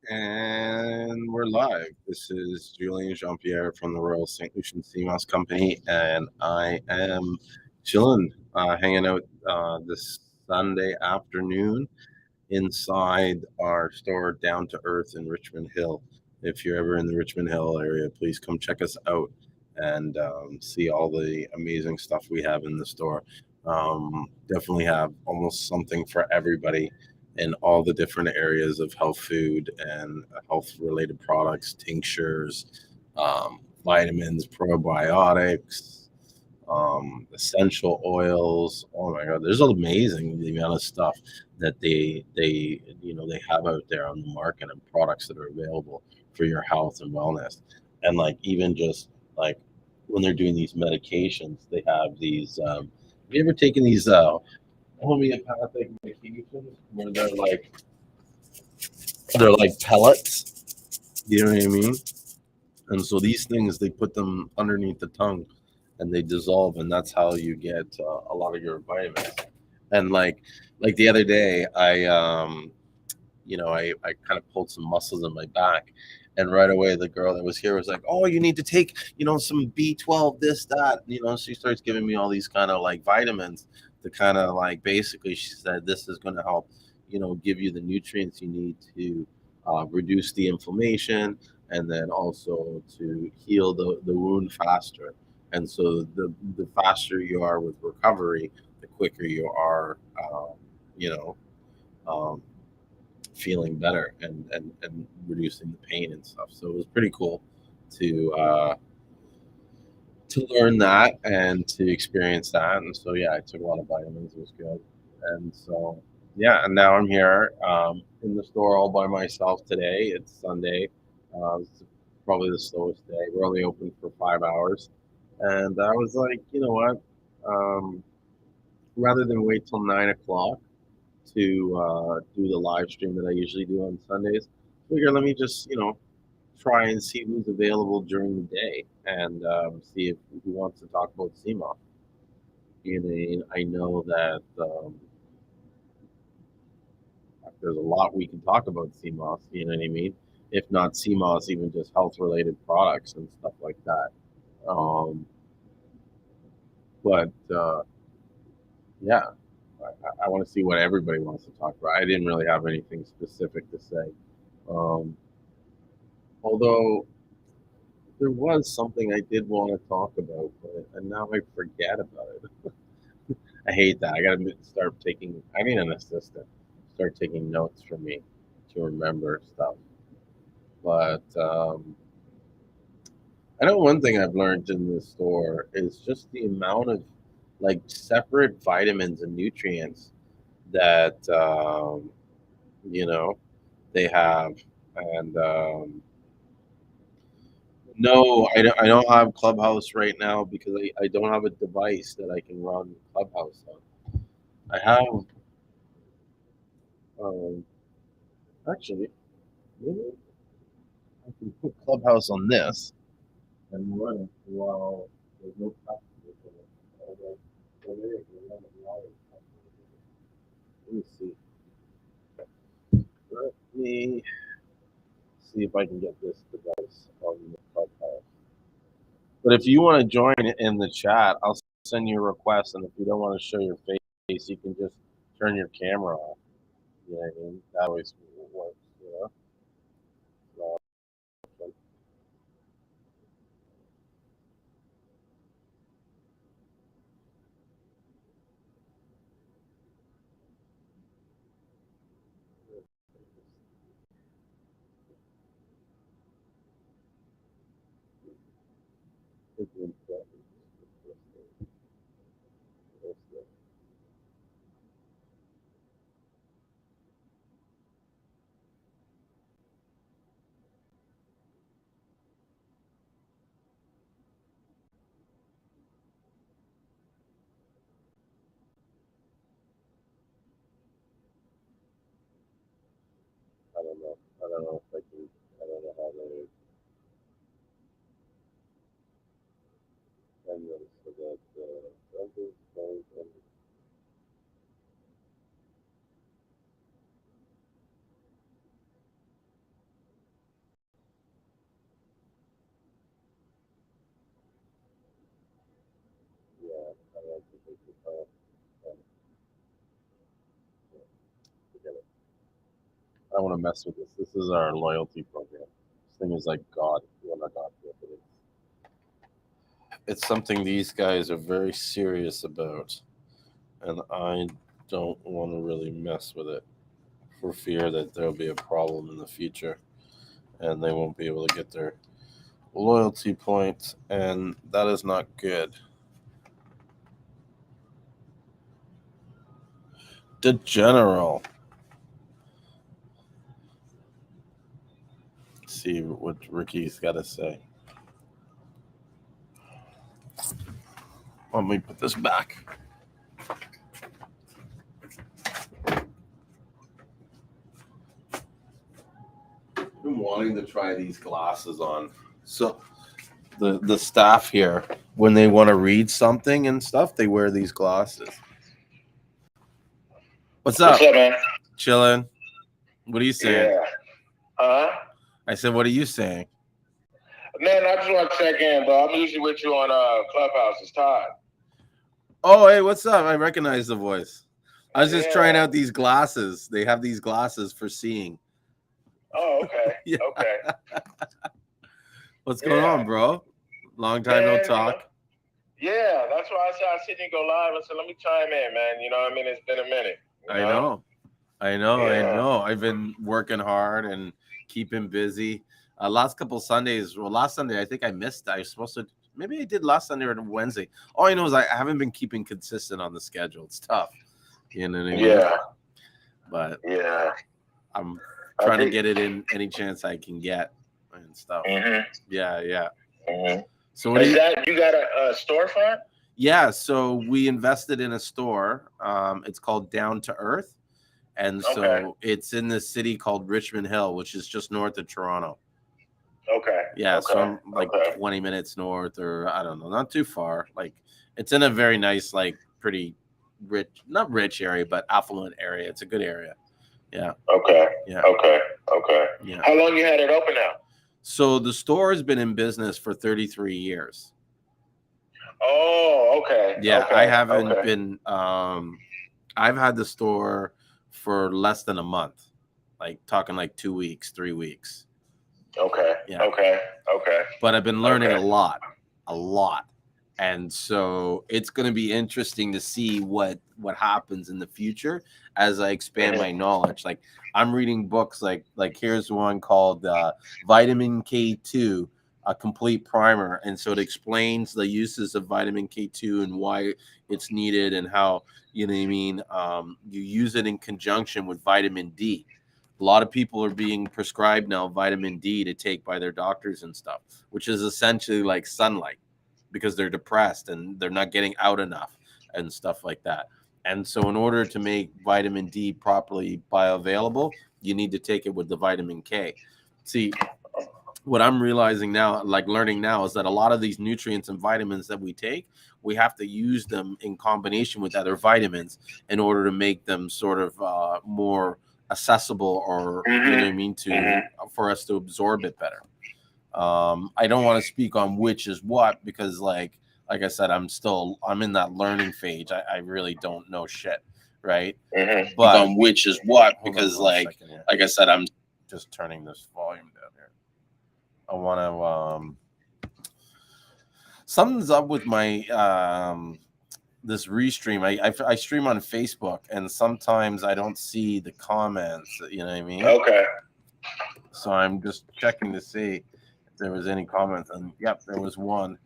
And we're live. This is Julien Jean-Pierre from the Royal St. Lucian Seamoss Company, and I am chilling, hanging out this Sunday afternoon inside our store Down to Earth in Richmond Hill. If you're ever in the Richmond Hill area, please come check us out and see all the amazing stuff we have in the store. Definitely have almost something for everybody in all the different areas of health food and health related products, tinctures, vitamins, probiotics, essential oils. Oh my God, there's amazing the amount of stuff that they have out there on the market and products that are available for your health and wellness. And like even just like when they're doing these medications, they have these. Have you ever taken these homeopathic medications where they're like pellets? You know what I mean? And so these things, they put them underneath the tongue and they dissolve, and that's how you get a lot of your vitamins. And like the other day, I kind of pulled some muscles in my back, and right away the girl that was here was like, "Oh, you need to take, some B12, this, that." She starts giving me all these kind of like vitamins to kind of like basically, she said, this is going to help, give you the nutrients you need to reduce the inflammation and then also to heal the wound faster. And so the faster you are with recovery, the quicker you are, you know, um, feeling better and reducing the pain and stuff. So it was pretty cool to to learn that and to experience that. And so yeah, I took a lot of vitamins. It was good. And so yeah, and now I'm here in the store all by myself today. It's Sunday. It's probably the slowest day. We're only open for 5 hours. And I was like, you know what? Um, rather than wait till 9 o'clock to do the live stream that I usually do on Sundays, figure let me just try and see who's available during the day and see if who wants to talk about Seamoss. I know that there's a lot we can talk about Seamoss. You know what I mean? If not Seamoss, even just health related products and stuff like that. Um, but yeah, I want to see what everybody wants to talk about. I didn't really have anything specific to say. Um, although there was something I did want to talk about, but and now I forget about it. I hate that. I got to start taking. I need an assistant. Start taking notes for me to remember stuff. But I know one thing I've learned in the store is just the amount of like separate vitamins and nutrients that you know they have, and no, I don't have Clubhouse right now because I don't have a device that I can run Clubhouse on. I have um, actually maybe I can put Clubhouse on this and run it while there's no customers in it. Maybe I can run it while there's customers in it. Let me see. Let me see if I can get this device on the Clubhouse. But if you want to join in the chat, I'll send you a request. And if you don't want to show your face, you can just turn your camera off. You know what I mean? That always works, you know? So, I don't know. I don't know if I can. I don't know how to send them so that others don't. Yeah, I don't think they can help. Um, yeah, forget it. I don't want to mess with this. This is our loyalty program. This thing is like God. Well, not God, but it's something these guys are very serious about, and I don't want to really mess with it for fear that there'll be a problem in the future, and they won't be able to get their loyalty points, and that is not good. The general. Let's see what Ricky's got to say. Let me put this back. I've been wanting to try these glasses on. So the staff here, when they want to read something and stuff, they wear these glasses. What's up? What's up, man? Chilling. What are you saying? Yeah. Huh? I said, what are you saying? Man, I just want to check in, bro. I'm usually with you on Clubhouse. It's Todd. Oh, hey, what's up? I recognize the voice. I was just trying out these glasses. They have these glasses for seeing. Oh, okay. Yeah. Okay. What's going on, bro? Long time no talk. Yeah, that's why I seen you go live. I said, let me chime in, man. You know what I mean? It's been a minute. I know. I've been working hard and keeping busy. Last couple Sundays, last Sunday, I think I missed. I was supposed to, maybe I did last Sunday or Wednesday. All I know is I haven't been keeping consistent on the schedule. It's tough. You know what I mean? Yeah. But yeah, I'm trying to get it in any chance I can get and stuff. Mm-hmm. Yeah. Mm-hmm. So what you got a storefront? Yeah, so we invested in a store. It's called Down to Earth. And so it's in this city called Richmond Hill, which is just north of Toronto. Okay. Yeah, so I'm like 20 minutes north, or I don't know, not too far. Like it's in a very nice, like pretty rich, not rich area, but affluent area. It's a good area. Yeah. Okay. Yeah. Okay. Yeah. How long you had it open now? So the store has been in business for 33 years. Oh, okay. Yeah, okay. I haven't been I've had the store for less than a month. Like talking like 2 weeks, 3 weeks. Okay. Yeah. Okay. But I've been learning a lot. And so it's going to be interesting to see what happens in the future as I expand my knowledge. Like I'm reading books like here's one called Vitamin K2, a complete primer. And so it explains the uses of vitamin K2 and why it's needed and how, you know what I mean, you use it in conjunction with vitamin D. A lot of people are being prescribed now vitamin D to take by their doctors and stuff, which is essentially like sunlight because they're depressed and they're not getting out enough and stuff like that. And so in order to make vitamin D properly bioavailable, you need to take it with the vitamin K. See, what I'm realizing now, like learning now, is that a lot of these nutrients and vitamins that we take, we have to use them in combination with other vitamins in order to make them sort of more accessible, or you know what I mean, to for us to absorb it better. I don't want to speak on which is what because like I said, I'm in that learning phase. I really don't know shit, right? But on which is what because like I said, I'm just turning this volume down here. I want to something's up with my this restream. I stream on Facebook and sometimes I don't see the comments, you know what I mean? Okay. So I'm just checking to see if there was any comments, and yep, there was one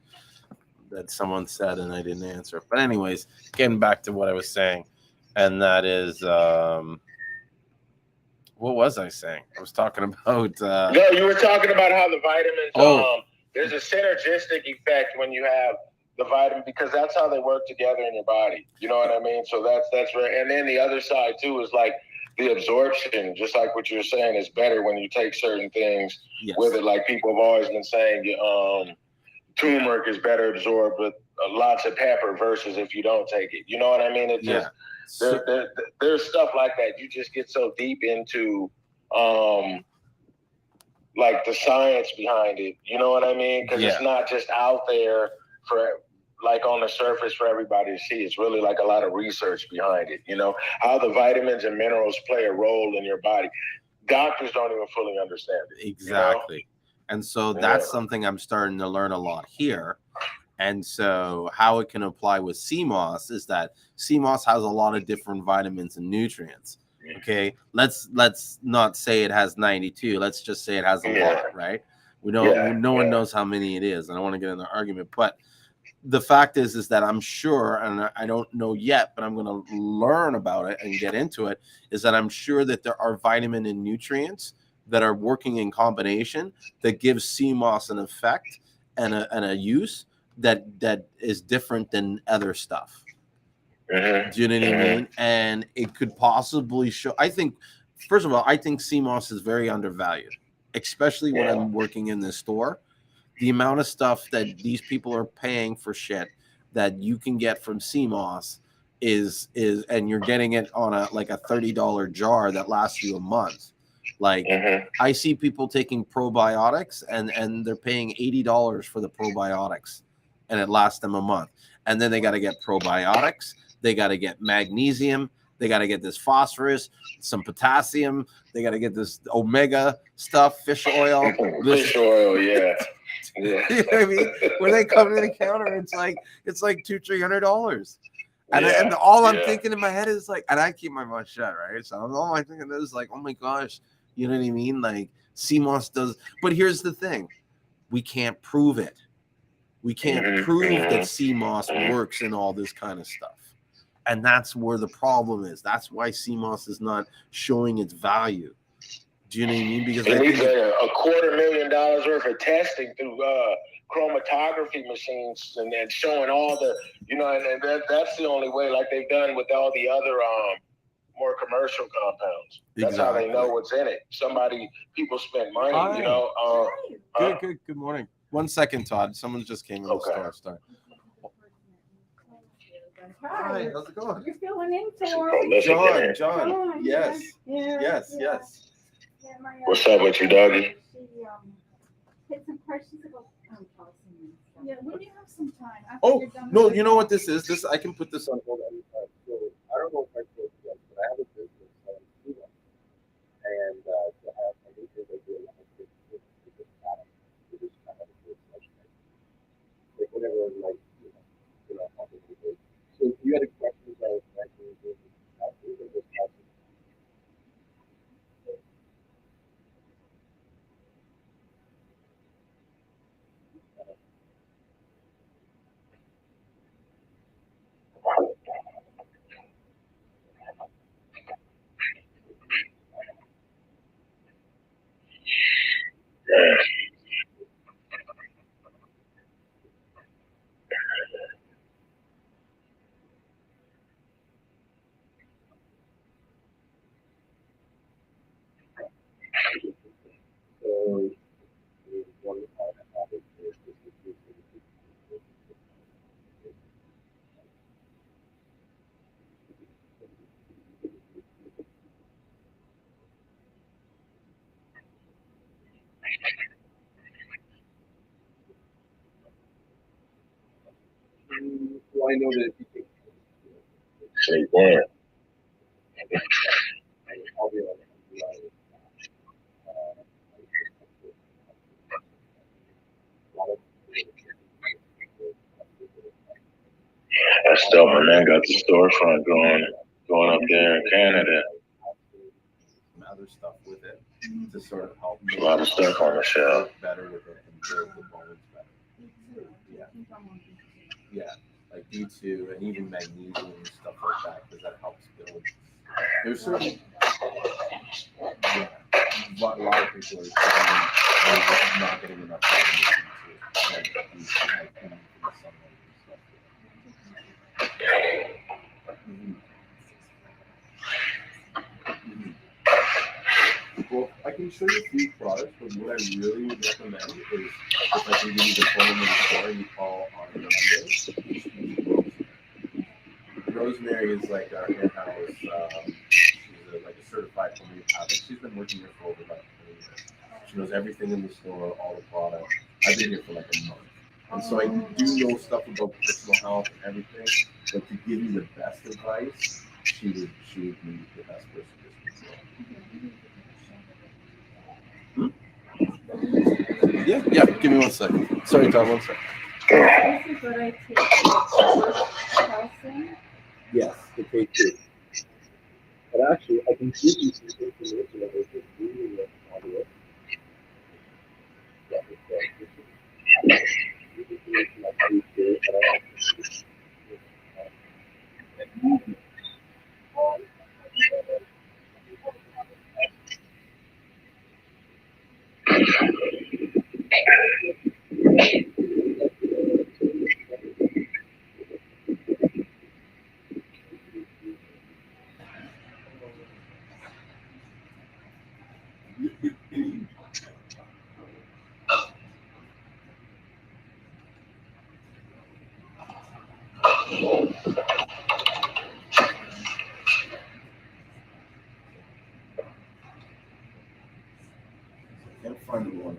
that someone said and I didn't answer. But anyways, getting back to what I was saying, and that is what was I saying? I was talking about no, you were talking about how the vitamins there's a synergistic effect when you have the vitamin because that's how they work together in your body. You know what I mean? So that's right. And then the other side too is like the absorption, just like what you're saying, is better when you take certain things Yes. with it. Like people have always been saying, turmeric is better absorbed with lots of pepper versus if you don't take it. You know what I mean? It just there's stuff like that. You just get so deep into like the science behind it. You know what I mean? Because it's not just out there for like on the surface for everybody to see. It's really like a lot of research behind it. You know, how the vitamins and minerals play a role in your body. Doctors don't even fully understand it. Exactly. You know? And so that's something I'm starting to learn a lot here. And so how it can apply with Seamoss is that Seamoss has a lot of different vitamins and nutrients. Okay, let's not say it has 92. Let's just say it has a lot, right? We don't. No one knows how many it is. I don't want to get in an argument, but the fact is that I'm sure, and I don't know yet, but I'm going to learn about it and get into it. Is that I'm sure that there are vitamin and nutrients that are working in combination that gives Seamoss an effect and a use that is different than other stuff. Do you know what I mean? And it could possibly show. I think, first of all, I think Seamoss is very undervalued, especially when I'm working in this store. The amount of stuff that these people are paying for shit that you can get from Seamoss is, and you're getting it on a $30 jar that lasts you a month. Like I see people taking probiotics and they're paying $80 for the probiotics, and it lasts them a month. And then they got to get probiotics. They got to get magnesium. They got to get this phosphorus, some potassium. They got to get this omega stuff, fish oil. Fish oil, yeah. You know what I mean? When they come to the counter, it's like $200-$300. And all I'm thinking in my head is like, and I keep my mouth shut, right? So all I'm thinking is like, oh my gosh, you know what I mean? Like Seamoss does, but here's the thing: we can't prove it. We can't prove that Seamoss works in all this kind of stuff. And that's where the problem is. That's why Seamoss is not showing its value. Do you know what I mean? Because it needs $250,000 worth of testing through chromatography machines and then showing all the, and that's the only way, like they've done with all the other more commercial compounds. That's how they know what's in it. People spend money, Good morning. 1 second, Todd. Someone just came in the store. Start. Hi, how's it going? You're filling in for John. Yes. What's up with you, doggy? Yeah, when you have some time. Oh, no, you know what this is? This I can put this on hold anytime. So I don't know if I told you guys, but I have a business in Cuba. And to have a new thing, they do a lot of things to this product. To this kind of business. Like whatever, like, so you had a question about well, I know that if you take I'll be like, That's still my man got the storefront going up there in Canada. Some other stuff with it to sort of help. A lot of stuff on the shelf. Better with it and build the bones better. Yeah, like D2 and even magnesium and stuff like that, because that helps build. There's certain a lot of people are not getting enough magnesium too. can show you a few products, but what I really would recommend is if I can give you the phone number of the store, you call on Monday. Rosemary is like our in-house. She's like a certified homeopathic. She's been working here for over about 20 years. She knows everything in the store, all the products. I've been here for like a month. And so I do know stuff about personal health and everything, but to give you the best advice, she would be the best person to speak to. Yeah, give me 1 second. Sorry, Tom, 1 second. This is what I take calcium. Yes, the K2. But actually, I can give you some information about this really audio. Yeah, can't find the one.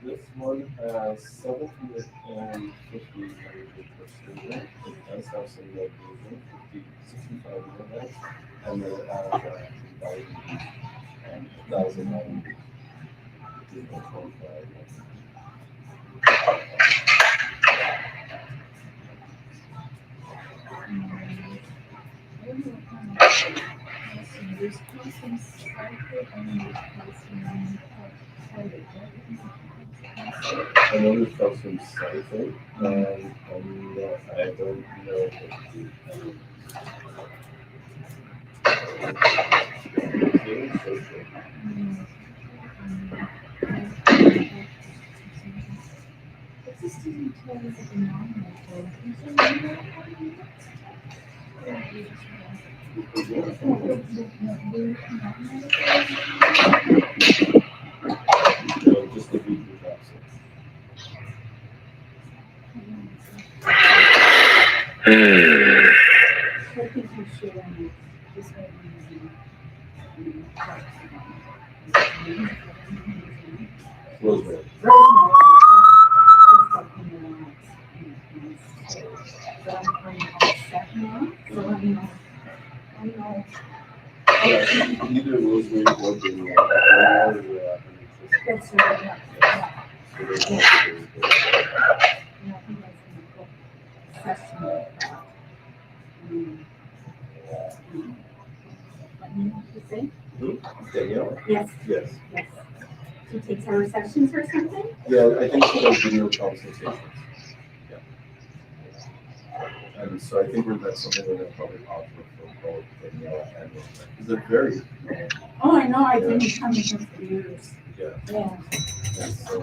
This one has 750 milligrams per student. It does have some magnesium, 65 milligrams, and then it has vitamin and 1,000 There's calcium sulfate and calcium I know this comes from citrate, and I don't know if It just didn't tell us the denominator. just the beat capsule. I think you should, this way Rosemary. Yeah, either rosemary or baby oil. That's right. Danielle? Yes. Yes. Yes. She takes our sessions or something? Yeah, I think she does video consultations. Yeah. And so I think that's something we're going to probably offer for both Danielle and Rosemary. Because they're very Oh, I know. I didn't come in here for years. Yeah. Yeah. And so,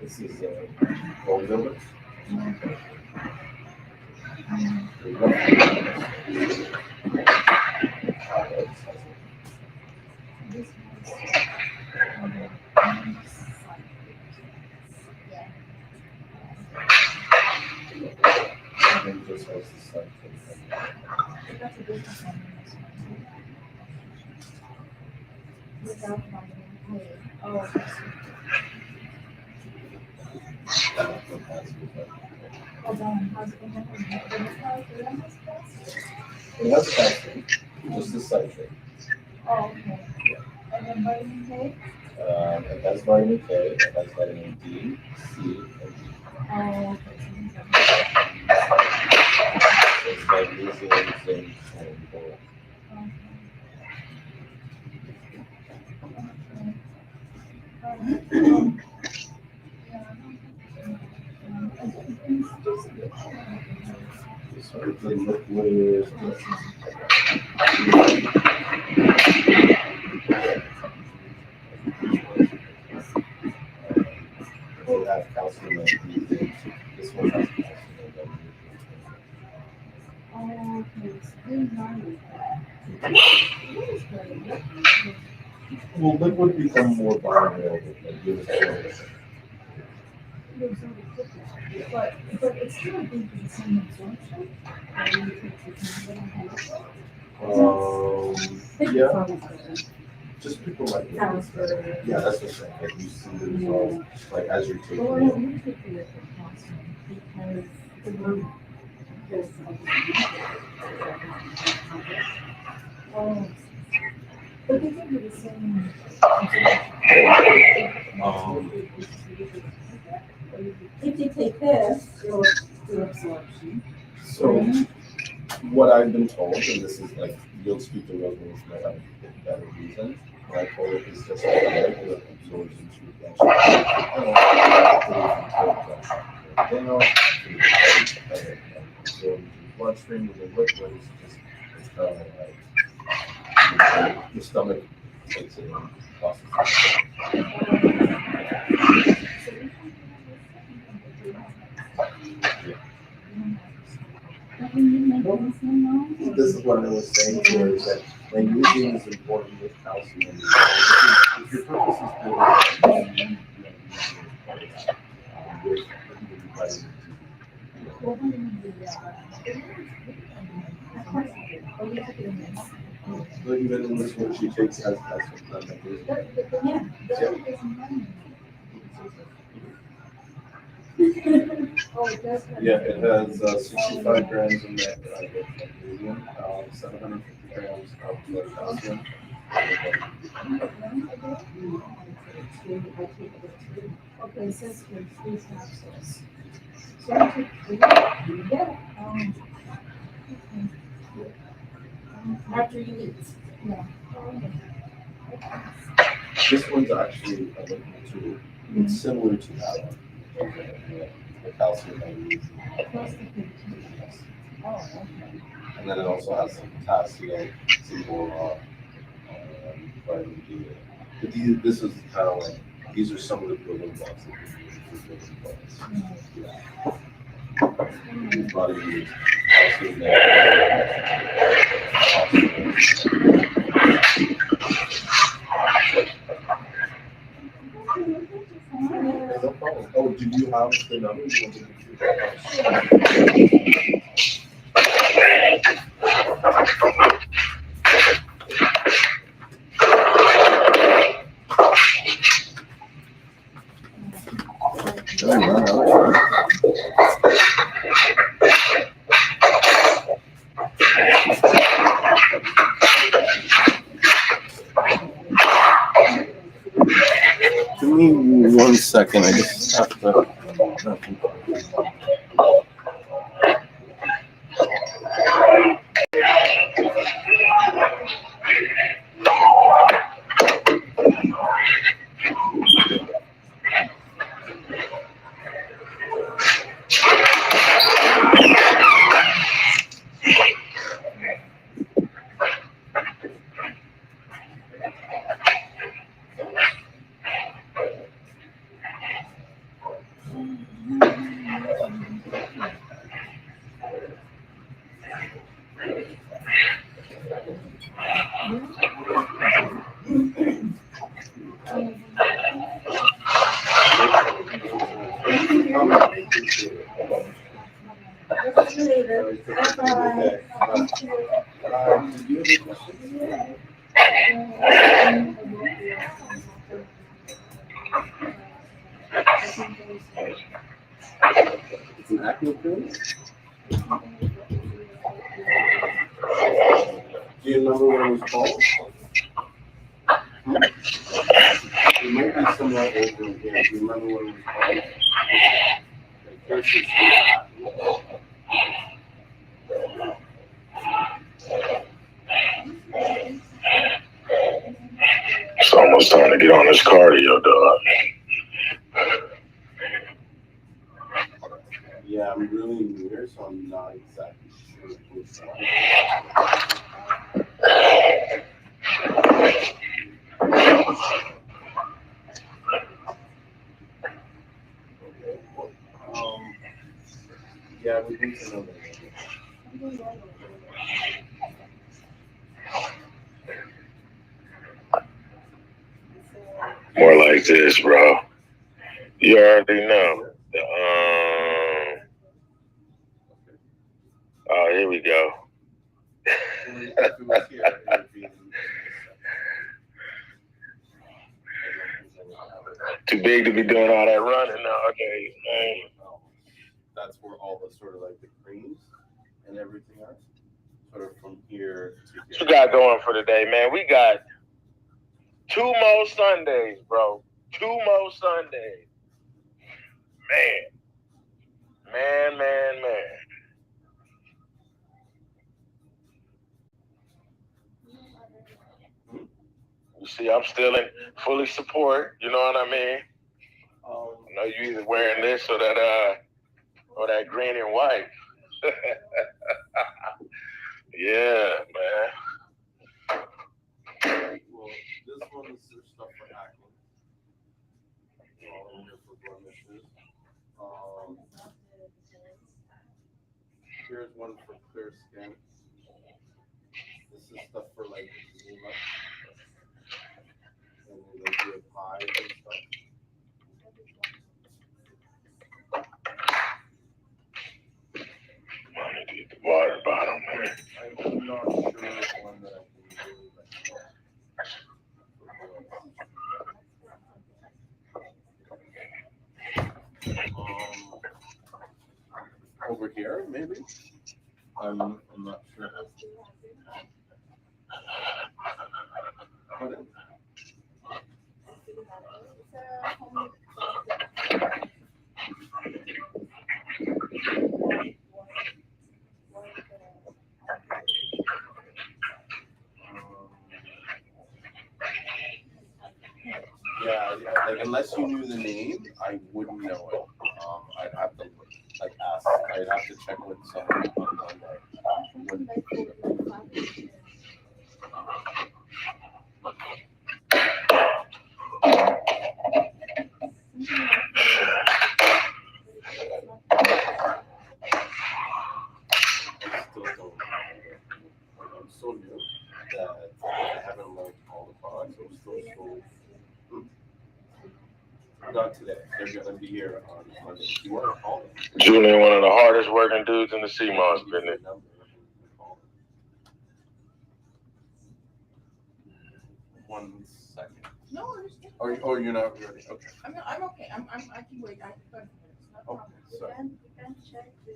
this is gold village. And just has the sun. That's a good one. Without vitamin A. Oh, hold on. How's it going? It has calcium, just the citrate. Oh, okay. And then vitamin K? It has vitamin K, it has vitamin D, C, and E. Oh, It's magnesium, zinc, and boron. Sort of the liquid. They have calcium and magnesium. This one has calcium and magnesium. oh, okay. It's really nice. Will liquid become more bioavailable than unit? But it's still good for the same absorption. Yeah, just people like me. Yeah, that's the thing. Like you see the results, like as you're taking Well, it. you take the calcium because the root is. Oh, but they give you the same. If you take this, it'll do absorption. So what I've been told, and this is like you'll speak to Rosemary's might have a better reason. What I told her is just like a regular absorption to the bloodstream with the liquid is just it's kind of like your stomach takes it in processes. This is what I was saying to her is that magnesium is important with calcium. If your purpose is good, then with vitamin D. But even in this one, she takes has magnesium. Yeah, it has 65 grams of magnesium, 750 grams of calcium. Okay, it says here 3 capsules. So you took 3? Yeah. Okay. After you eat. Yeah. This one's actually a liquid too. It's similar to that one. The calcium magnesium. Plus the 15. Oh, okay. And then it also has some potassium, some boron, vitamin D. But this is kind of like, these are some of the building blocks that we use for building blocks. Yeah. Your body needs calcium, no problem. Oh, did you have the number? You wanted Give me 1 second. I just have to. It's an acne cream. Do you remember what it was called? It might be somewhere over here. Do you remember what it was called? It's almost time to get on this cardio, dog. Yeah, I'm really new here, so I'm not exactly sure which one. Yeah, we need to know that. More like this, bro. You already know. Oh, here we go. Too big to be doing all that running nowadays, man. That's where all the sort of like the creams and everything are. Sort of from here to here. What you got going for today, man? We got 2 more Sundays, bro. 2 more Sundays. Man. You see, I'm still in fully support. You know what I mean? I know you either wearing this or that green and white. Yeah, man. Well, this one is stuff for acne. All here for blemishes. Here's one for clear skin. This is stuff for like eczema. And then they do pies and stuff. I need to get the water bottle, man. I'm not sure one that I can really over here, maybe? I'm not sure. Yeah, like unless you knew the name, I wouldn't know it. I'd have to like ask. I'd have to check with someone on Monday. Still don't. I'm so new that I haven't learned all the products. I'm still so. Not today. They're gonna be here on Monday. If you want to call them. Julien, one of the hardest working dudes in the Seamoss business. One second. No, I understand. Or you're not ready. Okay. I'm okay. I can wait. I can. No problem. Sorry. You can check the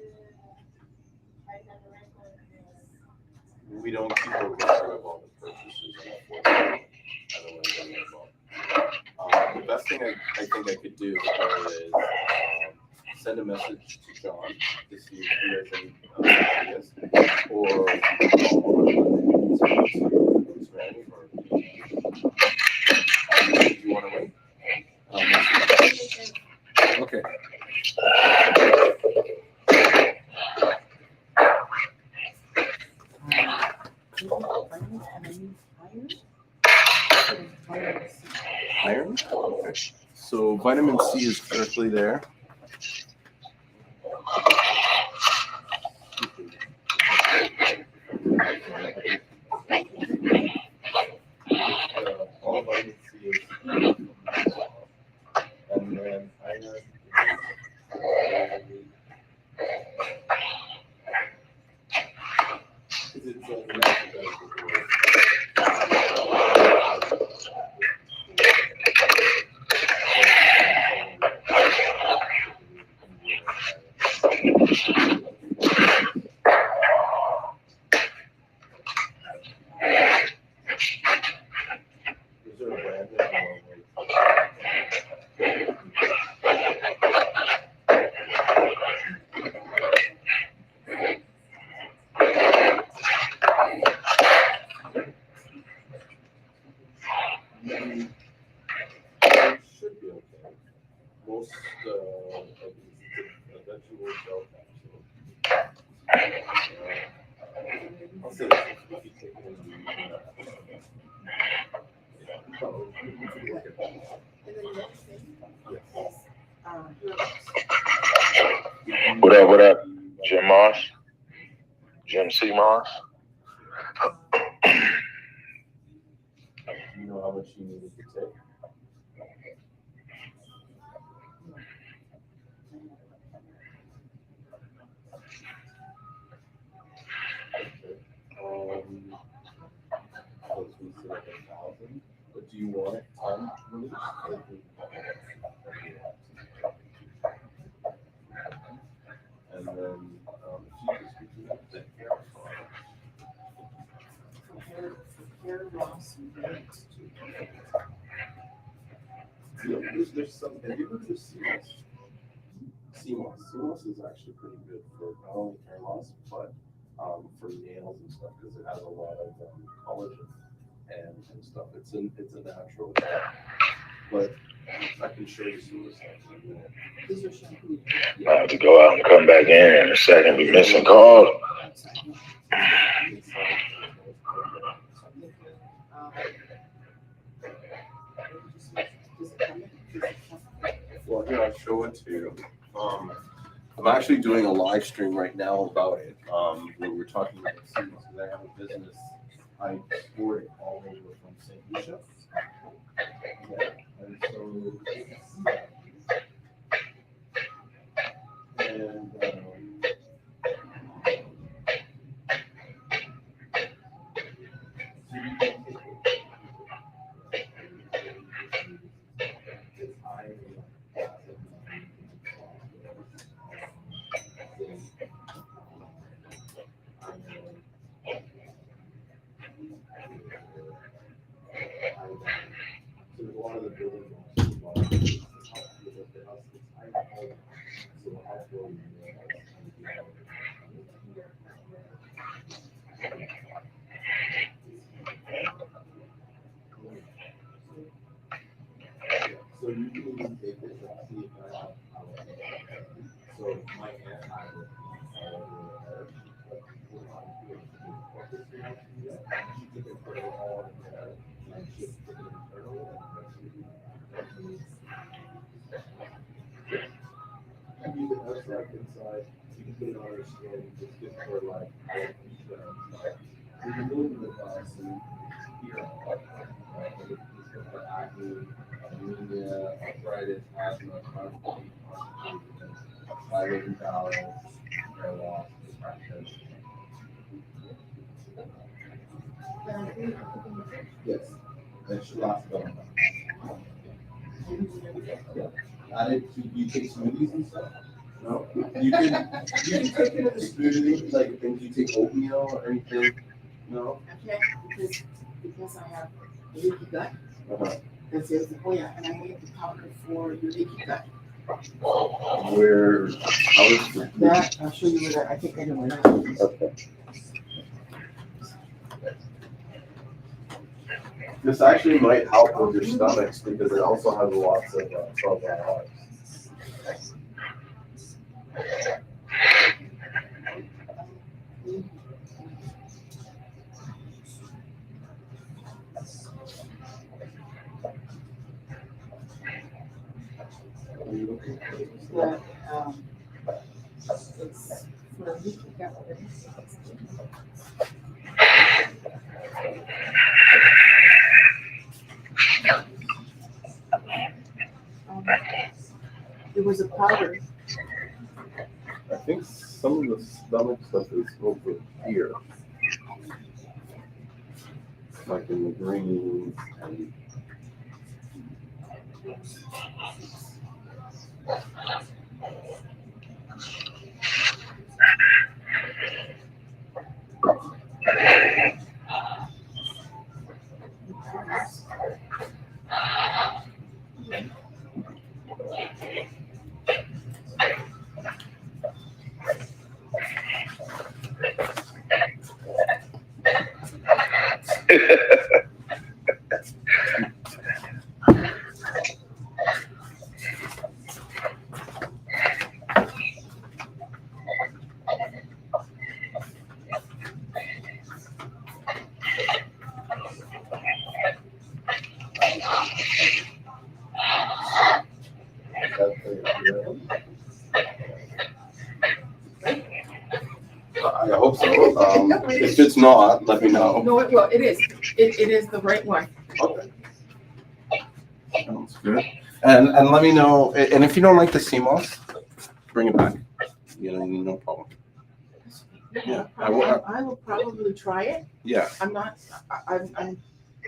We don't keep a record of all the purchases. Unfortunately. Otherwise, I'm involved. The best thing I think I could do is send a message to John to see if he has any ideas, or do you want to wait? Okay. Iron. So vitamin C is currently there. All vitamin C is, and then iron. Should be okay. Most vegetables don't actually. I'll say this, if you take it What up? Jim Moss? Jim Seamoss? You know how much you needed to take? Supposed to be like 1,000, but do you want it on release? And then if you just do the hair Hair loss and weight. there's some, have you heard of Seamoss? Seamoss is actually pretty good for not only hair loss, but for nails and stuff, because it has a lot of collagen and stuff. It's a natural, but I can show you some of the stuff. These are shampoo. I have to go out and come back in a second. Be missing calls. Well, here, I'll show it to you. I'm actually doing a live stream right now about it, where we're talking about Seamoss, because I have a business. I export it all over from St. Lucia. Yeah, and so and so a lot of the buildings You take smoothies and stuff? No? You can take it in a smoothie, like things you take oatmeal or anything? No? I can't because I have a leaky gut. Uh-huh. That's the other, oh yeah, and I made the powder for your leaky gut. Where, how is the? That, I'll show you where I think I know where that is. Okay. This actually might help with your stomachs because it also has lots of probiotics. But, it's for leaky gut. It was a powder. I think some of the stomach stuff is over here. Like in the greens and I hope so. If it's not, let me know. No, well, it is. It is the right one. Okay. Sounds good. And let me know. And if you don't like the Seamoss, bring it back. You know, no problem. Yeah, I will probably try it. Yeah. I'm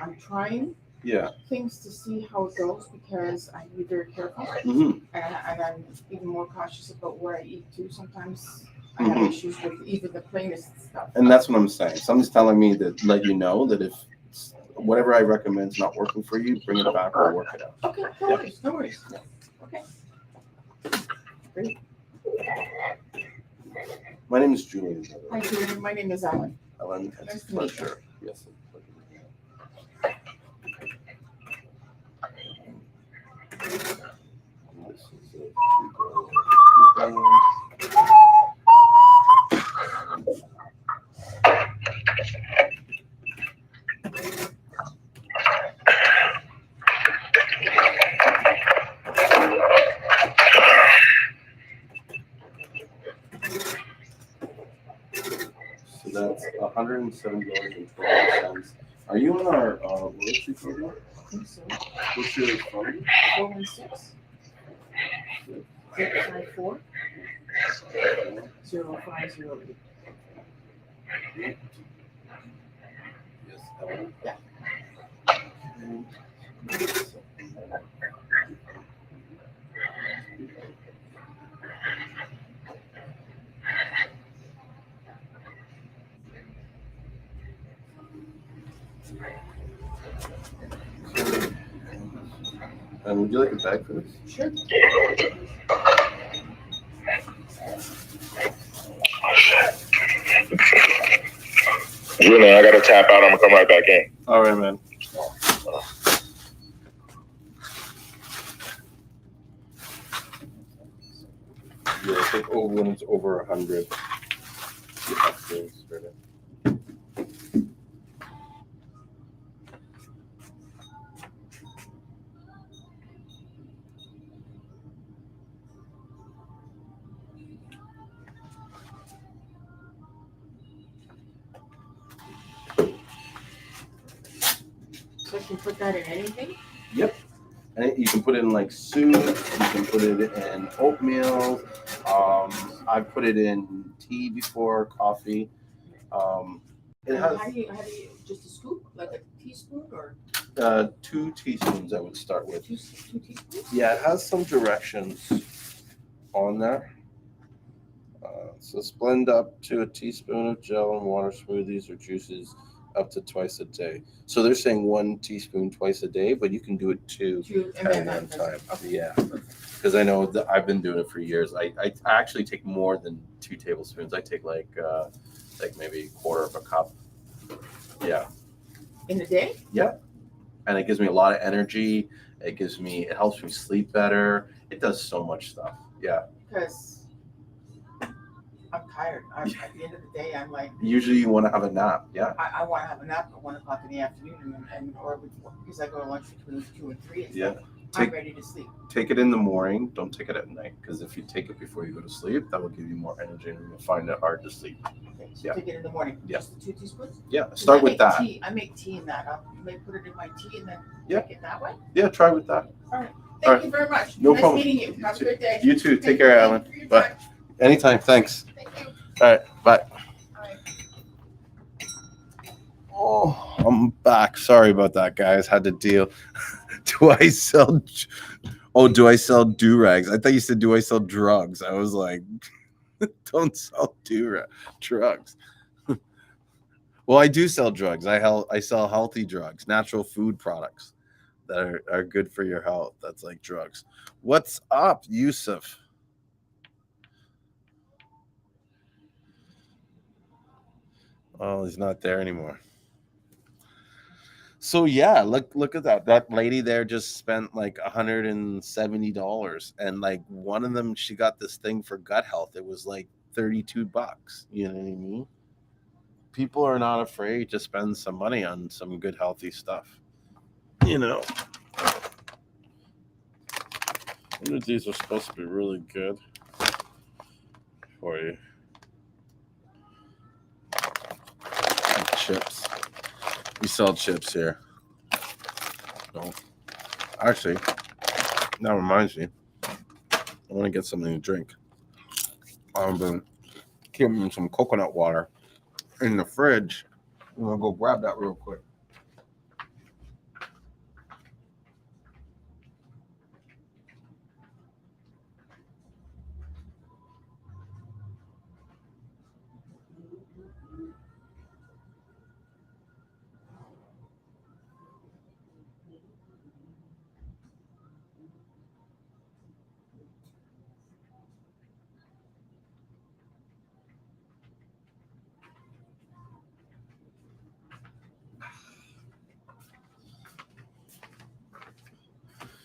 I'm trying Yeah. things to see how it goes because I be very careful. Mm-hmm. And I'm even more cautious about where I eat too. Sometimes I have issues with even the plainest stuff. And that's what I'm saying. Somebody's telling me that let you know that if whatever I recommend is not working for you, bring it back or work it out. Okay, no worries, no worries. Okay. Great. My name is Julien. Hi, Julien. My name is Ellen. Ellen, it's Nice a to meet you. pleasure. Yes. So that's $107.12. Are you on our loyalty program? I think so. What's your phone? 416-854-0508. Yes, Ellen. Yeah. And would you like a bag for this? Sure. Julien, I gotta tap out. I'm gonna come right back in. All right, man. Yeah, I think when it's over 100. You have to start it. So I can put that in anything? Yep. And you can put it in like soup. You can put it in oatmeal. I've put it in tea before, coffee. It And has how do you just a scoop, like a teaspoon, or 2 teaspoons. I would start with. two teaspoons? Yeah, it has some directions on there. So blend up to a teaspoon of gel and water smoothies or juices up to twice a day. So they're saying 1 teaspoon twice a day, but you can do it 2 And at then one time. Okay. Yeah, because I know that I've been doing it for years. I actually take more than 2 tablespoons. I take like maybe a quarter of a cup. Yeah. In a day? Yeah. And it gives me a lot of energy. It helps me sleep better. It does so much stuff. Yeah. Because I'm tired. At the end of the day, I'm like. Usually you want to have a nap. Yeah. I want to have a nap at 1 o'clock in the afternoon, or because I go to lunch between 2 and 3. And stuff. I'm ready to sleep. Take it in the morning. Don't take it at night, because if you take it before you go to sleep, that will give you more energy, and you'll find it hard to sleep. Okay, so take it in the morning. Yeah. Just the 2 teaspoons. Yeah. Start with that. I make tea in that. I may put it in my tea and then drink it that way. Yeah. Try with that. All right. Thank you very much. No nice problem. Meeting you. Have a good day. You too. Take care, Alan. Bye. Anytime. Thanks. Thank you. All right. Bye. All right. Oh, I'm back. Sorry about that, guys. Had to deal. Do I sell do-rags? I thought you said, do I sell drugs? I was like, don't sell drugs. Well, I do sell drugs. I sell healthy drugs, natural food products that are good for your health. That's like drugs. What's up, Yusuf? Oh, he's not there anymore. So yeah, look at that. That lady there just spent like $170, and like one of them, she got this thing for gut health. It was like $32. You know what I mean? People are not afraid to spend some money on some good healthy stuff. You know, one of these are supposed to be really good for you. Chips. We sell chips here. So, actually, that reminds me. I want to get something to drink. I've been keeping some coconut water in the fridge. I'm gonna go grab that real quick.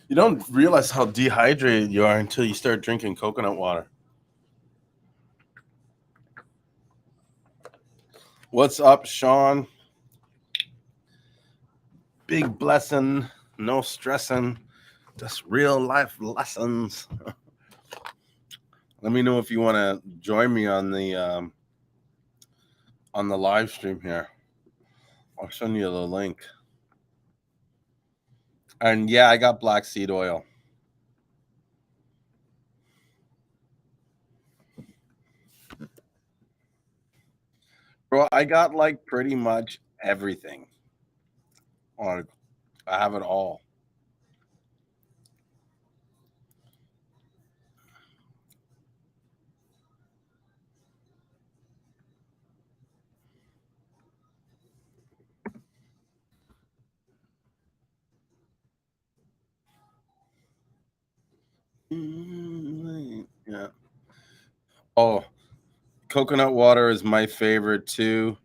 You don't realize how dehydrated you are until you start drinking coconut water. What's up, Sean? Big blessing, no stressing, just real life lessons. Let me know if you want to join me on the live stream here. I'll send you the link. And yeah, I got black seed oil. Bro, I got like pretty much everything. I have it all. Yeah. Oh, coconut water is my favorite too.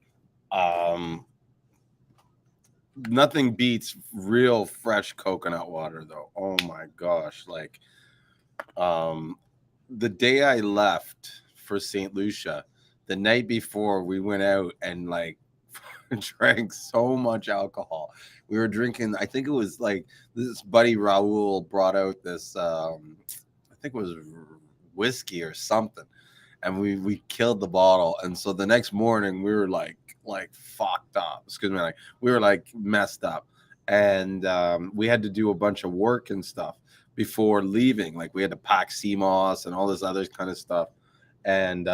nothing beats real fresh coconut water though. Oh my gosh. Like the day I left for St. Lucia, the night before we went out and like drank so much alcohol. We were drinking, I think it was like this buddy Raul brought out this I think it was whiskey or something. And we killed the bottle. And so the next morning we were like fucked up. Excuse me, like we were like messed up. And we had to do a bunch of work and stuff before leaving. Like we had to pack Seamoss and all this other kind of stuff. And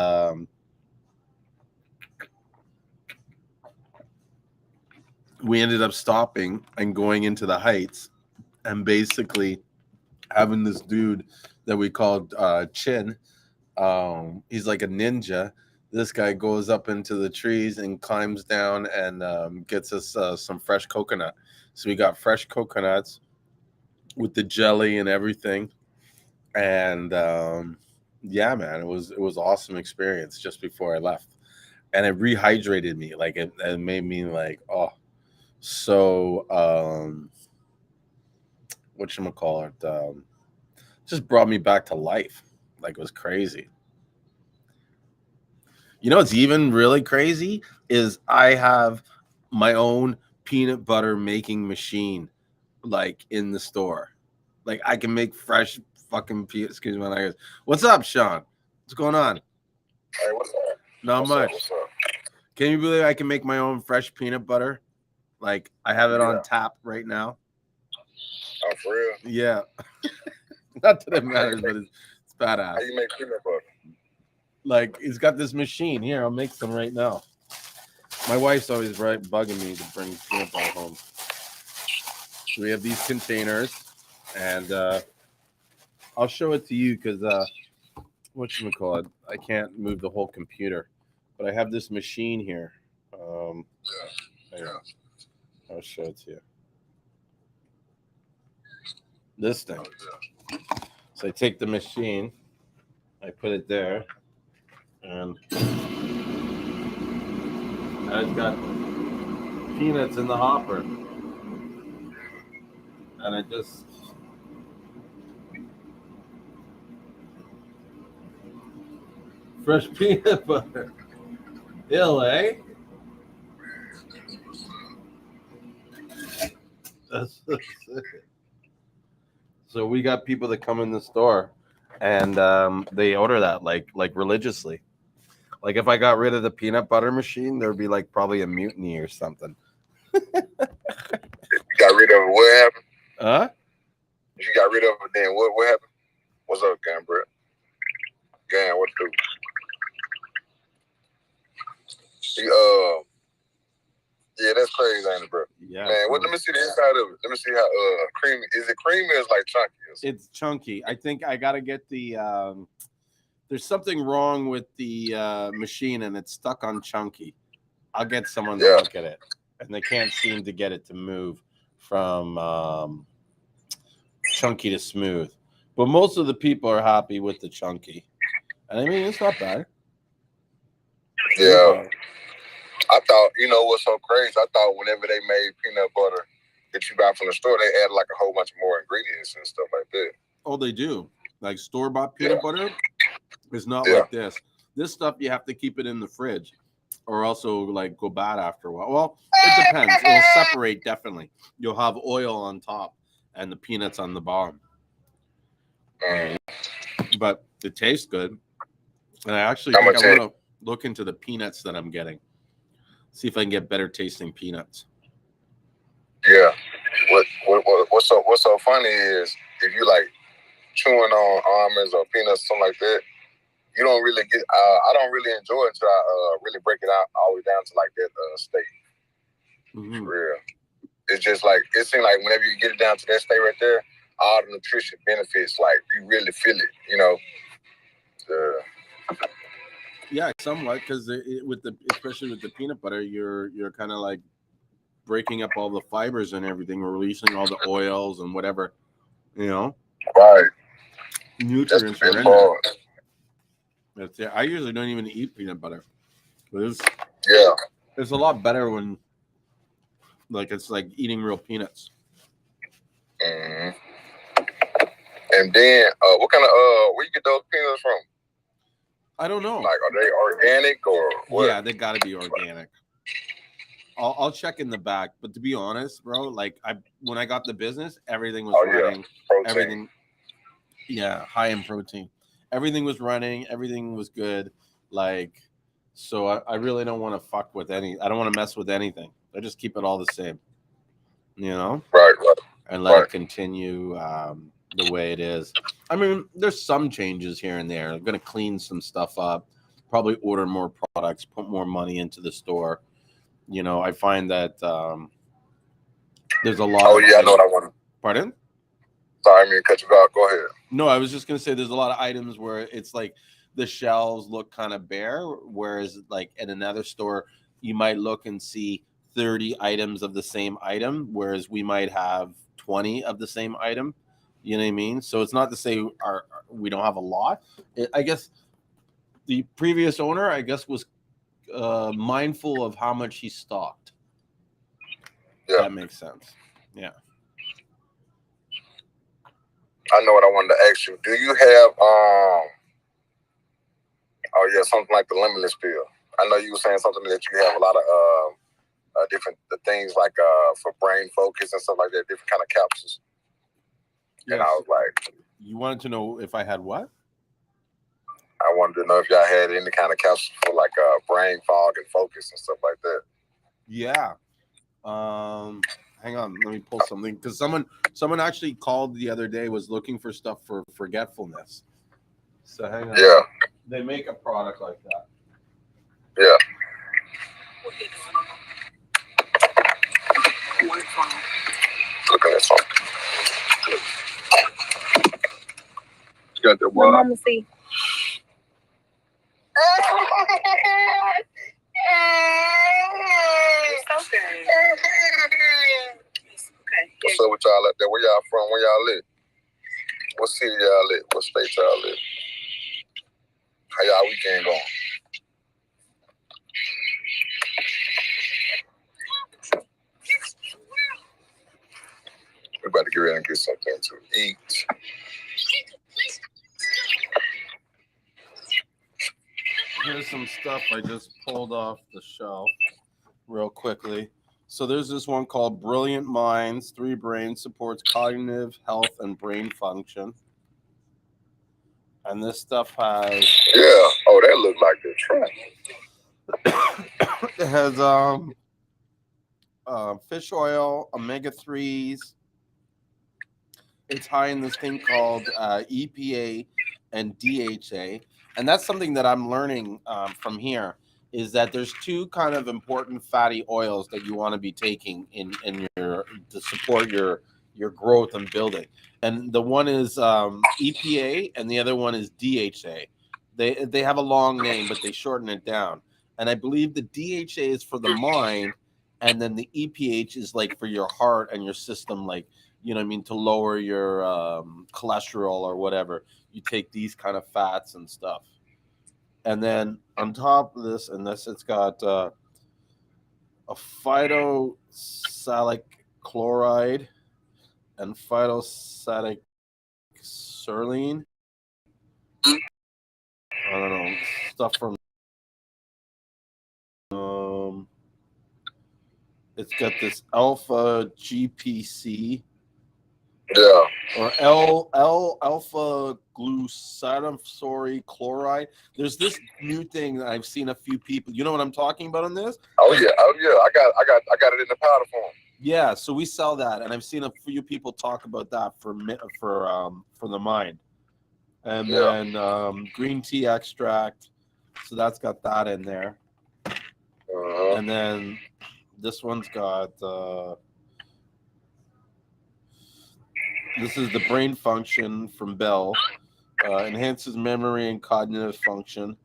we ended up stopping and going into the Heights and basically having this dude that we called Chin. He's like a ninja. This guy goes up into the trees and climbs down and gets us some fresh coconut. So we got fresh coconuts with the jelly and everything. And yeah, man, it was awesome experience just before I left. And it rehydrated me. Like it made me like, oh, so whatchamacallit, just brought me back to life. Like it was crazy. You know what's even really crazy is I have my own peanut butter making machine like in the store. Like I can make fresh fucking excuse me, language. What's up, Sean? What's going on? Hey, what's up? Not much. What's up? Can you believe I can make my own fresh peanut butter? Like I have it on tap right now. Oh, for real? Yeah. Not that it matters, but it's badass. How you make peanut butter? Like he's got this machine here. I'll make some right now. My wife's always bugging me to bring peanut butter home. So we have these containers, and I'll show it to you because whatchamacallit, I can't move the whole computer, but I have this machine here. I'll show it to you. This thing. So I take the machine, I put it there, and I've got peanuts in the hopper. And I just fresh peanut butter. Ill, eh? That's it. So we got people that come in the store and they order that like religiously. Like if I got rid of the peanut butter machine, there'd be like probably a mutiny or something. You got rid of it, what happened? Huh? If you got rid of it, then what happened? What's up, Gan, bro? Gan, what do? Yeah, that's crazy, ain't it, bro? Yeah. Man, let me see the inside of it. Let me see how creamy. Is it creamy or is it like chunky? It's chunky. I think I gotta get the there's something wrong with the machine and it's stuck on chunky. I'll get someone to look at it. And they can't seem to get it to move from chunky to smooth. But most of the people are happy with the chunky. And I mean, it's not bad. Yeah. I thought, you know what's so crazy? I thought whenever they made peanut butter that you buy from the store, they add like a whole bunch of more ingredients and stuff like that. Oh, they do. Like store-bought peanut butter is not like this. This stuff, you have to keep it in the fridge or also like go bad after a while. Well, it depends. It'll separate definitely. You'll have oil on top and the peanuts on the bottom. But it tastes good. And I actually think I want to look into the peanuts that I'm getting. See if I can get better tasting peanuts. Yeah. What's so funny is if you like chewing on almonds or peanuts, something like that, you don't really get. I don't really enjoy it until I really break it out all the way down to like that state. Mm-hmm. For real. It's just like it seems like whenever you get it down to that state right there, all the nutrition benefits, like you really feel it. You know. Yeah, somewhat, because especially with the peanut butter, you're kind of like breaking up all the fibers and everything, releasing all the oils and whatever, you know. Right. Nutrients are in there. That's it. I usually don't even eat peanut butter, but it's a lot better when Like it's like eating real peanuts. Mm-hmm. And then, what kind of where you get those peanuts from? I don't know. Like, are they organic or what? Yeah, they got to be organic. I'll check in the back, but to be honest, bro, like when I got the business, everything was running. Protein. Everything, yeah, high in protein. Everything was running. Everything was good. Like, so I really don't want to fuck with any. I don't want to mess with anything. I just keep it all the same, you know. Right. And let it continue the way it is. I mean, there's some changes here and there. I'm gonna clean some stuff up. Probably order more products. Put more money into the store. You know, I find that there's a lot. Oh yeah, I know what I want. Pardon? Sorry, I mean cut you off. Go ahead. No, I was just gonna say there's a lot of items where it's like the shelves look kind of bare, whereas like at another store you might look and see 30 items of the same item, whereas we might have 20 of the same item. You know what I mean? So it's not to say we don't have a lot. I guess the previous owner, I guess, was mindful of how much he stocked. Yeah. That makes sense. Yeah. I know what I wanted to ask you. Do you have something like the limitless pill? I know you were saying something that you have a lot of different things like for brain focus and stuff like that, different kind of capsules. Yes. And I was like, you wanted to know if I had what? I wanted to know if y'all had any kind of capsules for like brain fog and focus and stuff like that. Yeah. Hang on, let me pull something because someone actually called the other day, was looking for stuff for forgetfulness. So hang on. Yeah. They make a product like that. Yeah. Look at this one. You got the one. Mama see. What's up with y'all out there? Where y'all from? Where y'all live? What city y'all live? What state y'all live? How y'all weekend going? We're about to get ready and get something to eat. Here's some stuff I just pulled off the shelf real quickly. So there's this one called Brilliant Minds, 3 Brains, supports cognitive health and brain function. And this stuff has... Yeah. Oh, that looked like the trash. It has fish oil, omega-3s. It's high in this thing called EPA and DHA. And that's something that I'm learning from here, is that there's 2 kind of important fatty oils that you want to be taking in your to support your growth and building. And the one is EPA and the other one is DHA. They have a long name, but they shorten it down. And I believe the DHA is for the mind, and then the EPH is like for your heart and your system, like, you know what I mean, to lower your cholesterol or whatever. You take these kind of fats and stuff. And then on top of this, it's got a phytosalic chloride and phytosalic serine. I don't know, stuff from it's got this alpha GPC. Yeah. Or alpha glucosamine chloride. There's this new thing that I've seen a few people. You know what I'm talking about on this? Oh yeah. I got it in the powder form. Yeah, so we sell that, and I've seen a few people talk about that for the mind. And then green tea extract. So that's got that in there. And then this one's got this is the brain function from Bell. Enhances memory and cognitive function.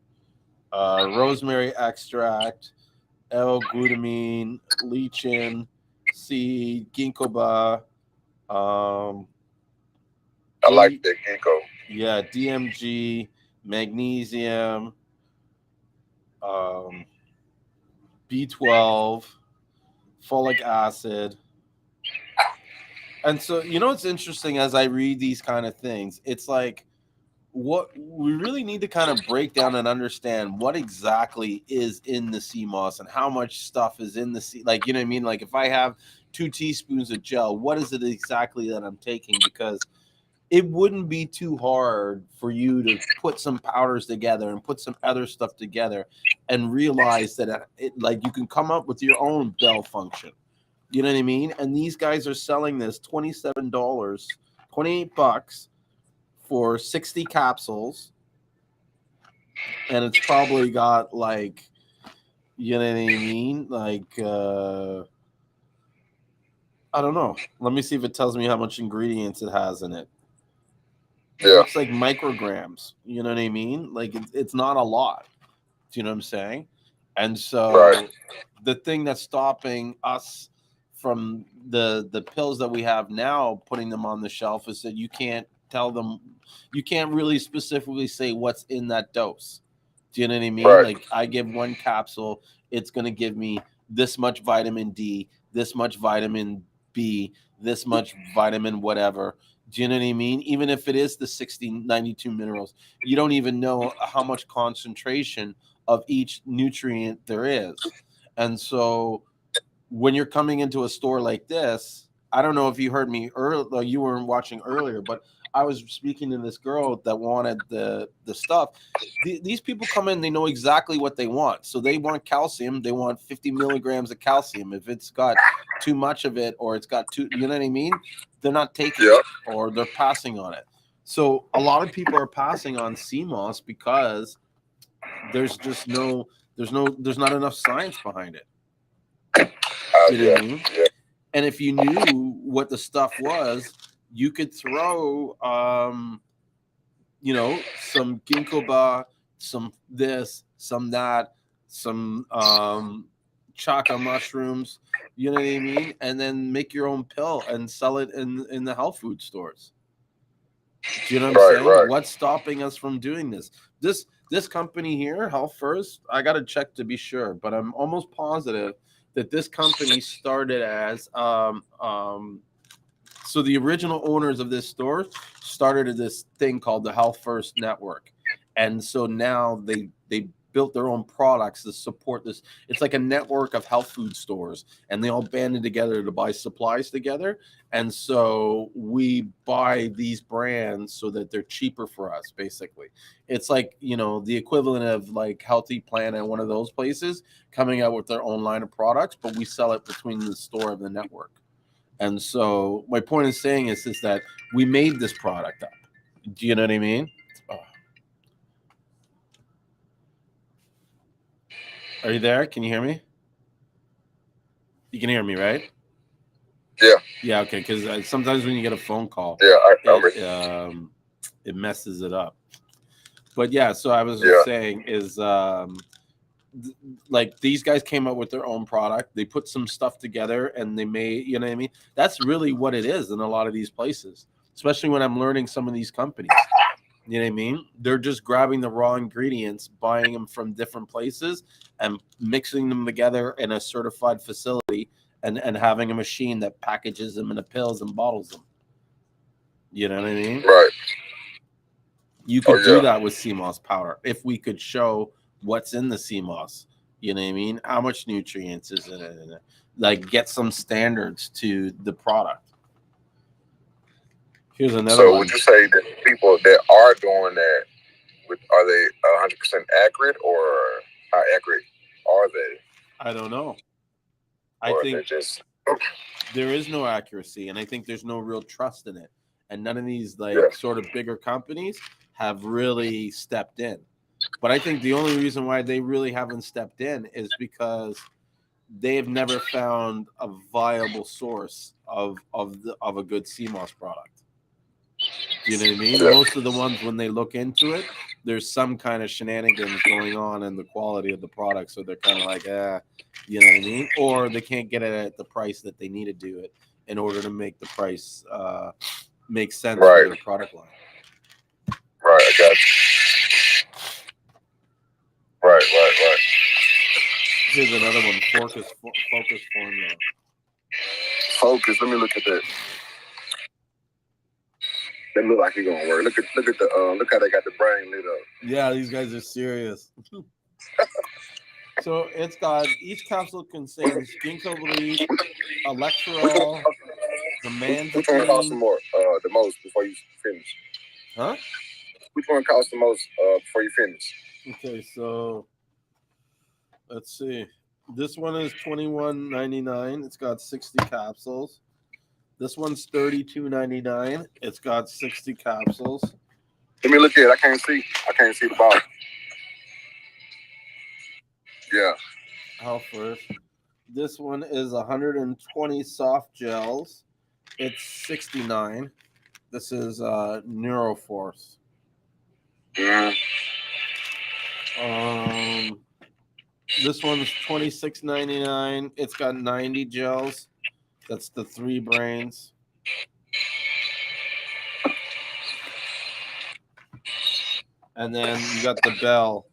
Rosemary extract, L-glutamine, lecithin, seed, ginkgo biloba. I like that ginkgo. Yeah, DMG, magnesium, B12, folic acid. And so, it's interesting as I read these kind of things, it's like what we really need to kind of break down and understand what exactly is in the Seamoss and how much stuff is in the sea. Like, you know what I mean? Like if I have 2 teaspoons of gel, what is it exactly that I'm taking? Because it wouldn't be too hard for you to put some powders together and put some other stuff together and realize that like you can come up with your own bell function. You know what I mean? And these guys are selling this $27, $28 for 60 capsules. And it's probably got like, you know what I mean? Like, I don't know. Let me see if it tells me how much ingredients it has in it. It looks like micrograms. You know what I mean? Like it's not a lot. Do you know what I'm saying? And so the thing that's stopping us from the pills that we have now putting them on the shelf is that you can't tell them, you can't really specifically say what's in that dose. Do you know what I mean? Like I give 1 capsule, it's going to give me this much vitamin D, this much vitamin B, this much vitamin whatever. Do you know what I mean? Even if it is the 92 minerals, you don't even know how much concentration of each nutrient there is. And so when you're coming into a store like this, I don't know if you heard me earlier, you weren't watching earlier, but I was speaking to this girl that wanted the stuff. These people come in, they know exactly what they want. So they want calcium. They want 50 milligrams of calcium. If it's got too much of it or it's got too, you know what I mean? They're not taking it or they're passing on it. So a lot of people are passing on Seamoss because there's just there's not enough science behind it. You know what I mean? And if you knew what the stuff was, you could throw, some ginkgo biloba, some this, some that, some chaka mushrooms. You know what I mean? And then make your own pill and sell it in the health food stores. Do you know what I'm saying? Right. What's stopping us from doing this? This company here, Health First, I got to check to be sure, but I'm almost positive that this company started as so the original owners of this store started this thing called the Health First Network, and so now they built their own products to support this. It's like a network of health food stores, and they all banded together to buy supplies together. And so we buy these brands so that they're cheaper for us, basically. It's like, the equivalent of like Healthy Planet, one of those places, coming out with their own line of products, but we sell it between the store and the network. And so my point is saying is that we made this product up. Do you know what I mean? Oh. Are you there? Can you hear me? You can hear me, right? Yeah. Yeah, okay, because sometimes when you get a phone call, it messes it up. But yeah, so I was just saying is like these guys came up with their own product. They put some stuff together and they made, you know what I mean? That's really what it is in a lot of these places, especially when I'm learning some of these companies. You know what I mean? They're just grabbing the raw ingredients, buying them from different places and mixing them together in a certified facility and having a machine that packages them into pills and bottles them. You know what I mean? Right. You could do that with Seamoss powder if we could show what's in the Seamoss. You know what I mean? How much nutrients is in it? Like get some standards to the product. Here's another one. So would you say that people that are doing that, are they 100% accurate, or how accurate are they? I don't know. I think there is no accuracy, and I think there's no real trust in it. And none of these sort of bigger companies have really stepped in. But I think the only reason why they really haven't stepped in is because they have never found a viable source of a good Seamoss product. Do you know what I mean? Most of the ones, when they look into it, there's some kind of shenanigans going on in the quality of the product. So they're kind of like, you know what I mean? Or they can't get it at the price that they need to do it in order to make the price make sense for their product line. Right, I got you. Right. Here's another one focus formula. Focus. Let me look at that. That look like it's gonna work. Look how they got the brain lit up. Yeah, these guys are serious. So it's got each capsule contains ginkgo leaf, electrol, Which one costs the Zamandazine. more? The most before you finish. Huh? Which one costs the most before you finish? Okay, so let's see. This one is $21.99. It's got 60 capsules. This one's $32.99. It's got 60 capsules. Let me look at it. I can't see the bottom. Yeah. How first? This one is 120 soft gels. It's 69. This is Neuroforce. Mm. This one's $26.99. It's got 90 gels. That's the 3 brains. And then you got the Bell,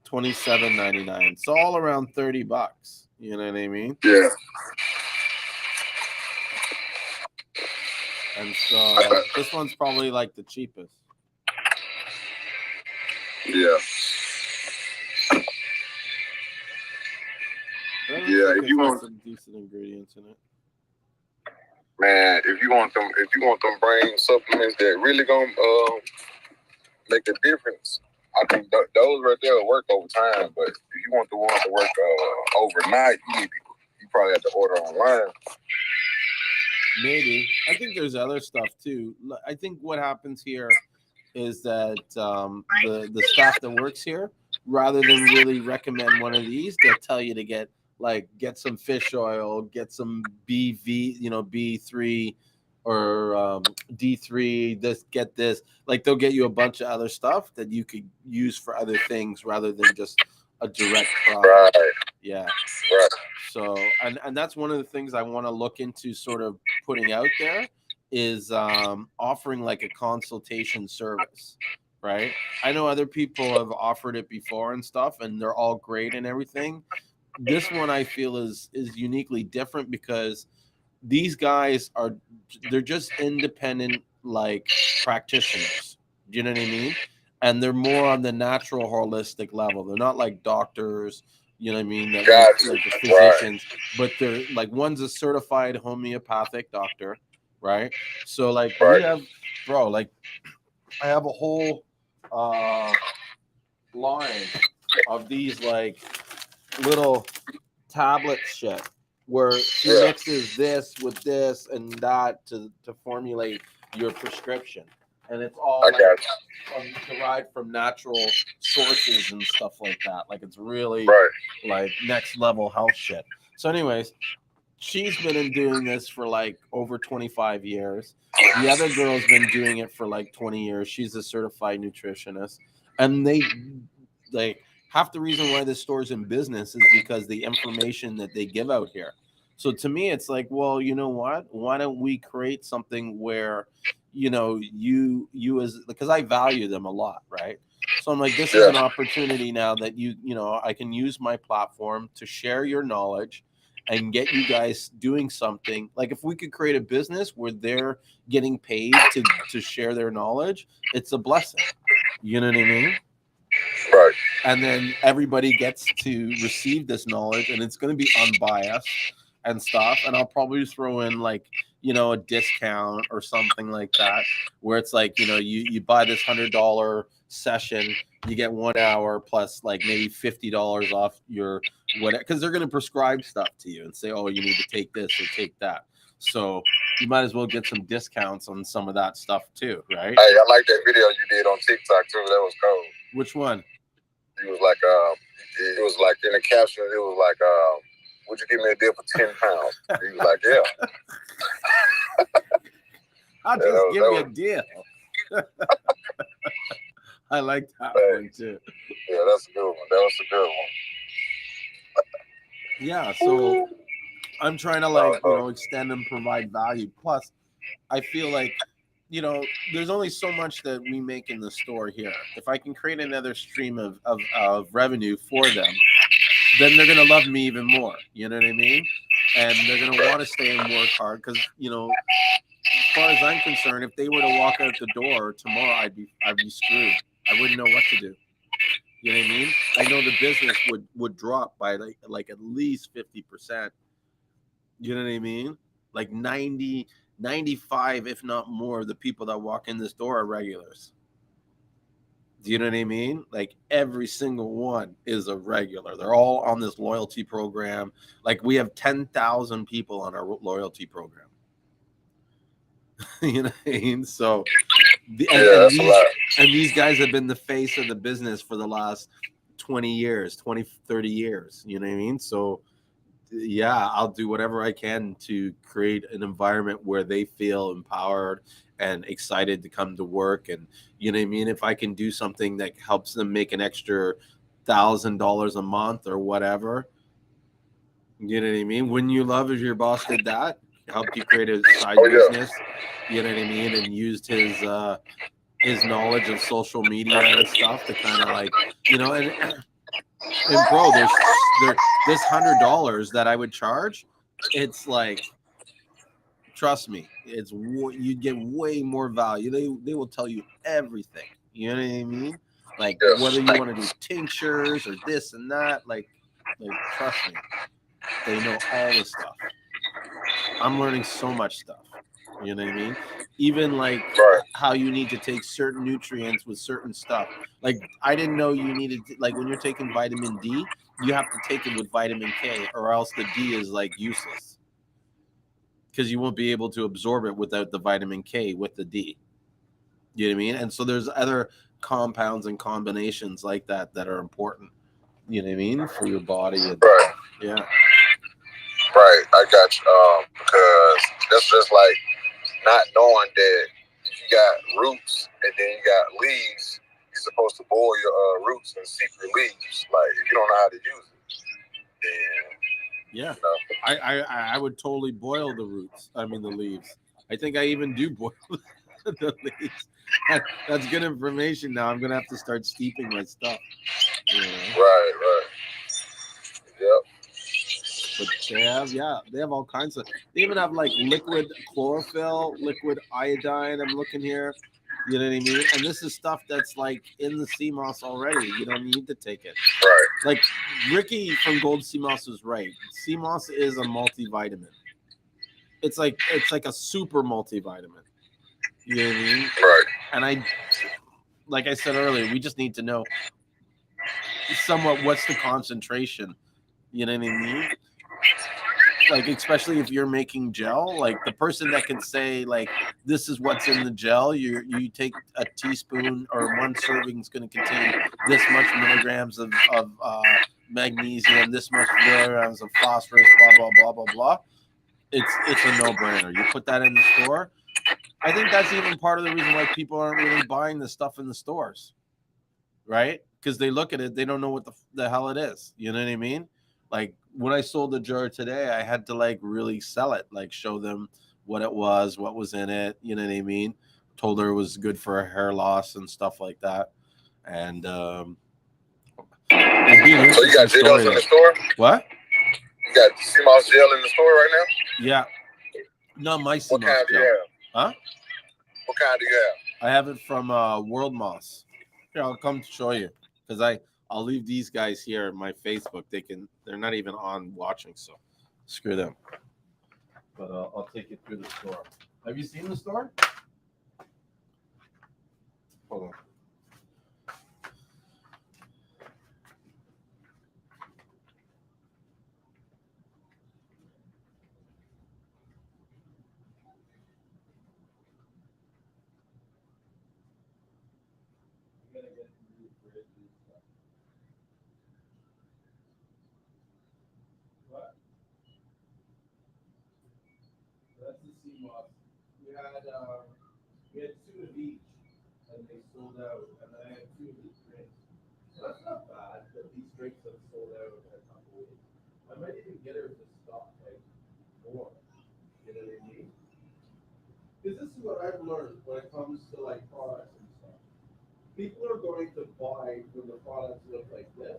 $27.99. So all around $30. You know what I mean? Yeah. And so this one's probably like the cheapest. Yeah. Yeah, if you want some decent ingredients in it. Man, if you want them brain supplements that really gonna make a difference, I think those right there will work over time. But if you want the ones to work overnight, you probably have to order online. Maybe. I think there's other stuff too. I think what happens here is that the staff that works here, rather than really recommend one of these, they'll tell you to get some fish oil, get some B3 or D3, get this. Like they'll get you a bunch of other stuff that you could use for other things rather than just a direct product. Right. Yeah. Right. So, and that's one of the things I want to look into sort of putting out there is offering like a consultation service, right? I know other people have offered it before and stuff, and they're all great and everything. This one I feel is uniquely different because these guys they're just independent like practitioners. Do you know what I mean? And they're more on the natural holistic level. They're not like doctors, you know what I mean? That like the physicians, but they're like one's a certified homeopathic doctor, right? So like we have, bro, like I have a whole line of these like little tablet shit where she mixes this with this and that to formulate your prescription, and it's all derived from natural sources and stuff like that. Like it's really like next level health shit. So anyways, she's been doing this for like over 25 years. The other girl's been doing it for like 20 years. She's a certified nutritionist, and they half the reason why this store's in business is because the information that they give out here. So to me, it's like, well, you know what? Why don't we create something where, you know, you as, because I value them a lot, right? So I'm like, this is an opportunity now that you know, I can use my platform to share your knowledge and get you guys doing something. Like if we could create a business where they're getting paid to share their knowledge, it's a blessing. You know what I mean? Right. And then everybody gets to receive this knowledge, and it's going to be unbiased and stuff. And I'll probably throw in like, you know, a discount or something like that, where it's like, you know, you buy this $100 session, you get 1 hour plus like maybe $50 off your whatever, because they're going to prescribe stuff to you and say, oh, you need to take this or take that. So you might as well get some discounts on some of that stuff too, right? Hey, I like that video you did on TikTok too. That was cool. Which one? It was like in the caption, it was like, would you give me a deal for 10 pounds? He was like, yeah. I'll just give you a deal. I like that one too. Yeah, that's a good one. That was a good one. Yeah, so I'm trying to like, you know, extend and provide value. Plus, I feel like, you know, there's only so much that we make in the store here. If I can create another stream of revenue for them, then they're gonna love me even more. You know what I mean? And they're gonna want to stay and work hard because as far as I'm concerned, if they were to walk out the door tomorrow, I'd be screwed. I wouldn't know what to do. You know what I mean? I know the business would drop by like at least 50%. You know what I mean? Like 90, 95, if not more, of the people that walk in this door are regulars. Do you know what I mean? Like every single one is a regular. They're all on this loyalty program. Like we have 10,000 people on our loyalty program. You know what I mean? So and these guys have been the face of the business for the last 20 years, 20, 30 years. You know what I mean? So yeah, I'll do whatever I can to create an environment where they feel empowered and excited to come to work. And you know what I mean? If I can do something that helps them make an extra $1,000 a month or whatever, you know what I mean? Wouldn't you love if your boss did that? Helped you create a side business, you know what I mean? And used his knowledge of social media and stuff to kind of like, and bro, this $100 that I would charge, it's like, trust me, you'd get way more value. They will tell you everything. You know what I mean? Like whether you want to do tinctures or this and that, like trust me, they know all the stuff. I'm learning so much stuff. You know what I mean? Even like how you need to take certain nutrients with certain stuff. Like I didn't know you needed like when you're taking vitamin D, you have to take it with vitamin K, or else the D is like useless because you won't be able to absorb it without the vitamin K with the D. You know what I mean? And so there's other compounds and combinations like that that are important. You know what I mean, for your body. And, yeah. Right, I got you. Because that's just like not knowing that you got roots and then you got leaves. You're supposed to boil your roots and secret leaves. Like if you don't know how to use it, then yeah, I would totally boil the roots. I mean the leaves. I think I even do boil the leaves. That's good information. Now I'm gonna have to start steeping my stuff. You know? Right. Yep. But they have all kinds of. They even have like liquid chlorophyll, liquid iodine. I'm looking here. You know what I mean? And this is stuff that's like in the Seamoss already. You don't need to take it. Right. Like Ricky from Gold Seamoss was right. Seamoss is a multivitamin. It's like a super multivitamin. You know what I mean? Right. And like I said earlier, we just need to know somewhat what's the concentration. You know what I mean? Like especially if you're making gel, like the person that can say like this is what's in the gel, you take a teaspoon or one serving is going to contain this much milligrams of magnesium, this much milligrams of phosphorus, blah blah blah blah blah. It's a no-brainer. You put that in the store. I think that's even part of the reason why people aren't really buying the stuff in the stores, right? Because they look at it, they don't know what the hell it is. You know what I mean? Like when I sold the jar today, I had to like really sell it, like show them what it was, what was in it. You know what I mean? Told her it was good for hair loss and stuff like that. And so you got gels in the store? What? You got Seamoss gel in the store right now? Yeah. Not my Seamoss gel. What kind do you have? Huh? What kind do you have? I have it from World Moss. Here, I'll come to show you because I'll leave these guys here on my Facebook. They're not even on watching, so screw them. But I'll take you through the store. Have you seen the store? Hold on. That's the Seamoss. We had two of each, and they sold out. And then I had two of each drinks. So that's not bad. But these drinks have sold out in a couple weeks. I might even get her to stock like more. You know what I mean? Because this is what I've learned when it comes to like products and stuff. People are going to buy when the products look like this,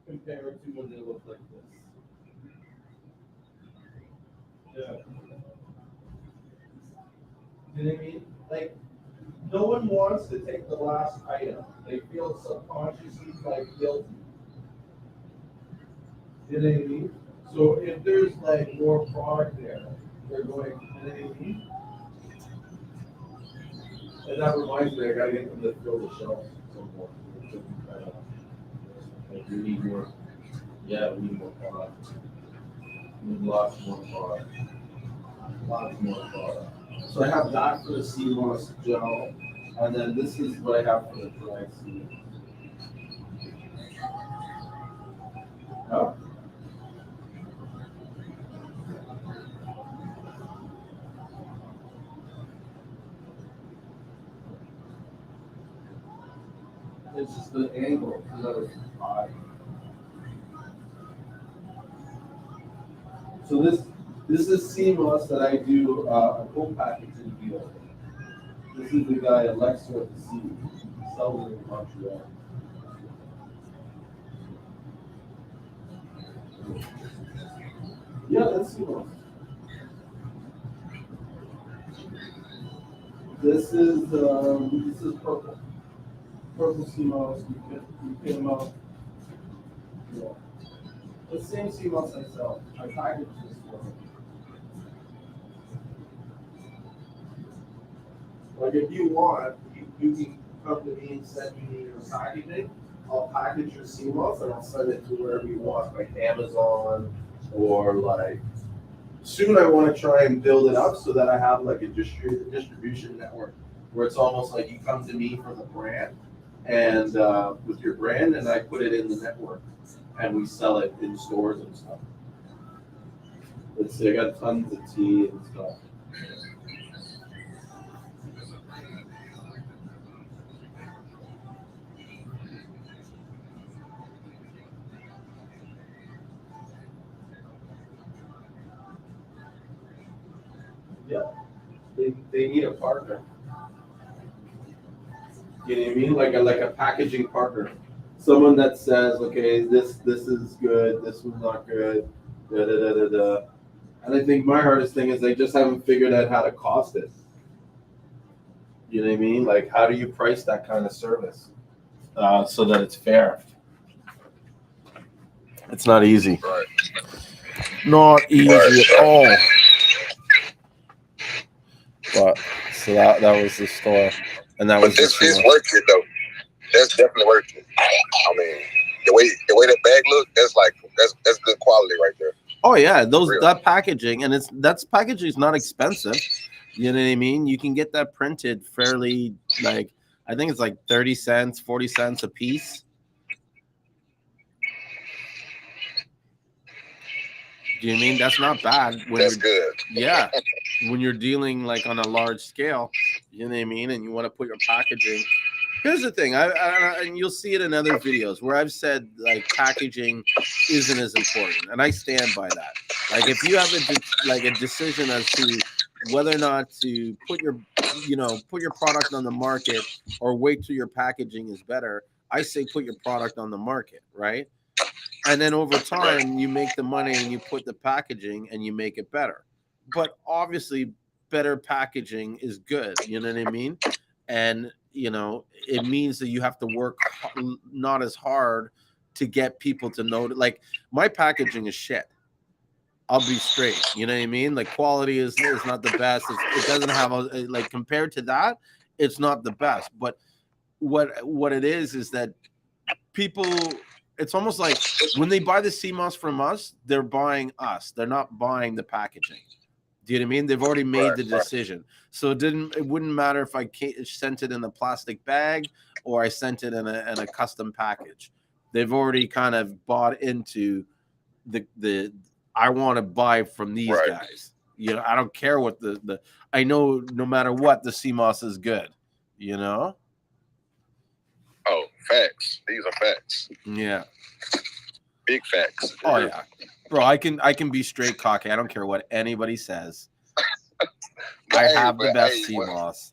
compare it to when they look like this. Yeah. You know what I mean? Like, no one wants to take the last item. They feel subconsciously like guilty. You know what I mean? So if there's like more product there, they're going, you know what I mean? And that reminds me, I gotta get them to fill the shelves some more. Like we need more. Yeah, we need more product. We need lots more product. Lots more product. So I have that for the Seamoss gel, and then this is what I have for the dry seed. Oh. It's just the angle. That was high. So this is Seamoss that I do a co-packaging deal. This is the guy Alexa at the Sea. Sells it in Montreal. Yeah, that's Seamoss. This is purple. Purple Seamoss. You pick them up. Yeah. The same Seamoss I sell. I package this for them. Like if you want, you can come to me and send me your packaging. I'll package your Seamoss and I'll send it to wherever you want, like Amazon or like. Soon I want to try and build it up so that I have like a distribution network where it's almost like you come to me for the brand and with your brand and I put it in the network and we sell it in stores and stuff. Let's see, I got tons of tea and stuff. Yeah, they need a partner. You know what I mean? Like a packaging partner, someone that says, okay, this is good, this was not good, da da da da da. And I think my hardest thing is they just haven't figured out how to cost it. You know what I mean? Like, how do you price that kind of service so that it's fair? It's not easy. Right. Not easy at all. But so that was the store, and that was. But this is worth it though. That's definitely worth it. I mean, the way that bag look, that's good quality right there. Oh yeah, that packaging, and that's packaging is not expensive. You know what I mean? You can get that printed fairly, like I think it's like 30 cents, 40 cents a piece. Do you mean that's not bad? That's good. Yeah, when you're dealing like on a large scale, you know what I mean, and you want to put your packaging. Here's the thing, and you'll see it in other videos where I've said like packaging isn't as important, and I stand by that. Like if you have a decision as to whether or not to put your product on the market or wait till your packaging is better, I say put your product on the market, right? And then over time, you make the money and you put the packaging and you make it better. But obviously, better packaging is good. You know what I mean? And, it means that you have to work not as hard to get people to know. Like, my packaging is shit. I'll be straight. You know what I mean? Like, quality is not the best. It doesn't have, compared to that, it's not the best. But what it is that people... It's almost like when they buy the Seamoss from us, they're buying us. They're not buying the packaging. Do you know what I mean? They've already made the decision. So it wouldn't matter if I sent it in a plastic bag or I sent it in a custom package. They've already kind of bought into the I want to buy from these guys. I don't care what I know no matter what the Seamoss is good. Oh, facts. These are facts. Yeah. Big facts. Oh yeah. Bro, I can be straight cocky. I don't care what anybody says. I have the best Seamoss.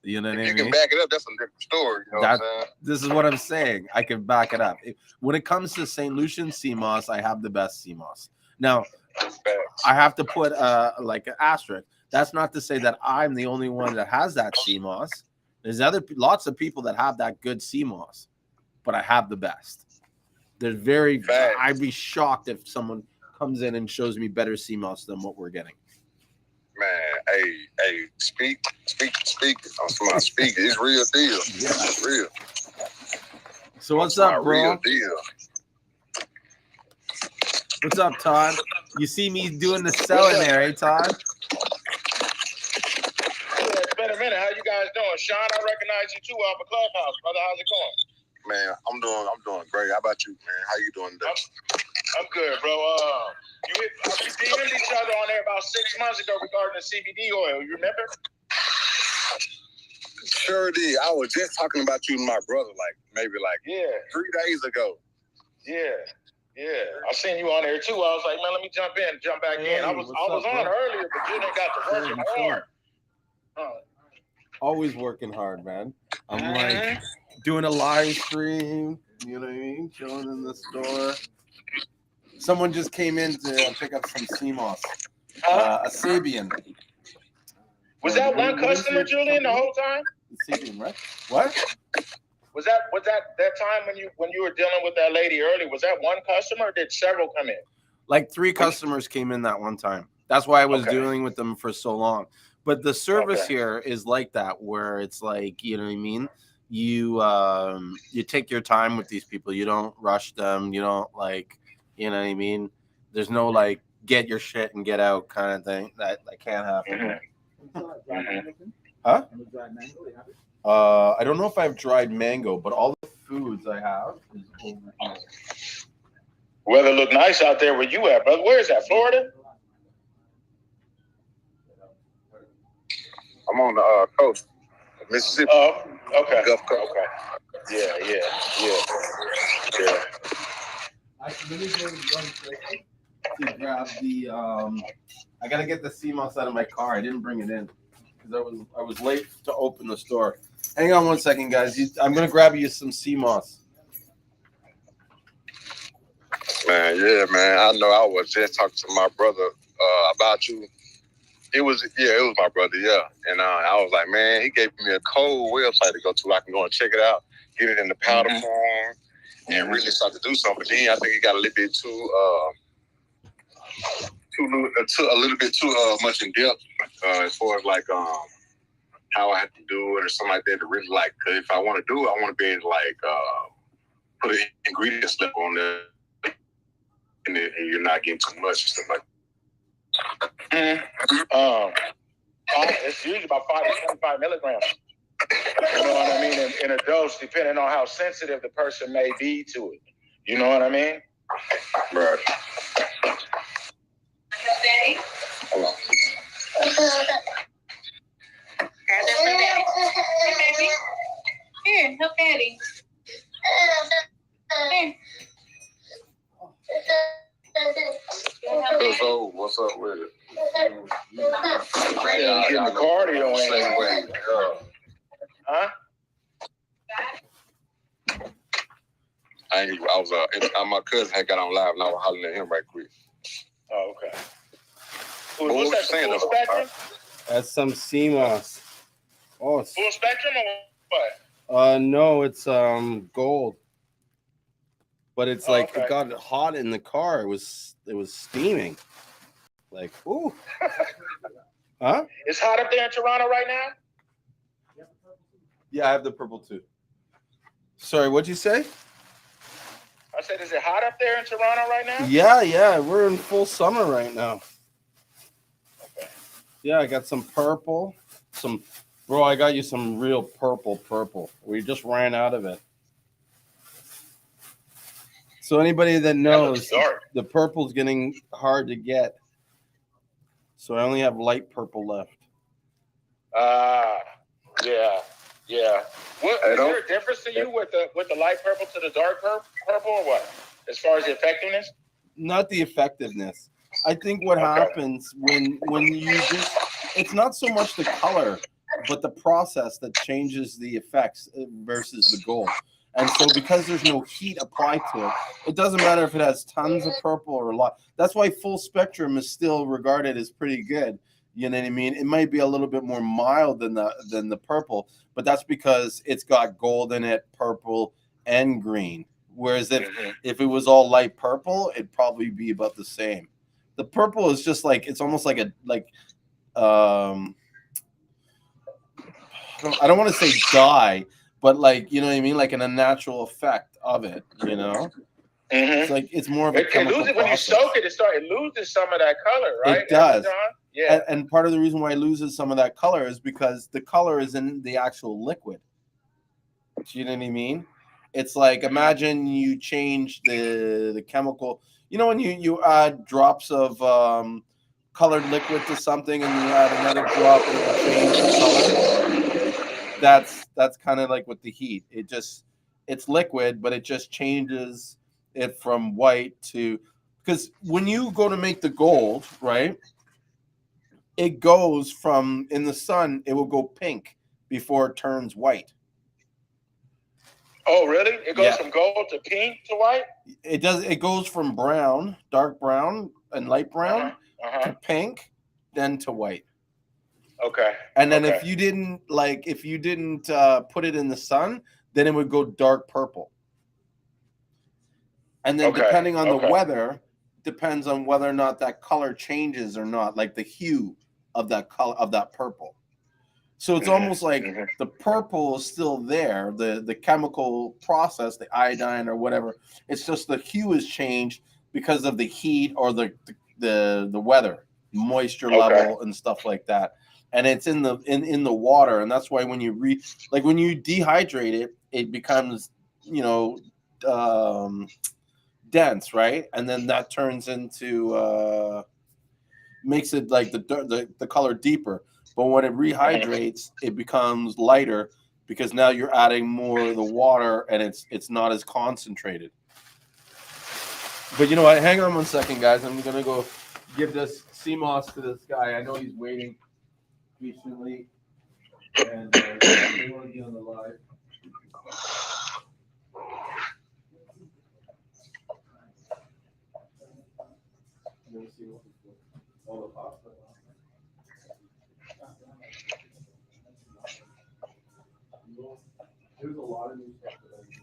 You know what I You mean? can back it up. That's a different story. You know what I'm saying? This is what I'm saying. I can back it up. When it comes to St. Lucian Seamoss, I have the best Seamoss. Now, Facts. I have to put like an asterisk. That's not to say that I'm the only one that has that Seamoss. There's lots of people that have that good Seamoss, but I have the best. There's Facts. I'd be shocked if someone comes in and shows me better Seamoss than what we're getting. Man, hey, speak. I'm somebody speak. It's real deal. Yeah, it's real. So what's up, bro? Real deal. What's up, Todd? You see me doing the selling there, eh, Todd? Yeah, it's been a minute. How you guys doing? Sean, I recognize you too off of Clubhouse, brother. How's it going? Man, I'm doing great. How about you, man? How you doing today? I'm good, bro. We DM'd each other on there about 6 months ago regarding the CBD oil. You remember? Sure did. I was just talking about you and my brother, maybe 3 days ago. Yeah. I seen you on there too. I was like, man, let me jump back in. I was on earlier, but you didn't got to working hard. Always working hard, man. I'm like doing a live stream, you know what I mean? Chilling in the store. Someone just came in to pick up some Seamoss, a Sabian. Was that one customer, Julien, the whole time? Sabian, right? What? Was that time when you were dealing with that lady early? Was that one customer, or did several come in? Like 3 customers came in that one time. That's why I was dealing with them for so long. But the service here is like that, where it's like, you know what I mean? You take your time with these people. You don't rush them. You don't you know what I mean? There's no get your shit and get out kind of thing. That can't happen. Huh? I don't know if I have dried mango, but all the foods I have is over here. Weather look nice out there where you at, brother. Where is that? Florida? I'm on the coast, Mississippi. Oh, okay. Gulf Coast. Okay. Yeah. Actually, let me go to grab the. I gotta get the Seamoss out of my car. I didn't bring it in because I was late to open the store. Hang on one second, guys. I'm gonna grab you some Seamoss. Man, yeah, man. I know. I was just talking to my brother about you. It was my brother, yeah. And I was like, man, he gave me a cold website to go to. I can go and check it out, get it in the powder form, and really start to do something. But then I think he got a little bit too much in depth as far as how I have to do it or something like that to really cause if I want to do it, I want to be able to put an ingredient slip on there and you're not getting too much and stuff like that. It's usually about 5 to 25 milligrams. You know what I mean? In a dose, depending on how sensitive the person may be to it. You know what I mean? Right. Hold on. Hey, baby. Here, help daddy. Here. So what's up with it? Getting the cardio in. Huh? My cousin had got on live and I was hollering at him right quick. Oh, okay. What's that saying? Full spectrum? That's some Seamoss. Oh, it's, Full spectrum or what? no, it's gold. But it's okay. It got hot in the car. It was steaming. Ooh. Huh? It's hot up there in Toronto right now? Yeah, I have the purple too. Sorry, what'd you say? I said, is it hot up there in Toronto right now? Yeah, we're in full summer right now. Okay. Yeah, I got some purple. Bro, I got you some real purple. We just ran out of it. So anybody that knows, the purple's getting hard to get. So I only have light purple left. Yeah. Is there a difference to you with the light purple to the dark purple or what? As far as the effectiveness? Not the effectiveness. I think what happens when you just, it's not so much the color. but the process that changes the effects versus the gold. And so because there's no heat applied to it, it doesn't matter if it has tons of purple or a lot. That's why full spectrum is still regarded as pretty good. You know what I mean? It might be a little bit more mild than the purple, but that's because it's got gold in it, purple and green. Whereas if it was all light purple, it'd probably be about the same. The purple is just like, it's almost like I don't want to say dye, but like, you know what I mean, like an unnatural effect of it, you know. It's like, it's more of a chemical loses when you process. soak it. It loses some of that color, right? It does. Yeah. And part of the reason why it loses some of that color is because the color is in the actual liquid. Do you know what I mean? It's like, imagine you change the chemical. You know when you add drops of colored liquid to something and you add another drop and it will change the color? That's kind of like with the heat. It's liquid, but it just changes it from white to, because when you go to make the gold, right, it goes from, in the sun, it will go pink before it turns white. Oh, really? It goes from gold to pink to white? It does. It goes from brown, dark brown and light brown to pink, then to white. Okay. And then if you didn't put it in the sun, then it would go dark purple. And then depending on the weather, depends on whether or not that color changes or not, like the hue of that color, of that purple. So it's almost like the purple is still there, the chemical process, the iodine or whatever. It's just the hue has changed because of the heat or the weather, moisture level and stuff like that. And it's in the water, and that's why when you when you dehydrate it, it becomes, dense, right? And then that turns into makes it like the color deeper. But when it rehydrates, it becomes lighter because now you're adding more of the water and it's not as concentrated. But you know what? Hang on one second, guys. I'm gonna go give this Seamoss to this guy. I know he's waiting patiently, and they want to be on the live. Let me see all the pasta. There's a lot of new stuff that I've been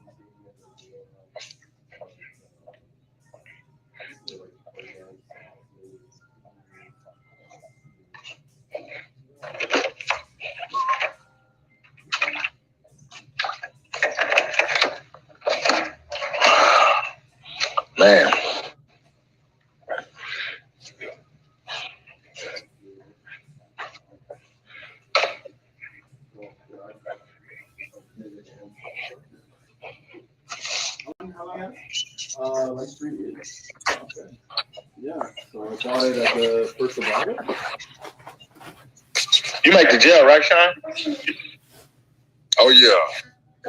seeing Man. Like 3 years. Okay. Yeah. So I bought it at the 1st of August. You make the gel, right, Sean? Oh yeah.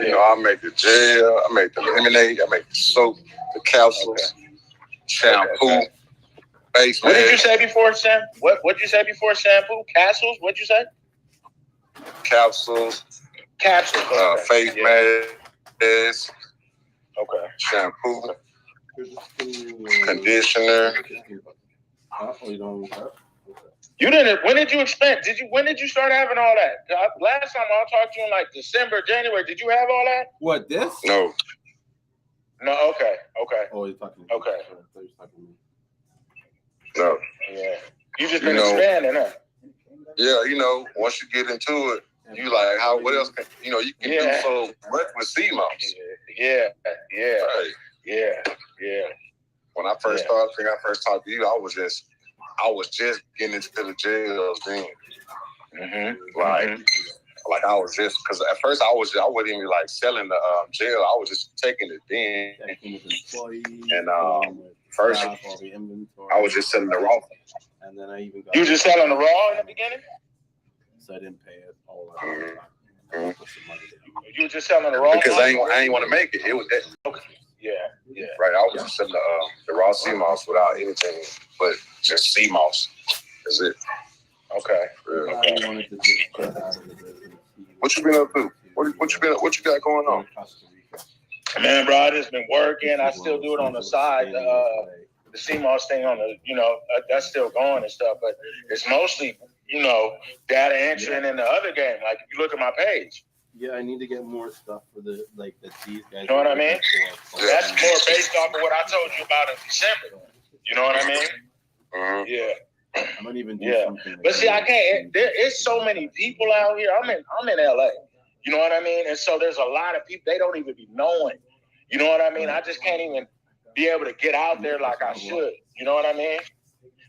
You know, I make the gel, I make the lemonade, I make the soap, the capsules, shampoo, face What mask. did you say before, Sam? What did you say before shampoo? Capsules? What'd you say? Capsules, face mask, shampoo, conditioner. You didn't. When did you expect? When did you start having all that? Last time I talked to you in like December, January. Did you have all that? What, this? No. No. Okay. Oh, you're talking. Okay. No. Yeah. You just been expanding, huh? Yeah, you know, once you get into it, you like what else can you can do so much with Seamoss. Yeah. Right. Yeah. When I first started, I think I first talked to you, I was just getting into the jails then. Like I was just, because at first I wasn't even like selling the jail. I was just taking it then. And first I was just selling the raw. And then I even got. You were just selling the raw in the beginning? So I didn't pay it all that time. You were just selling the raw? Because I ain't want to make it. It was that. Okay. Yeah. Right. I was just selling the raw Seamoss without anything but just Seamoss. That's it. Okay. I wanted to just get out of the business. been up to? What you got going on? Man, bro, I just been working. I still do it on the side. The Seamoss thing on the, that's still going and stuff. But it's mostly, data entering in the other game. Like if you look at my page. Yeah, I need to get more stuff for the these guys. You know what I mean? That's more based off of what I told you about in December. You know what I mean? Mm-hmm. Yeah. I might even do something. But see, I can't. There's so many people out here. I'm in LA. You know what I mean? And so there's a lot of people they don't even be knowing. You know what I mean? I just can't even be able to get out there like I should. You know what I mean?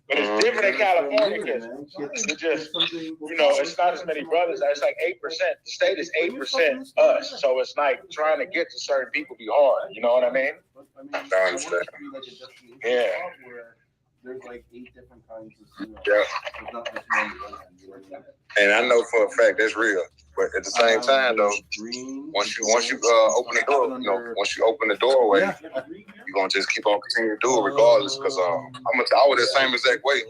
But it's different in California because it's just, it's not as many brothers. It's like 8%. The state is 8% us. So it's like trying to get to certain people be hard. You know what I mean? I understand. Yeah. There's like 8 different kinds of Yeah. And I know for a fact that's real. But at the same time, though, once you open the door, once you open the doorway, you're gonna just keep on continuing to do it regardless. Because I was the same exact way.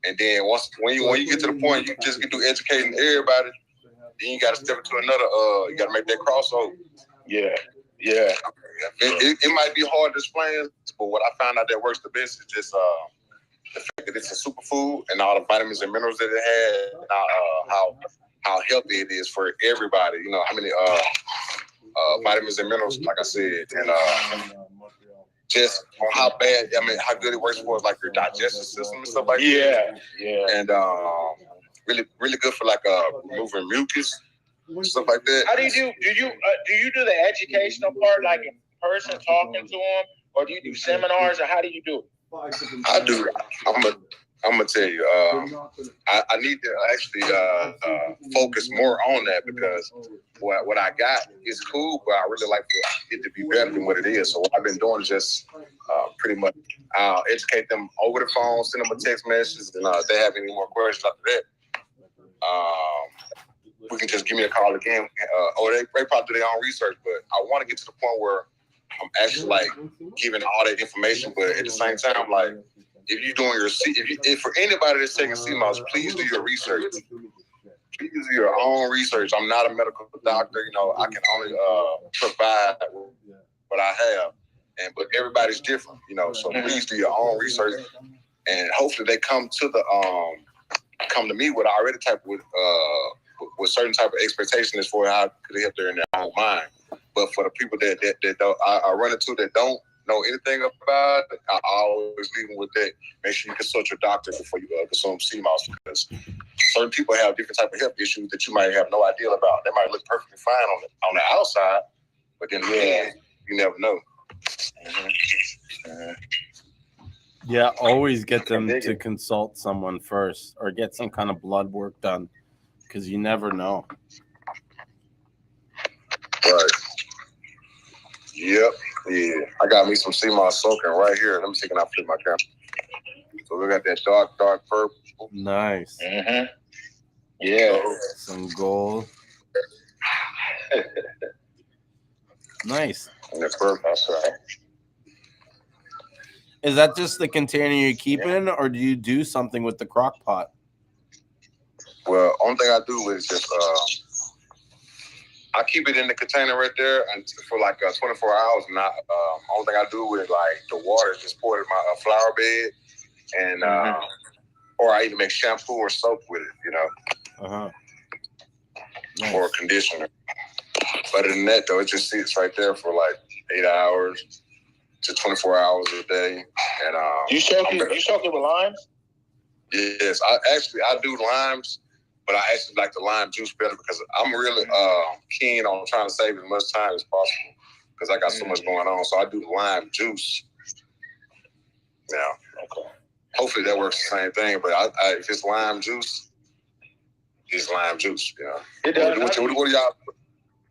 And then when you get to the point, you just get through educating everybody. Then you got to step into another. You got to make that crossover. Yeah. It might be hard to explain, but what I found out that works the best is just the fact that it's a superfood and all the vitamins and minerals that it has, and how healthy it is for everybody. You know how many vitamins and minerals, like I said, and just on how good it works for like your digestive system and stuff like that. Yeah. And really, really good for like removing mucus, stuff like that. How do you do? Do you do the educational part, like in person talking to them, or do you do seminars, or how do you do it? I do. I'm gonna tell you. I need to actually focus more on that because what I got is cool, but I really like for it to be better than what it is. So what I've been doing is just pretty much I'll educate them over the phone, send them a text message, and if they have any more questions after that, we can just give me a call again. Or they probably do their own research, but I want to get to the point where I'm actually like giving all that information, but at the same time, like if you're doing if for anybody that's taking Seamoss, please do your research. Please do your own research. I'm not a medical doctor, I can only provide what I have, but everybody's different, So please do your own research, and hopefully they come to me with already with certain type of expectation as for how could they help there in their own mind. But for the people that don't, I run into that don't know anything about it, I always leave them with that. Make sure you consult your doctor before you consume Seamoss, because certain people have different type of health issues that you might have no idea about. They might look perfectly fine on the outside, but then again, you never know. Yeah, always get them to consult someone first or get some kind of blood work done, because you never know. Right. Yep. Yeah. I got me some Seamoss soaking right here. Let me see if I can flip my camera. So we got that dark purple. Nice. Mm-hmm. Yeah. Some gold. Nice. And that purple. That's right. Is that just the container you keep in, or do you do something with the crock pot? Well, only thing I do is just I keep it in the container right there for like 24 hours. And only thing I do with like the water is just pour it in my flower bed, and or I either make shampoo or soap with it, Nice. or conditioner. Other than that, though, it just sits right there for like 8 hours to 24 hours a day. And you soak it with limes? Yes, I do limes. But I actually like the lime juice better because I'm really keen on trying to save as much time as possible because I got so much going on. So I do the lime juice. Yeah. Okay. Hopefully that works the same thing. But if it's lime juice, it's lime juice. It does. What do y'all?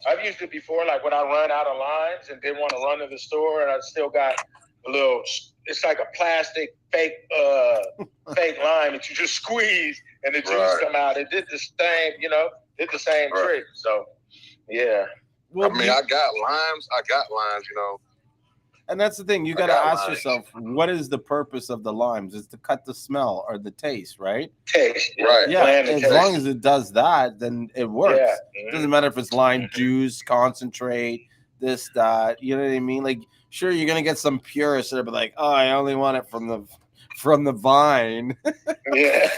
I've used it before, like when I run out of limes and didn't want to run to the store, and I still got a little. It's like a plastic fake lime that you just squeeze and the juice come out. It did the same, trick. So, yeah. Well, I got limes, And that's the thing. You got to got ask limes. yourself, what is the purpose of the limes? It's to cut the smell or the taste, right? Taste. Right. Yeah. Bland the As taste. long as it does that, then it works. Yeah. Doesn't matter if it's lime juice, concentrate, this, that. You know what I mean? Like, sure, you're gonna get some purists that'll be like, "Oh, I only want it from the vine." Yeah.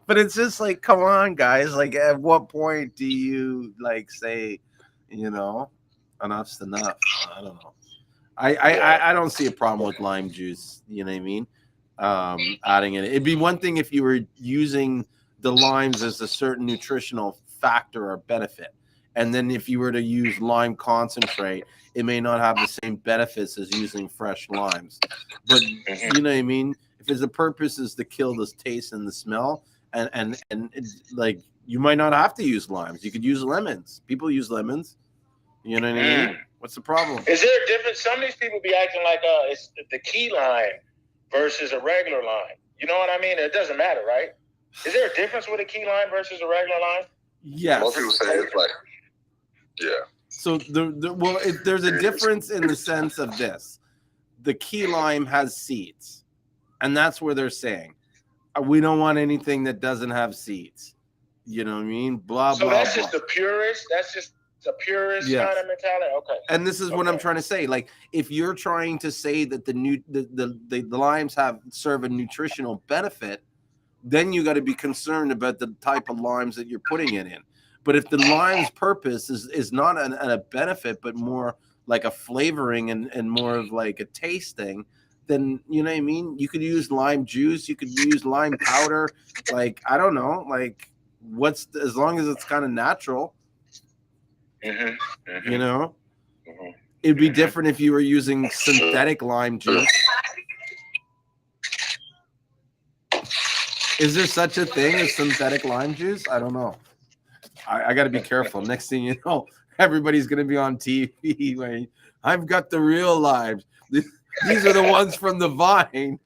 But it's just like, come on, guys. Like, at what point do you like say, you know, enough's enough? I don't know. I don't see a problem with lime juice. You know what I mean? Adding it. It'd be one thing if you were using the limes as a certain nutritional factor or benefit, and then if you were to use lime concentrate, it may not have the same benefits as using fresh limes. But you know what I mean? If the purpose is to kill the taste and the smell, and it's like, you might not have to use limes. You could use lemons. People use lemons. You know what I mean? What's the problem? Is there a difference? Some of these people be acting like it's the key lime versus a regular lime. You know what I mean? It doesn't matter, right? Is there a difference with a key lime versus a regular lime? Yes. Most people say it's like, yeah. So there's a difference in the sense of this. The key lime has seeds, and that's where they're saying, we don't want anything that doesn't have seeds. You know what I mean? Blah, So blah, that's blah. just the purist. That's just the purist Yes. kind of mentality. Okay. And this is what I'm trying to say. Like, if you're trying to say that the limes serve a nutritional benefit, then you got to be concerned about the type of limes that you're putting it in. But if the lime's purpose is not a benefit, but more like a flavoring and more of like a tasting, then you know what I mean? You could use lime juice, you could use lime powder. Like, I don't know, like, as long as it's kind of natural, you know? It'd be different if you were using synthetic lime juice. Is there such a thing as synthetic lime juice? I don't know. I got to be careful. Next thing you know, everybody's going to be on TV. Like, I've got the real limes. These are the ones from the vine.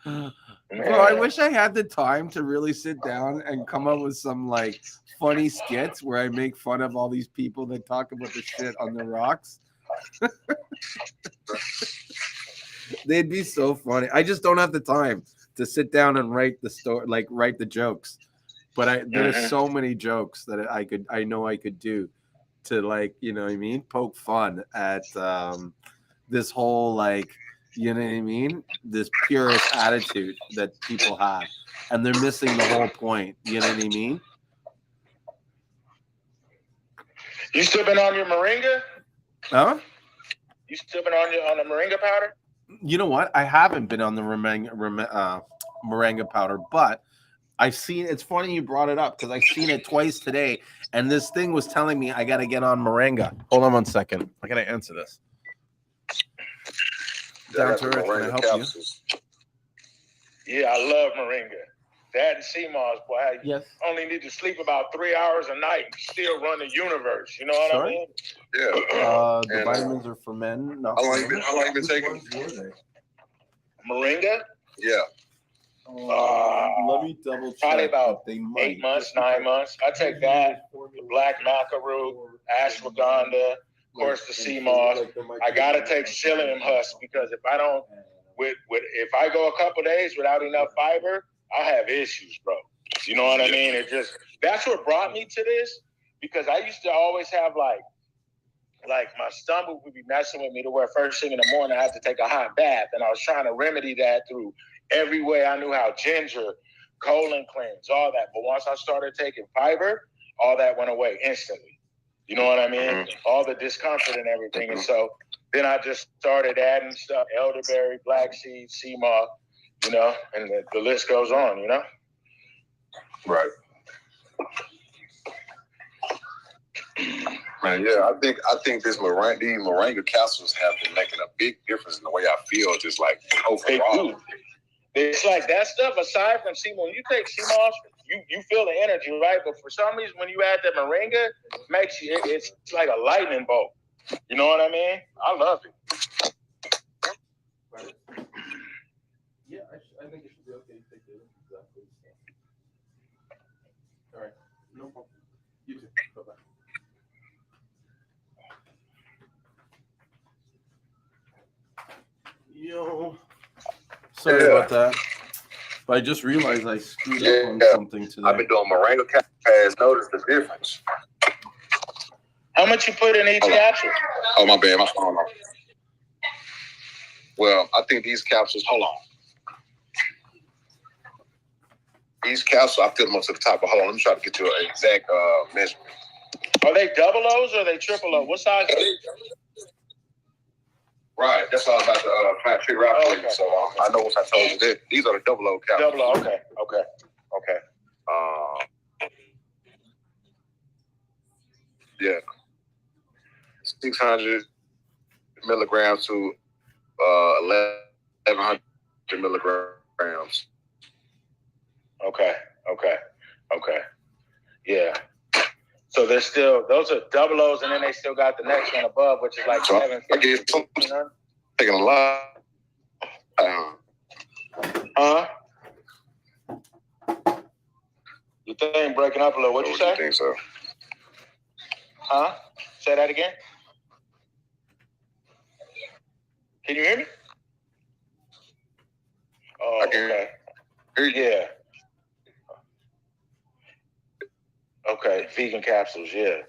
Bro, I wish I had the time to really sit down and come up with some like funny skits where I make fun of all these people that talk about the shit on the rocks. They'd be so funny. I just don't have the time to sit down and write the story, like write the jokes. But there's so many jokes that I know I could do to, like, you know what I mean, poke fun at this whole, like, you know what I mean, this purist attitude that people have, and they're missing the whole point. You know what I mean? You still been on your moringa? Huh? You still been on the moringa powder? You know what? I haven't been on the moringa powder, but I've seen. It's funny you brought it up because I've seen it twice today, and this thing was telling me I got to get on moringa. Hold on 1 second. I got to answer this. Down to earth, can I help you? Yeah, I love moringa. That and Seamoss, boy, I Yes. only need to sleep about 3 hours a night and still run the universe. You know what I mean? Yeah. The vitamins are for men. How long you been taking? Moringa? Yeah. Let me double check. Probably about 8 months, 9 months. I take that, the black macaroon, ashwagandha, of course the Seamoss. I gotta take psyllium husk because if I don't, if I go a couple days without enough fiber, I have issues, bro. You know what I mean? That's what brought me to this, because I used to always have like my stomach would be messing with me to where first thing in the morning I had to take a hot bath, and I was trying to remedy that through every way I knew how: ginger, colon cleanse, all that. But once I started taking fiber, all that went away instantly. You know what I mean? All the discomfort and everything. And so then I just started adding stuff: elderberry, black seed, Seamoss, you know, and the list goes on, you know? Right. Man, yeah, I think these moringa capsules have been making a big difference in the way I feel, just like overall. It's like that stuff, aside from Seamoss, when you take Seamoss, you feel the energy, right? But for some reason, when you add the moringa, makes you, it's like a lightning bolt. You know what I mean? I love it. Yeah, I think it should be okay to take it. Exactly. All right. No problem. You too. Bye-bye. sorry Yeah. about that. But I just realized I screwed up on Yeah. something today. I've been doing moringa capsules. Notice the difference. How much you put in each capsule? Oh, my bad. My phone off. Well, I think these capsules, hold on. These capsules, I filled them up to the top, but hold on, let me try to get you an exact measurement. Are they double O's or are they triple O? What size? Right, that's all about the plant tree wrap. Oh, okay. So I know what I told you. These are the double O capsules. Double O, okay. Yeah. 600 milligrams to 1100 milligrams. Okay. Yeah. So there's still, those are double O's, and then they still got the next one above, which is like So 750. I get taking a lot. Huh? Your thing breaking up a little. What'd you say? I think so. Huh? Say that again. Can you hear me? Oh, I can okay. hear you. Yeah. Okay, vegan capsules, yeah.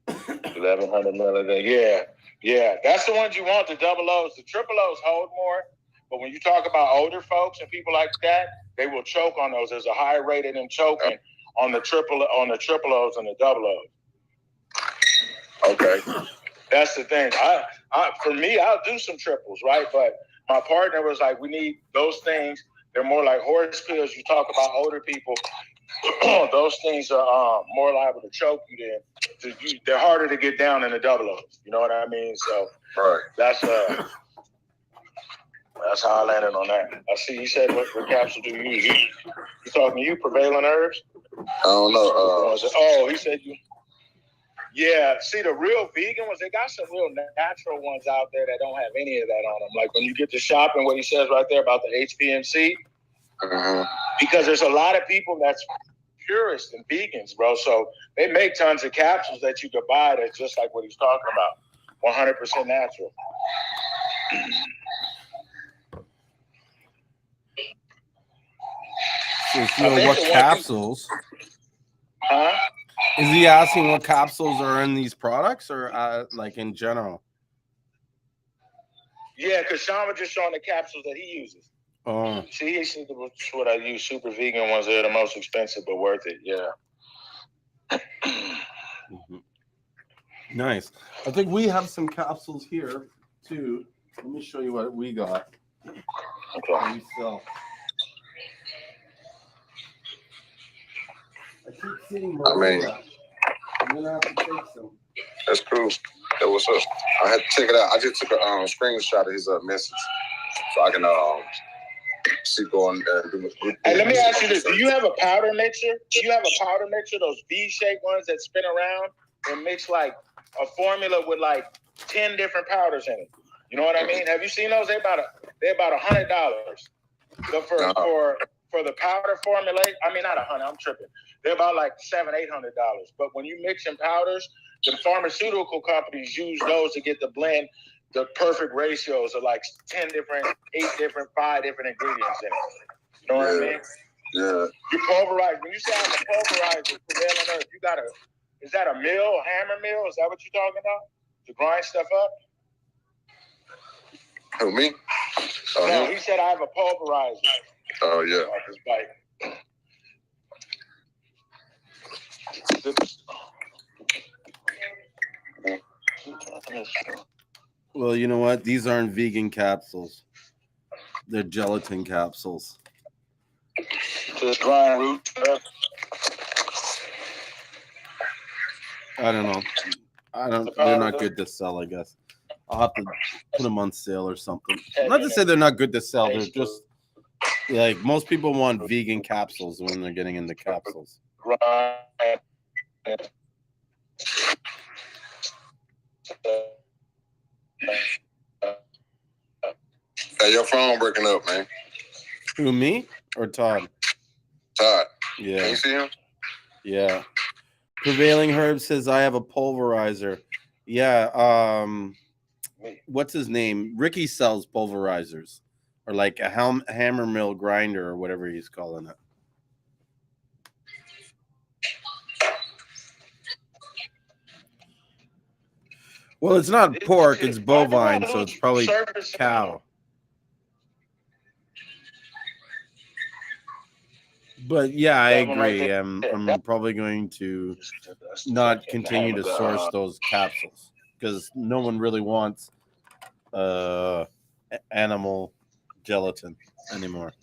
$1,100 milligrams. Yeah. That's the ones you want. The double O's, the triple O's hold more, but when you talk about older folks and people like that, they will choke on those. There's a higher rate of them choking on the triple O's and the double O's. Okay. That's the thing. For me, I'll do some triples, right? But my partner was like, we need those things. They're more like horse pills. You talk about older people. Those things are more liable to choke you than they're harder to get down in the double O's. You know what I mean? So right. That's how I landed on that. I see you said what capsule do you use? You talking to you, Prevailing Herbs? I don't know. Oh, he said you. Yeah, see, the real vegan ones, they got some real natural ones out there that don't have any of that on them. Like when you get to shopping, what he says right there about the HPMC, because there's a lot of people that's purists and vegans, bro. So they make tons of capsules that you could buy that's just like what he's talking about, 100% natural. So, what capsules? Huh? Is he asking what capsules are in these products, or like in general? Yeah, because Sean was just showing the capsules that he uses. Oh. See, he said that's what I use. Super vegan ones. They're the most expensive, but worth it. Yeah. Nice. I think we have some capsules here too. Let me show you what we got. Okay. We sell. I keep seeing moringa. I'm gonna have to take some. That's cool. That was up. I had to check it out. I just took a screenshot of his message, so I can see going and do the. Hey, let me ask you this: do you have a powder mixer? Do you have a powder mixer? Those V-shaped ones that spin around and mix like a formula with like 10 different powders in it. You know what I mean? Have you seen those? They're about $100. So for the powder formula, I mean not 100. I'm tripping. They're about like $700-800. But when you mix in powders, the pharmaceutical companies use those to get the blend, the perfect ratios of like 10 different, 8 different, 5 different ingredients in it. You know what I mean? Yeah. You pulverize. When you say I'm a pulverizer, Prevailing Earth, you got is that a mill, a hammer mill? Is that what you're talking about? To grind stuff up? Who, me? No, he said I have a pulverizer. Oh, yeah. Well, you know what? These aren't vegan capsules. They're gelatin capsules. Just grind root. I don't know. They're not good to sell, I guess. I'll have to put them on sale or something. Not to say they're not good to sell. They're just like most people want vegan capsules when they're getting into capsules. Hey, your phone breaking up, man. Who, me or Todd? Todd. Yeah. Can you see him? Yeah. Prevailing Herb says I have a pulverizer. Yeah. What's his name? Ricky sells pulverizers, or like a hammer mill grinder, or whatever he's calling it. Well, it's not pork; it's bovine, so it's probably cow. But yeah, I agree. I'm probably going to not continue to source those capsules because no one really wants animal gelatin anymore.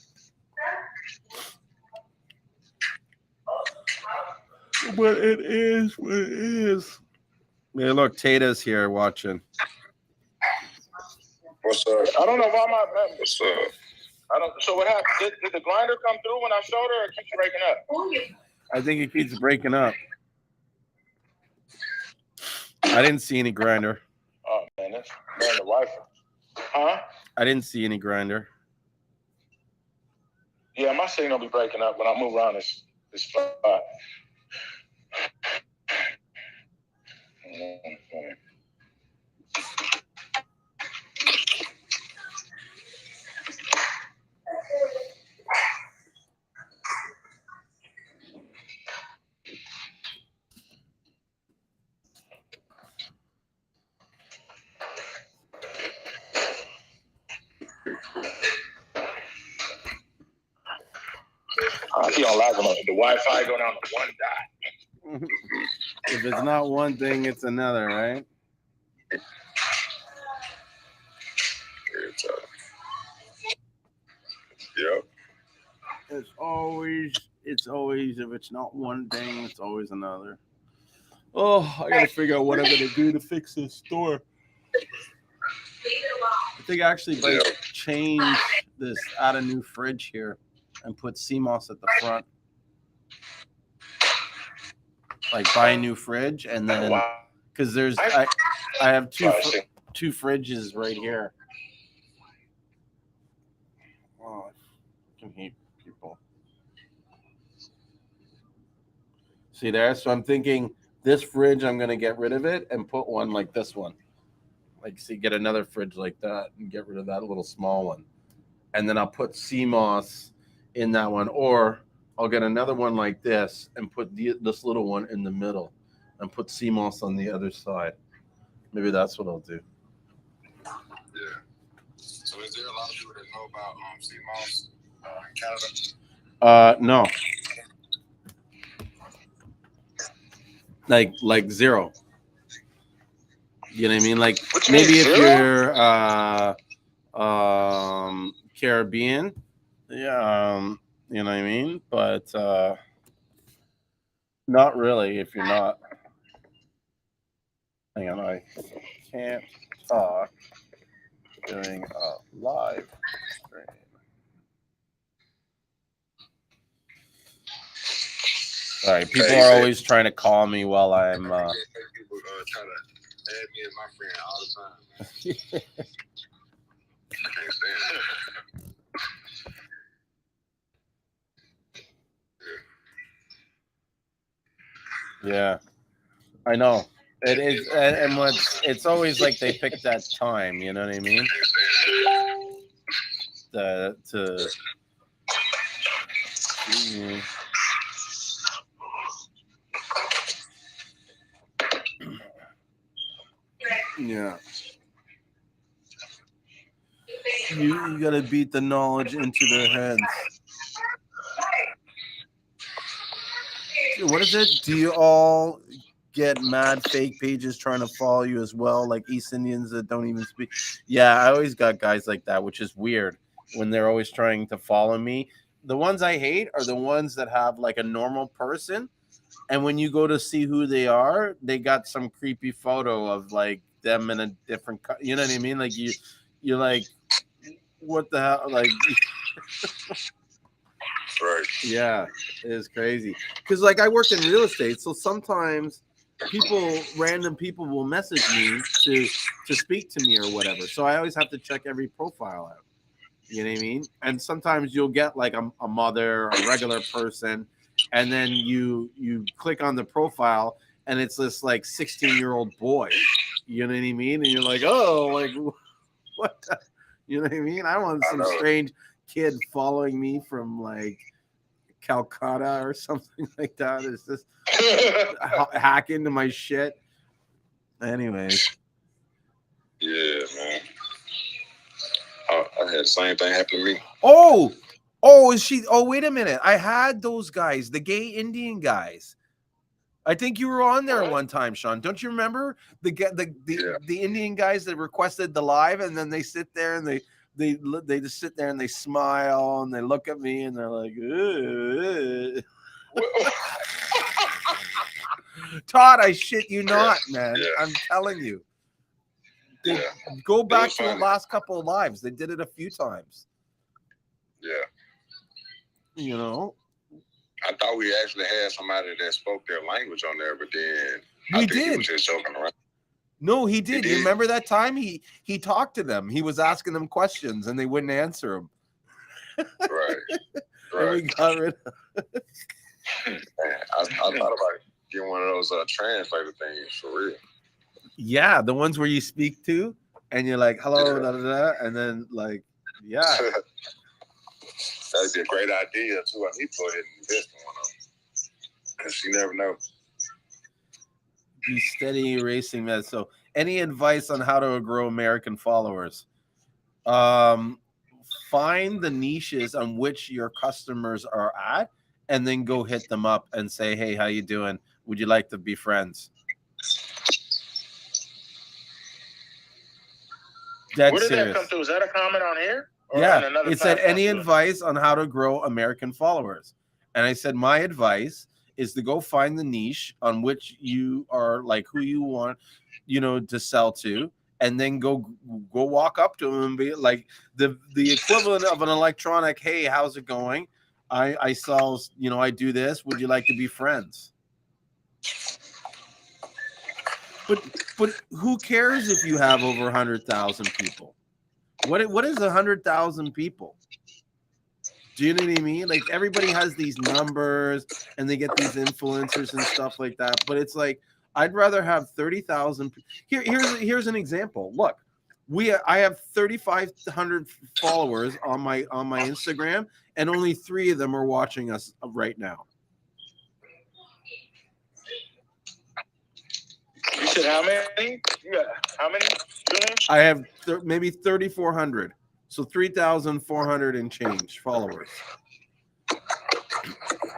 But it is what it is. Yeah, look, Tata's here watching. What's up? I don't know why my. What's up? I don't. So what happened? Did the grinder come through when I showed her, or it keeps breaking up? I think it keeps breaking up. I didn't see any grinder. Oh man, that's the Wi-Fi. Huh? I didn't see any grinder. Yeah, my signal be breaking up when I move around this spot. He don't like the Wi-Fi go down to one dot. If it's not one thing, it's another, right? Yep. It's always if it's not one thing, it's always another. Oh, I gotta figure out what I'm gonna do to fix this store. I think actually by change this, add a new fridge here and put Seamoss at the front. Like buy a new fridge and then because there's I have two fridges right here. Oh, I can hate people. See there? So I'm thinking this fridge, I'm gonna get rid of it and put one like this one. Like, see, get another fridge like that and get rid of that little small one. And then I'll put Seamoss in that one, or I'll get another one like this and put this little one in the middle and put Seamoss on the other side. Maybe that's what I'll do. Yeah. So is there a lot of people that know about Seamoss in Canada? No. Like zero. You know what I mean? Like maybe if you're Caribbean, yeah, you know what I mean? But not really if you're not. Hang on, I can't talk doing a live stream. Sorry, people are always trying to call me while I'm. People try to add me as my friend all the time. I can't stand it. Yeah, I know. It is, and it's always like they pick that time. You know what I mean? Yeah. You gotta beat the knowledge into their heads. What is it? Do you all get mad fake pages trying to follow you as well, like East Indians that don't even speak? Yeah, I always got guys like that, which is weird when they're always trying to follow me. The ones I hate are the ones that have like a normal person, and when you go to see who they are, they got some creepy photo of like them in a different, you know what I mean? Like you're like, what the hell? Like, right. Yeah, it is crazy. Because like I work in real estate, so sometimes random people will message me to speak to me or whatever. So I always have to check every profile out. You know what I mean? And sometimes you'll get like a mother, a regular person, and then you click on the profile, and it's this like 16-year-old boy. You know what I mean? And you're like, oh, like what? You know what I mean? I want some strange kid following me from like Calcutta or something like that. It's just hack into my shit. Anyways. Yeah, man. I had the same thing happen to me. Is she? Oh, wait a minute. I had those guys, the gay Indian guys. I think you were on there one time, Sean. Don't you remember the Indian guys that requested the live, and then they sit there and they just sit there and they smile and they look at me and they're like, Todd, I shit you not, man. Yeah. I'm telling you. Go back to the last couple of lives. They did it a few times. Yeah. You know? I thought we actually had somebody that spoke their language on there, but then I think he was just joking around. No, he did. You remember that time he talked to them? He was asking them questions and they wouldn't answer him. Right. And we got rid of Man, I thought about getting one of those translator things for real. Yeah, the ones where you speak to and you're like, hello, da, da, da, and then like, yeah. That'd be a great idea too. I need to go ahead and invest in one of them. Because you never know. Be steady erasing that. So any advice on how to grow American followers? Find the niches on which your customers are at and then go hit them up and say, hey, how you doing? Would you like to be friends? Where did that come through? Is that a comment on here? Yeah, it said any advice on how to grow American followers. And I said, my advice is to go find the niche on which you are like who you want, to sell to, and then go walk up to them and be like the equivalent of an electronic. Hey, how's it going? I sell, I do this. Would you like to be friends? But who cares if you have over 100,000 people? What is 100,000 people? Do you know what I mean? Like everybody has these numbers and they get these influencers and stuff like that. But it's like I'd rather have 30,000. Here's an example. Look, I have 3,500 followers on my Instagram, and only 3 of them are watching us right now. You said how many? Yeah, how many? I have maybe 3,400. So 3,400 and change followers.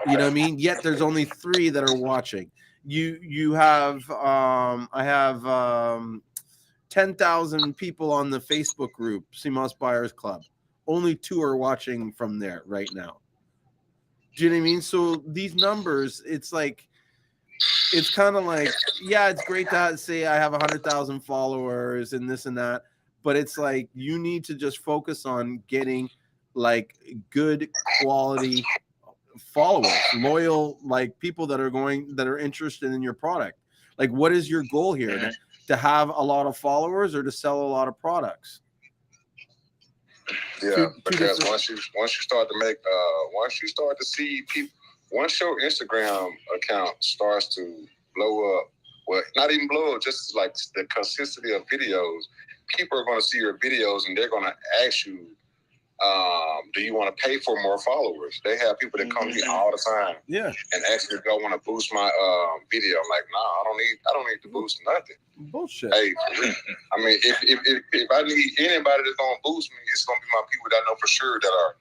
You know what I mean? Yet there's only 3 that are watching. You have I have 10,000 people on the Facebook group, Seamoss Buyers Club. Only 2 are watching from there right now. Do you know what I mean? So these numbers, it's kind of like, yeah, it's great to say I have 100,000 followers and this and that. But it's like you need to just focus on getting like good quality followers, loyal, like people that are interested in your product. Like, what is your goal here? To have a lot of followers or to sell a lot of products? Yeah, because once you start to make once you start to see people, once your Instagram account starts to blow up, well, not even blow up, just like the consistency of videos. People are going to see your videos and they're going to ask you, do you want to pay for more followers? They have people that come to me all the time, and ask me if I want to boost my video. I'm like, nah, I don't need to boost nothing. Bullshit. Hey, I mean, if I need anybody that's going to boost me, it's going to be my people that I know for sure that are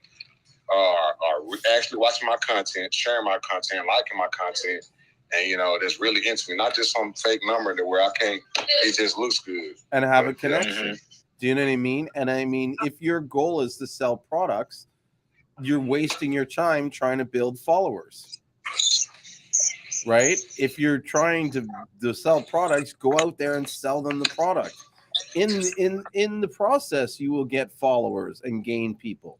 actually watching my content, sharing my content, liking my content. And, that's really into me, not just some fake number that where it just looks good. And have a connection. Do you know what I mean? And I mean, if your goal is to sell products, you're wasting your time trying to build followers, right? If you're trying to sell products, go out there and sell them the product. In the process, you will get followers and gain people.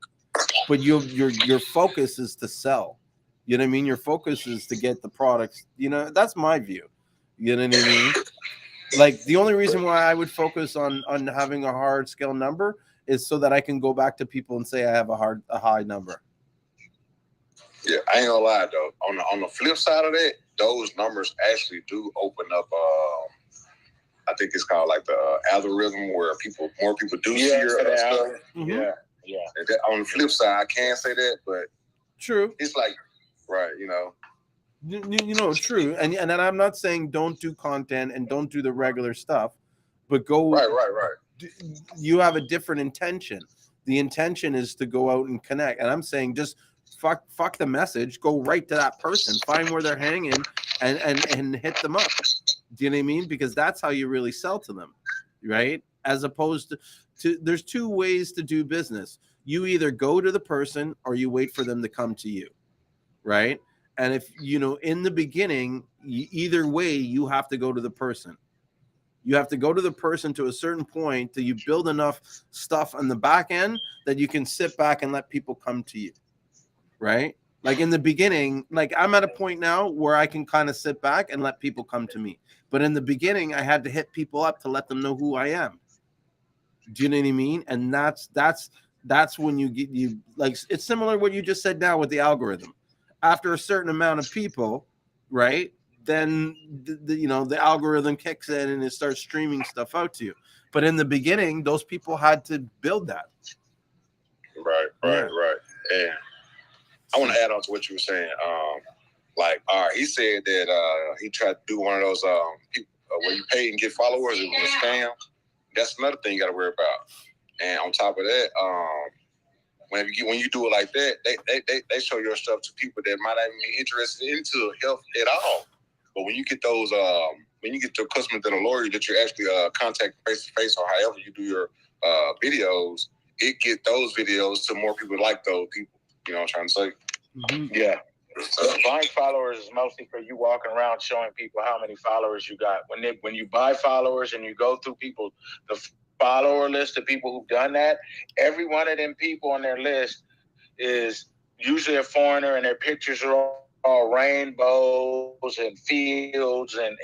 But your focus is to sell. You know what I mean? Your focus is to get the products. That's my view. You know what I mean? Like the only reason why I would focus on having a hard scale number is so that I can go back to people and say I have a high number. Yeah, I ain't gonna lie though. On the flip side of that, those numbers actually do open up. I think it's called like the algorithm where more people do see your stuff. Mm-hmm. Yeah. And that, on the flip side, I can't say that, but True. it's like right, You know, true. And then I'm not saying don't do content and don't do the regular stuff, but go. right. You have a different intention. The intention is to go out and connect. And I'm saying just fuck the message. Go right to that person. Find where they're hanging and hit them up. Do you know what I mean? Because that's how you really sell to them, right? As opposed to there's two ways to do business. You either go to the person or you wait for them to come to you, right? And if in the beginning, either way, you have to go to the person. You have to go to the person to a certain point till you build enough stuff on the back end that you can sit back and let people come to you, right? Like in the beginning, like I'm at a point now where I can kind of sit back and let people come to me. But in the beginning, I had to hit people up to let them know who I am. Do you know what I mean? And that's when you like it's similar to what you just said now with the algorithm. After a certain amount of people, right? Then the algorithm kicks in and it starts streaming stuff out to you. But in the beginning, those people had to build that. Right. And I want to add on to what you were saying. He said that he tried to do one of those where you pay and get followers. It was a scam. That's another thing you got to worry about. And on top of that, when you do it like that, they show your stuff to people that might not even be interested into health at all. But when you get those, when you get your customer to the lawyer that you actually contact face to face or however you do your videos, it get those videos to more people like those people. You know what I'm trying to say? Mm-hmm. Yeah. So buying followers is mostly for you walking around showing people how many followers you got. When you buy followers and you go through the follower list of people who've done that, every one of them people on their list is usually a foreigner, and their pictures are all rainbows and fields and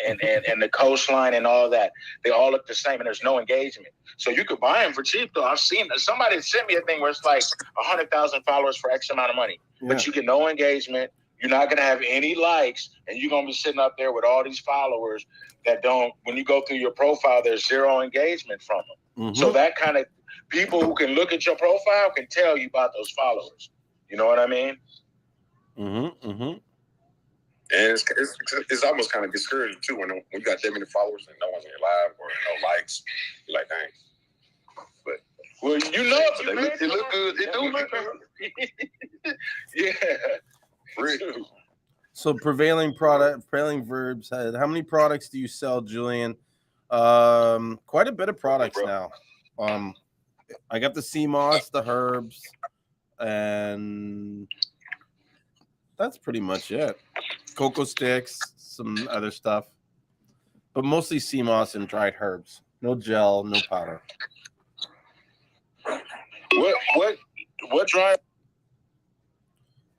the coastline and all that. They all look the same, and there's no engagement. So you could buy them for cheap, though. I've seen somebody sent me a thing where it's like 100,000 followers for X amount of money, but you get no engagement. You're not going to have any likes, and you're going to be sitting up there with all these followers that don't, when you go through your profile, there's zero engagement from them. Mm-hmm. So that kind of people who can look at your profile can tell you about those followers. You know what I mean? Mm-hmm. Mm-hmm. And it's almost kind of discouraging too when you got that many followers and no one's in your live or no likes. You're like, dang. But well, it look good. It do look good. Yeah. Really. So prevailing verbs. How many products do you sell, Julien? Quite a bit of products now. I got the Seamoss, the herbs, and that's pretty much it. Cocoa sticks, some other stuff, but mostly Seamoss and dried herbs. No gel, no powder. What dry?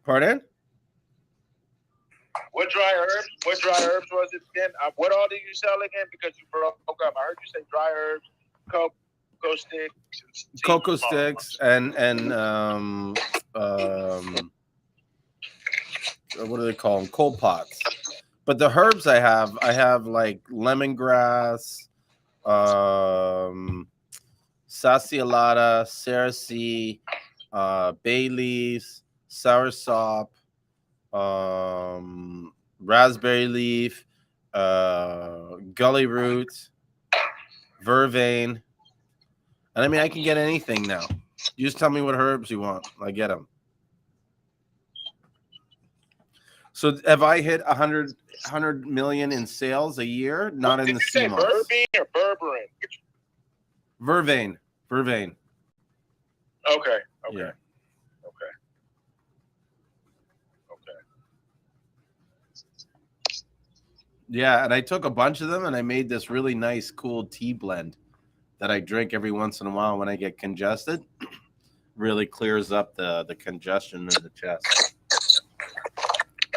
Pardon? What dry herbs? What dry herbs was it again? What all did you sell again? Because you broke up. I heard you say dry herbs, cocoa sticks, cocoa sticks, and what do they call them? Cold pots. But the herbs I have like lemongrass, saciolata, cerasee, bay leaves, soursop, raspberry leaf, gully root, vervain. And I mean, I can get anything now. You just tell me what herbs you want. I get them. So have I hit 100 million in sales a year? Not in the Seamoss. Vervain or berberine? Vervain. Okay. Yeah. Yeah, and I took a bunch of them and I made this really nice, cool tea blend that I drink every once in a while when I get congested. Really clears up the congestion in the chest.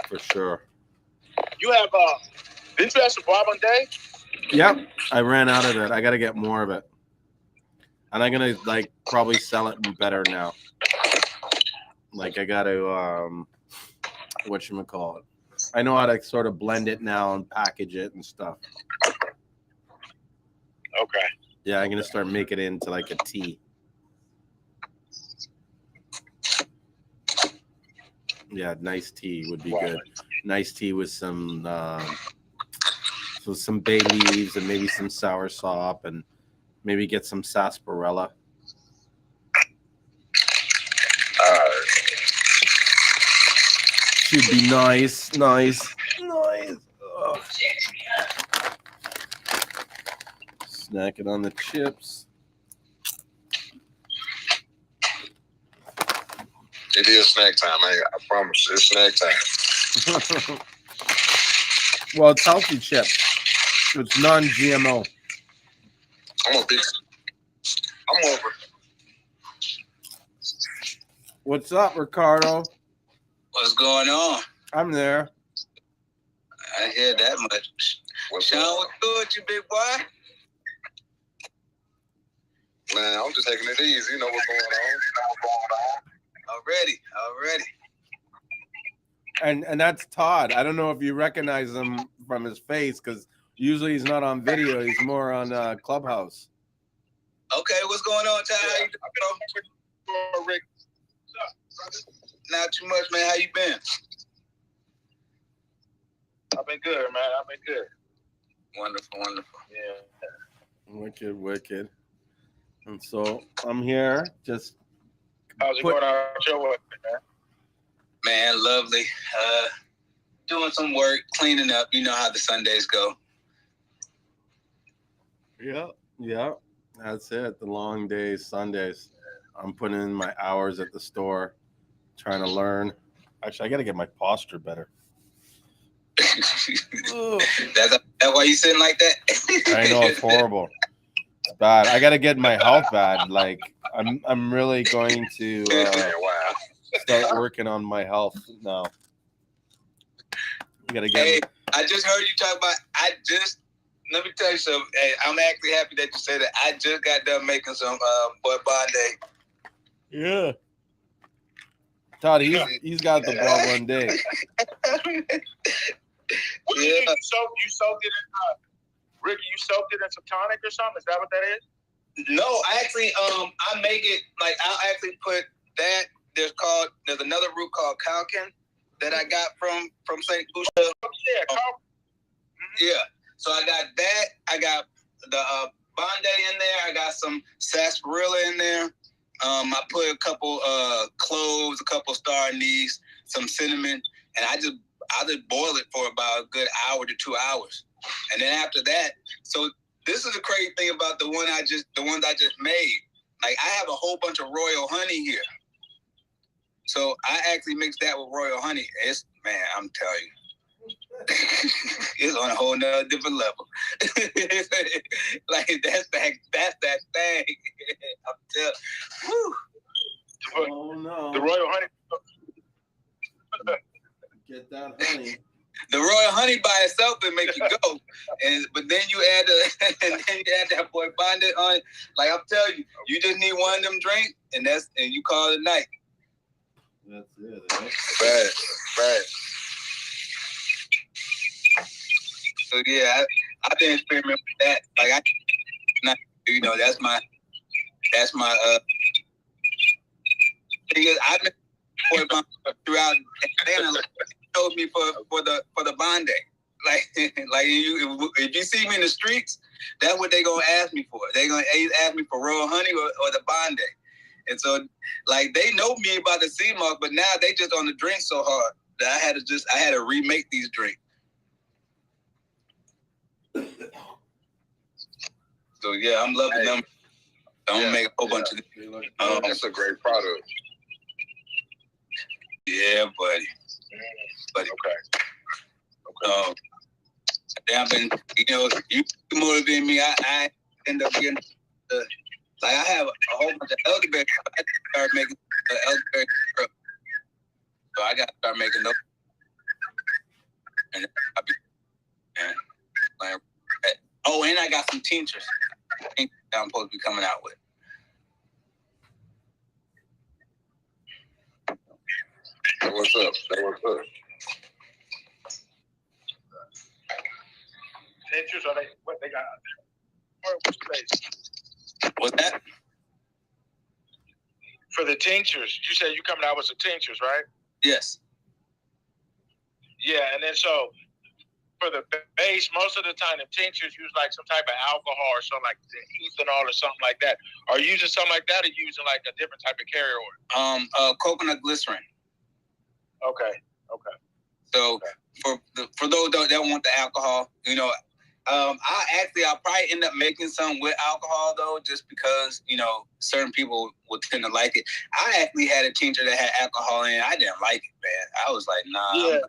For sure. You have didn't you have some Bourbon Day? Yep, I ran out of it. I got to get more of it, and I'm gonna probably sell it better now. Like I got to whatchamacallit. I know how to sort of blend it now and package it and stuff. Okay. Yeah, I'm gonna start making it into like a tea. Yeah, nice tea would be good. Nice tea with some bay leaves and maybe some soursop and maybe get some sarsaparilla. Should be nice. Ugh. Snacking on the chips. It is snack time. I promise. It's snack time. Well, it's healthy chips. It's non-GMO. I'm over. What's up, Ricardo? What's going on? I'm there. I hear that much. Sean, what's good with you, big boy? Man, I'm just taking it easy. You know what's going on. Already. And that's Todd. I don't know if you recognize him from his face because usually he's not on video. He's more on Clubhouse. Okay, what's going on, Todd? How you doing? Rick. Not too much, man. How you been? I've been good, man. I've been good. Wonderful. Yeah. Wicked. And so I'm here just How's it going out your way, man? Man, lovely. Doing some work, cleaning up. You know how the Sundays go. Yeah. That's it. The long days, Sundays. I'm putting in my hours at the store, trying to learn. Actually, I got to get my posture better. That's why you sitting like that? I know it's horrible. It's bad. I got to get my health bad. Like I'm really going to start working on my health now. You got to get. Hey, I just heard you talk about. Let me tell you something. Hey, I'm actually happy that you said that. I just got done making some boy Bondi. Yeah. Todd, he's got the ball one day. What you soaked it in Ricky, you soaked it in some tonic or something? Is that what that is? No, I actually I make it like I'll actually put that. There's another root called Calkin that I got from St. Lucia. Yeah. So I got that. I got the Bondi in there. I got some sarsaparilla in there. I put a couple cloves, a couple star anise, some cinnamon, and I just boil it for about a good hour to 2 hours. And then after that, so this is the crazy thing about the ones I just made. Like I have a whole bunch of royal honey here. So I actually mix that with royal honey. I'm telling you. It's on a whole nother different level. Like that's that thing. I'm telling you. Oh no. The royal honey. Get that honey. The royal honey by itself will make you go, but then you add that boy Bondi on. Like I'm telling you, you just need one of them drinks, and you call it a night. That's it. Bad. So yeah, I've been experimenting with that. Like that's my thing is I've been throughout Atlanta. Told me for the Bondi. Like if you see me in the streets, that's what they gonna ask me for. They gonna ask me for royal honey or the Bondi. And so like they know me about the Seamoss, but now they just on the drink so hard that I had to remake these drinks. So yeah, I'm loving them. I'm gonna make a whole bunch of them. That's a great product. Yeah, buddy. Okay. I've been, you motivate me. I end up getting I have a whole bunch of elderberry. I start making elderberry syrup. So I got to start making those. And and I got some tinctures I'm supposed to be coming out with. What's up? tinctures, or what they got? What's the base? What's that? For the tinctures, you said you coming out with some tinctures, right? Yes. Yeah, and then so for the base, most of the time the tinctures use like some type of alcohol or something like ethanol or something like that. Are you using something like that, or using like a different type of carrier oil? Coconut glycerin. Okay. So for those that want the alcohol, I'll probably end up making some with alcohol though, just because certain people will tend to like it. I actually had a tincture that had alcohol in it. I didn't like it, man. I was like, nah. Yeah.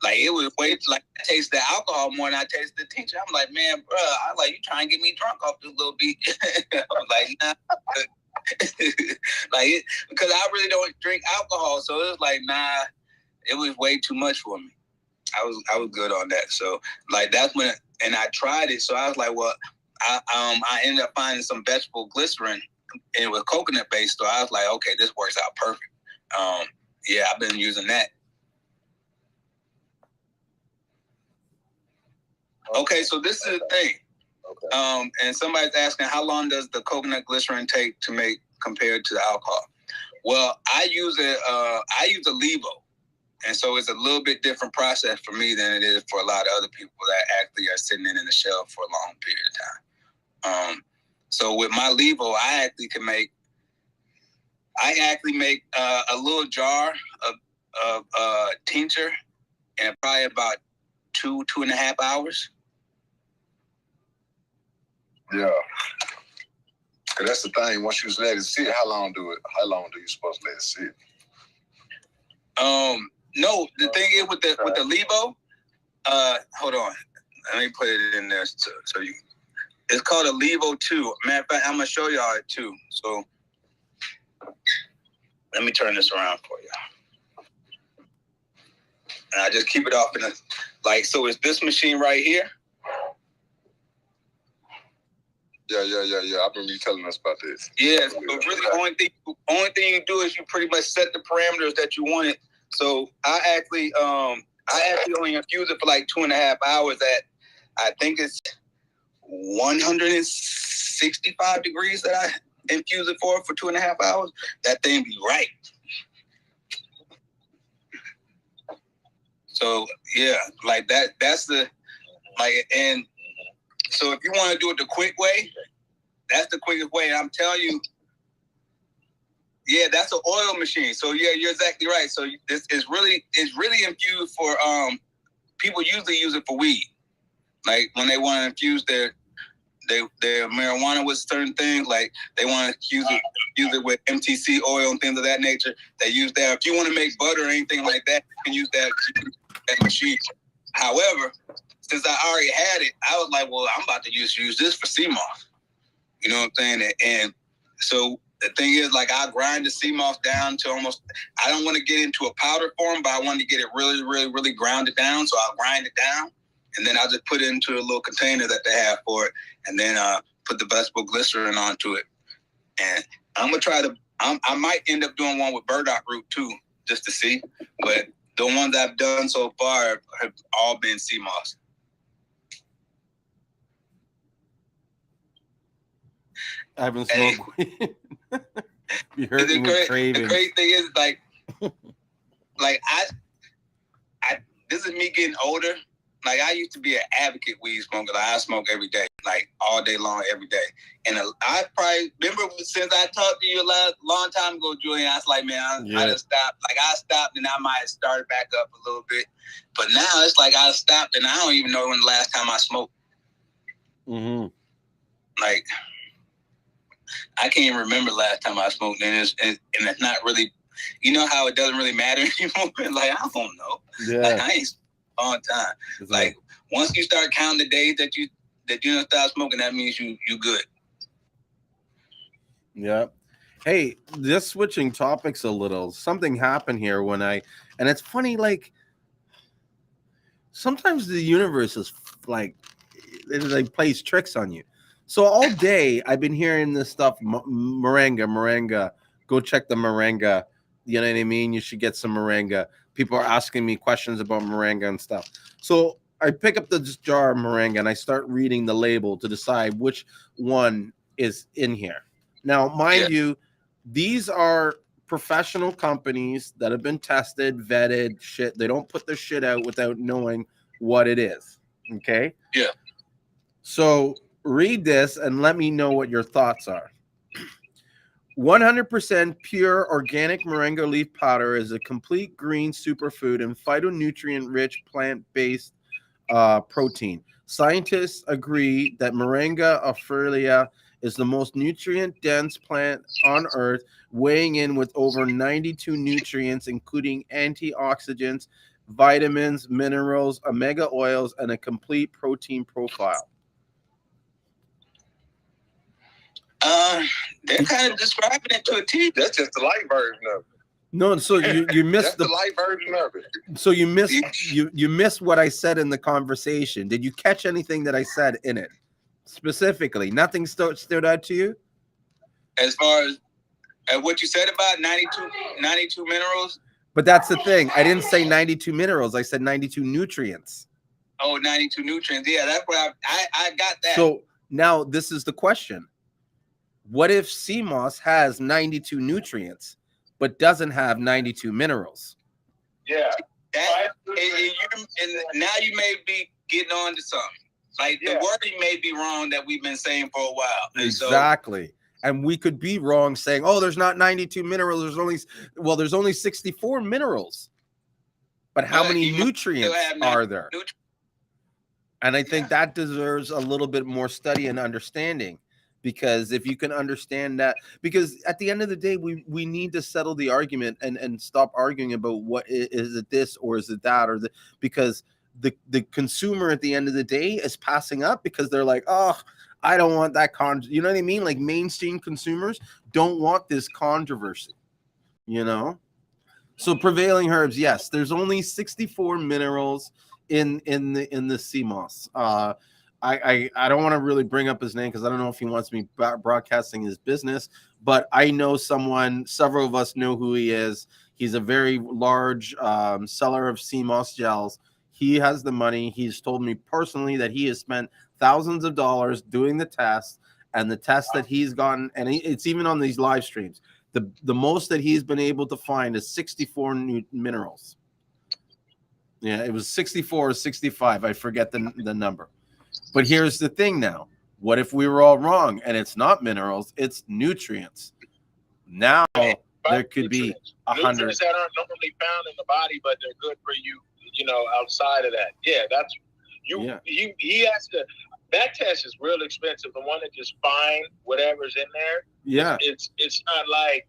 Like it was way like I tasted the alcohol more than I tasted the tincture. I'm like, man, bro, I like you trying to get me drunk off this little beat. I was like, nah. Because I really don't drink alcohol, so it was like, nah, it was way too much for me. I was good on that. So like that's when, and I tried it. So I was like, well, I ended up finding some vegetable glycerin and it was coconut based. So I was like, okay, this works out perfect. Yeah, I've been using that. Okay, so this is the thing. Okay. And somebody's asking, how long does the coconut glycerin take to make compared to the alcohol? Well, I use a Levo. And so it's a little bit different process for me than it is for a lot of other people that actually are sitting in the shelf for a long period of time. So with my Levo, I actually make a little jar of tincture in probably about 2.5 hours. Yeah. Cause that's the thing. Once you let it sit, how long do you supposed to let it sit? No, the thing is with the Levo, hold on. Let me put it in there so you. It's called a Levo 2. Matter of fact, I'm gonna show y'all it too. So let me turn this around for you. And I just keep it off in a so it's this machine right here. Yeah. I remember you telling us about this. Yeah, so really the only thing you do is you pretty much set the parameters that you want it. So I actually only infuse it for like 2.5 hours at, I think it's 165 degrees that I infuse it for 2.5 hours. That thing be right. So yeah, like that's the, and so if you want to do it the quick way, that's the quickest way. And I'm telling you, yeah, that's an oil machine. So yeah, you're exactly right. So this is really infused for people usually use it for weed. Like when they want to infuse their marijuana with certain things, like they want to use it with MTC oil and things of that nature. They use that. If you want to make butter or anything like that, you can use that machine. However, since I already had it, I was like, well, I'm about to use this for Seamoss. You know what I'm saying? And so the thing is, like, I grind the Seamoss down to almost, I don't want to get into a powder form, but I want to get it really, really, really grounded down. So I'll grind it down, and then I'll just put it into a little container that they have for it, and then put the vegetable glycerin onto it. And I'm going to try I might end up doing one with burdock root too, just to see. But the ones I've done so far have all been Seamoss. I haven't smoked weed. You heard me craving. The great thing is, like I this is me getting older. Like I used to be an advocate weed smoker. Like I smoke every day, like all day long, every day. And I probably remember since I talked to you a long time ago, Julien. I was like, man, I just stopped. Like I stopped, and I might have started back up a little bit. But now it's like I stopped, and I don't even know when the last time I smoked. Mm-hmm. Like I can't even remember last time I smoked, and it's not really. You know how it doesn't really matter anymore. Like I don't know. Yeah. Like I ain't on time. It's like once you start counting the days that you don't stop smoking, that means you good. Yeah. Hey, just switching topics a little. Something happened here and it's funny, like sometimes the universe is like it plays tricks on you. So all day I've been hearing this stuff, moringa. Go check the moringa. You know what I mean? You should get some moringa. People are asking me questions about moringa and stuff. So I pick up the jar of moringa and I start reading the label to decide which one is in here. Now, mind you, these are professional companies that have been tested, vetted, shit. They don't put their shit out without knowing what it is. Okay? Yeah. So read this and let me know what your thoughts are. 100% pure organic moringa leaf powder is a complete green superfood and phytonutrient-rich plant-based protein. Scientists agree that Moringa offeria is the most nutrient-dense plant on Earth, weighing in with over 92 nutrients, including antioxidants, vitamins, minerals, omega oils, and a complete protein profile. They're kind of describing it to a T. That's just the light version of it. No, so you missed the light version of it. So you missed what I said in the conversation. Did you catch anything that I said in it specifically? Nothing stood out to you? As far as what you said about 92 minerals? But that's the thing. I didn't say 92 minerals. I said 92 nutrients. Oh, 92 nutrients. Yeah, that's what I got that. So now this is the question. What if Seamoss has 92 nutrients but doesn't have 92 minerals? Yeah. And now you may be getting on to something. Like the wording may be wrong that we've been saying for a while. And exactly. And we could be wrong saying, oh, there's not 92 minerals. There's only 64 minerals. But how many nutrients are there? And I think that deserves a little bit more study and understanding. Because if you can understand that, because at the end of the day, we need to settle the argument and stop arguing about what is it this or is it that or because the consumer at the end of the day is passing up because they're like, oh, I don't want that you know what I mean? Like mainstream consumers don't want this controversy, you know? So prevailing herbs, yes, there's only 64 minerals in the Seamoss. I don't want to really bring up his name because I don't know if he wants me broadcasting his business, but I know several of us know who he is. He's a very large seller of Seamoss gels. He has the money. He's told me personally that he has spent thousands of dollars doing the test, and the test that he's gotten, and it's even on these live streams, the most that he's been able to find is 64 new minerals. Yeah, it was 64 or 65. I forget the number. But here's the thing now. What if we were all wrong and it's not minerals, it's nutrients? Now there could be 100. Nutrients that aren't normally found in the body, but they're good for you, outside of that. Yeah, that's he has to. That test is real expensive. The one that just find whatever's in there. Yeah. It's not like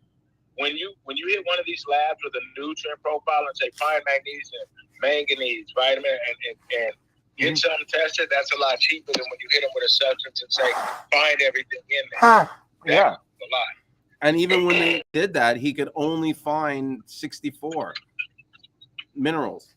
when you hit one of these labs with a nutrient profile and say find magnesium, manganese, vitamin, and get something tested, that's a lot cheaper than when you hit them with a substance and say, find everything in there. Yeah. A lot. And even when they did that, he could only find 64 minerals.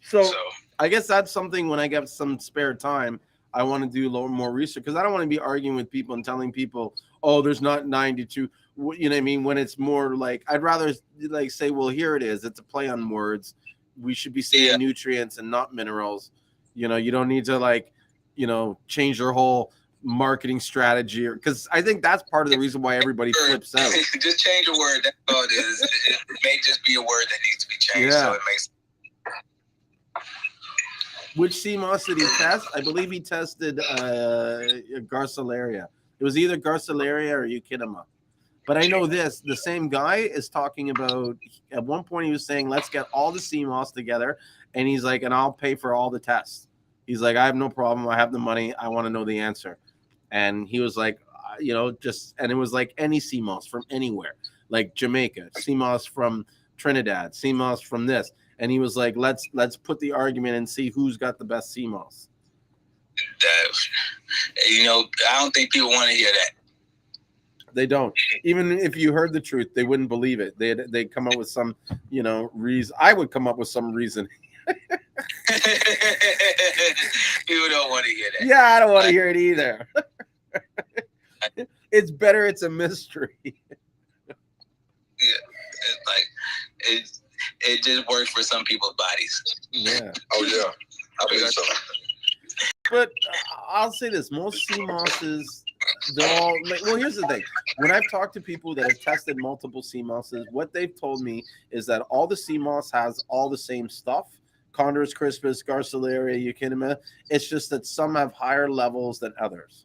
So I guess that's something when I get some spare time, I want to do a little more research because I don't want to be arguing with people and telling people, oh, there's not 92. You know what I mean? When it's more like, I'd rather like say, well, here it is. It's a play on words. We should be saying nutrients and not minerals. You don't need to change your whole marketing strategy because I think that's part of the reason why everybody flips out. Just change a word. That's all it is. It may just be a word that needs to be changed. Yeah. So it makes. Which Seamoss did he test? I believe he tested Garcilaria. It was either Garcilaria or Echidna. But I know this, the same guy is talking about, at one point he was saying, let's get all the Seamoss together. And he's like, and I'll pay for all the tests. He's like, I have no problem. I have the money. I want to know the answer. And he was like, and it was like any Seamoss from anywhere, like Jamaica, Seamoss from Trinidad, Seamoss from this. And he was like, let's put the argument and see who's got the best Seamoss. I don't think people want to hear that. They don't. Even if you heard the truth, they wouldn't believe it. They'd come up with some, reason. I would come up with some reason. People don't want to hear that. Yeah, I don't want to hear it either. It's better. It's a mystery. Yeah, it's like it just works for some people's bodies. Yeah. Oh yeah. I believe so. But I'll say this: most sea mosses, they're all like. Well, here's the thing: when I've talked to people that have tested multiple sea mosses, what they've told me is that all the sea moss has all the same stuff: Condorus crispus, Garcilaria, Eukinema. It's just that some have higher levels than others.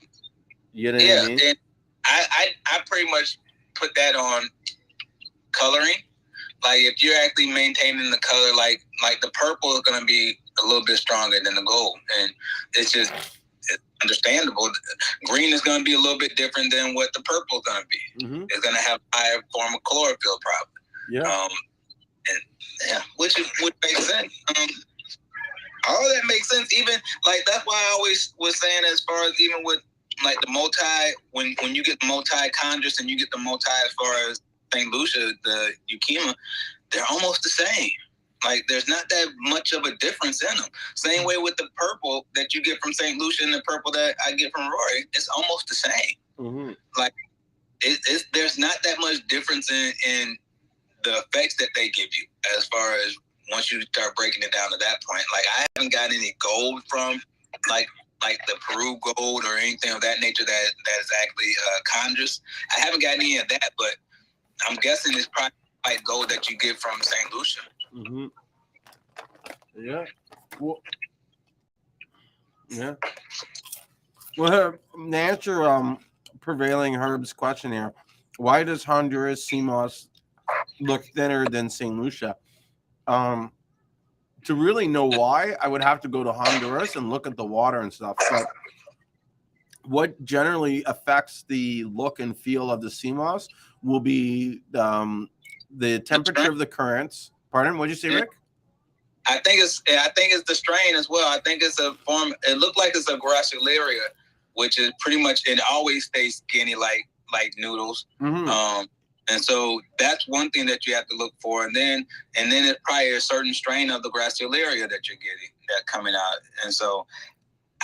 You know what I mean? And I pretty much put that on coloring. Like if you're actually maintaining the color, like the purple is gonna be a little bit stronger than the gold, and it's understandable. Green is gonna be a little bit different than what the purple is gonna be. Mm-hmm. It's gonna have a higher form of chlorophyll, probably. Yeah. And yeah, which makes sense. All that makes sense. Even like that's why I always was saying, as far as even with like the multi, when you get the multi chondrus and you get the multi as far as St. Lucia, the Euchema, they're almost the same. Like there's not that much of a difference in them. Same way with the purple that you get from St. Lucia and the purple that I get from Rory, it's almost the same. Mm-hmm. Like there's not that much difference in the effects that they give you as far as once you start breaking it down to that point. Like I haven't got any gold from like the Peru gold or anything of that nature that is actually chondrus. I haven't got any of that, but I'm guessing it's probably like gold that you get from St. Lucia. Mm-hmm. Yeah. Well, yeah. Well, to answer prevailing Herb's question here, why does Honduras Seamoss look thinner than St. Lucia? To really know why, I would have to go to Honduras and look at the water and stuff. But what generally affects the look and feel of the Seamoss will be the temperature of the currents. Pardon? What'd you say, Rick? I think it's the strain as well. I think it's a form. It looked like it's a gracilaria, which is pretty much it always stays skinny like noodles. Mm-hmm. And so that's one thing that you have to look for. And then it's probably a certain strain of the gracilaria that you're getting that coming out. And so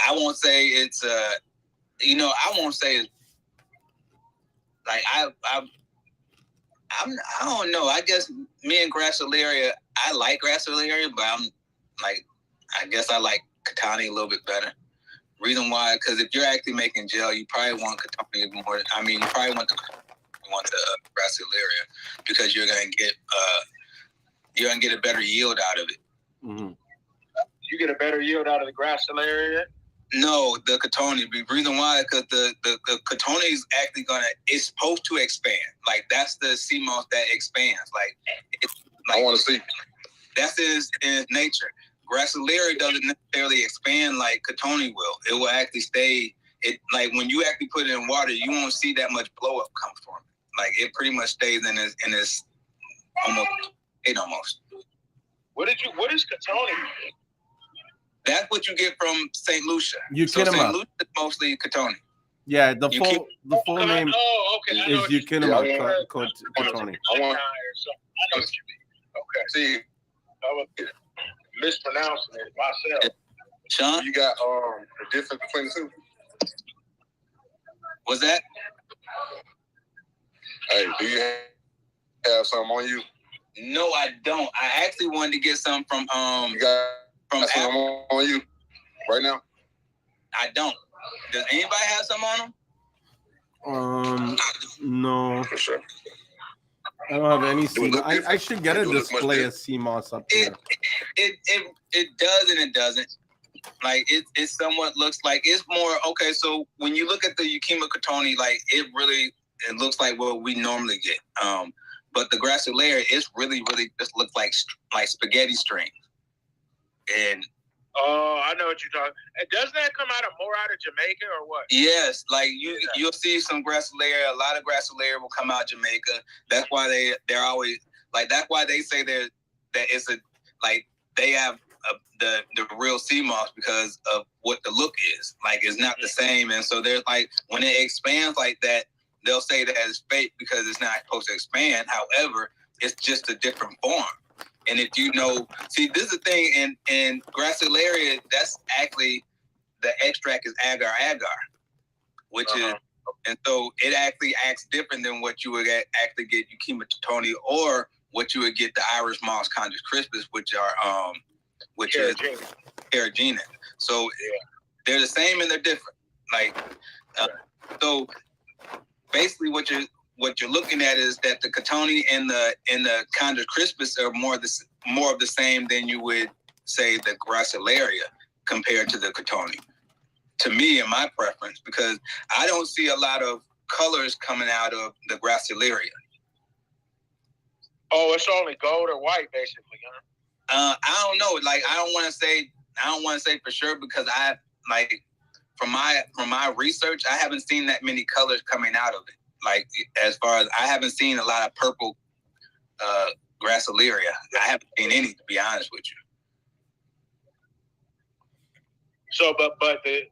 I won't say it's I won't say it's like I don't know. I guess me and gracilaria, I like gracilaria, but I'm like, I guess I like Catani a little bit better. Reason why, because if you're actually making gel, you probably want Catani more. I mean, you probably want the gracilaria because you're gonna get a better yield out of it. Mm-hmm. You get a better yield out of the gracilaria? No, the Catoni. The reason why, because the Catoni is actually it's supposed to expand. Like that's the Seamoss that expands. Like I want to see. That's in its nature. Gracilaria doesn't necessarily expand like Catoni will. It will actually stay. It like when you actually put it in water, you won't see that much blow up come from it. Like it pretty much stays in its almost. What is Catoni? That's what you get from St. Lucia. Eukinema. So St. Lucia is mostly Catoni. Yeah, the full name is Eukinema Catoni. I know what you mean. Okay. See, I was mispronouncing it myself. Sean, you got the difference between the two. What's that? Hey, do you have something on you? No, I don't. I actually wanted to get some from You got something on you right now? I don't. Does anybody have some on them? No. For sure. I don't have any Seamoss. I should get a display of Seamoss up here. It does and it doesn't. Like it somewhat looks like it's more okay. So when you look at the Euchema Catoni, like it looks like what we normally get. But the gracilaria, it's really just looks like spaghetti string. And I know what you're talking. And doesn't that come more out of Jamaica or what? Yes, like you'll see some gracilaria. A lot of gracilaria will come out of Jamaica. That's why they're always like. That's why they say that it's they have the real Seamoss because of what the look is. Like it's not the same, and so there's like when it expands like that, they'll say that it's fake because it's not supposed to expand. However, it's just a different form. And if you know, see, this is the thing in gracilaria, that's actually the extract is agar, which is, and so it actually acts different than what you would actually get Euchema Catoni or what you would get the Irish moss Condorus crispus, which are carrageenan. So they're the same and they're different. Like, so basically what you're looking at is that the Catoni and the Chondrus crispus are more of the same than you would say the Gracilaria compared to the Catoni. To me, in my preference, because I don't see a lot of colors coming out of the Gracilaria. Oh, it's only gold or white, basically, huh? I don't know. Like, I don't want to say for sure, because I like from my research, I haven't seen that many colors coming out of it. Like, as far as I haven't seen a lot of purple Gracilaria. I haven't seen any, to be honest with you. So, but the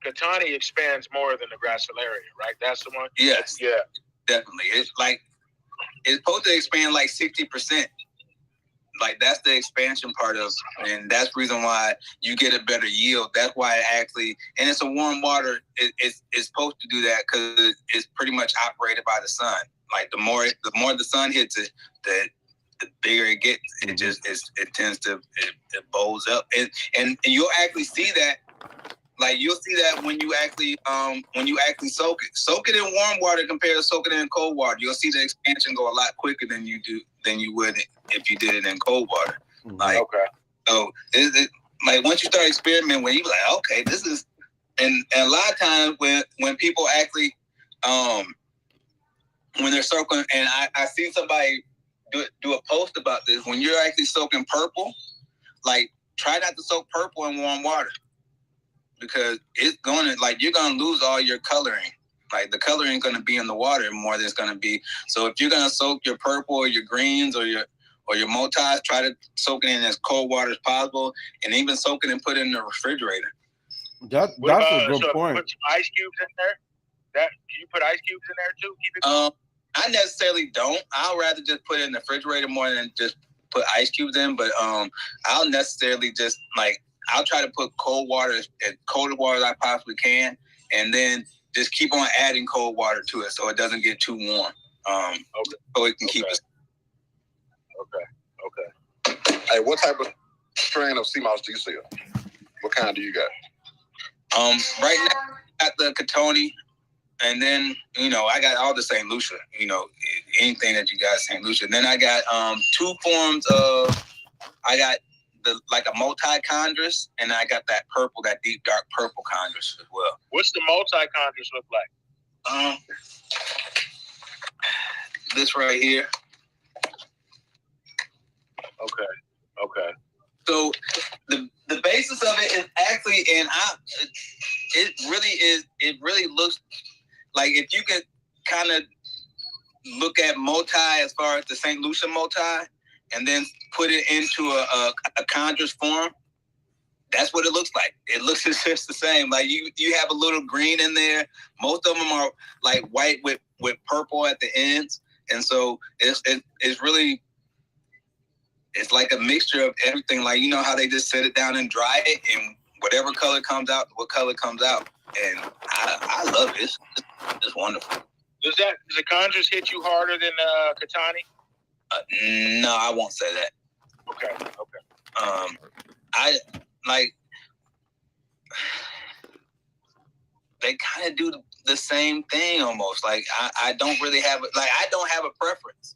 Catoni expands more than the Gracilaria, right? That's the one? Yes. Yeah. Definitely. It's supposed to expand like 60%. Like, that's the expansion part of it. And that's the reason why you get a better yield. That's why it actually, and it's a warm water, it's supposed to do that because it's pretty much operated by the sun. Like, the more the sun hits it, the bigger it gets. It just it tends to it bows up. And you'll actually see that. Like, you'll see that when you actually soak it. Soak it in warm water compared to soak it in cold water. You'll see the expansion go a lot quicker than you would if you did it in cold water. Like, okay. So like, once you start experimenting, when you like, okay, this is, and a lot of times when people actually when they're soaking, and I see somebody do a post about this, when you're actually soaking purple, like, try not to soak purple in warm water. Because it's you're gonna lose all your coloring. Like, the coloring gonna be in the water more than it's gonna be. So if you're gonna soak your purple or your greens or your multis, try to soak it in as cold water as possible, and even soak it and put it in the refrigerator. That's a good point. Put some ice cubes in there. Can you put ice cubes in there too? Keep it I necessarily don't. I'll rather just put it in the refrigerator more than just put ice cubes in. But I'll necessarily just I'll try to put cold water, as cold water as I possibly can, and then just keep on adding cold water to it so it doesn't get too warm. So it can keep it. Okay. Hey, what type of strain of Seamoss do you sell? What kind do you got? Right now, I got the Catoni, and then, I got all the St. Lucia, anything that you got St. Lucia. Then I got two forms of, I got a multi-chondrus, and I got that purple, that deep dark purple chondrus as well. What's the multi-chondrus look like? This right here. Okay. So the basis of it is actually, and it really looks like, if you could kind of look at multi as far as the St. Lucia multi, and then put it into a chondrus form, that's what it looks like. It looks just the same. Like, you have a little green in there. Most of them are like white with purple at the ends, and so it's really, it's like a mixture of everything. Like, how they just set it down and dry it, and whatever color comes out, what color comes out. And I love it. It's wonderful. Does the chondrus hit you harder than Catoni? No, I won't say that. Okay. I like, they kind of do the same thing almost. Like, I don't really have I don't have a preference.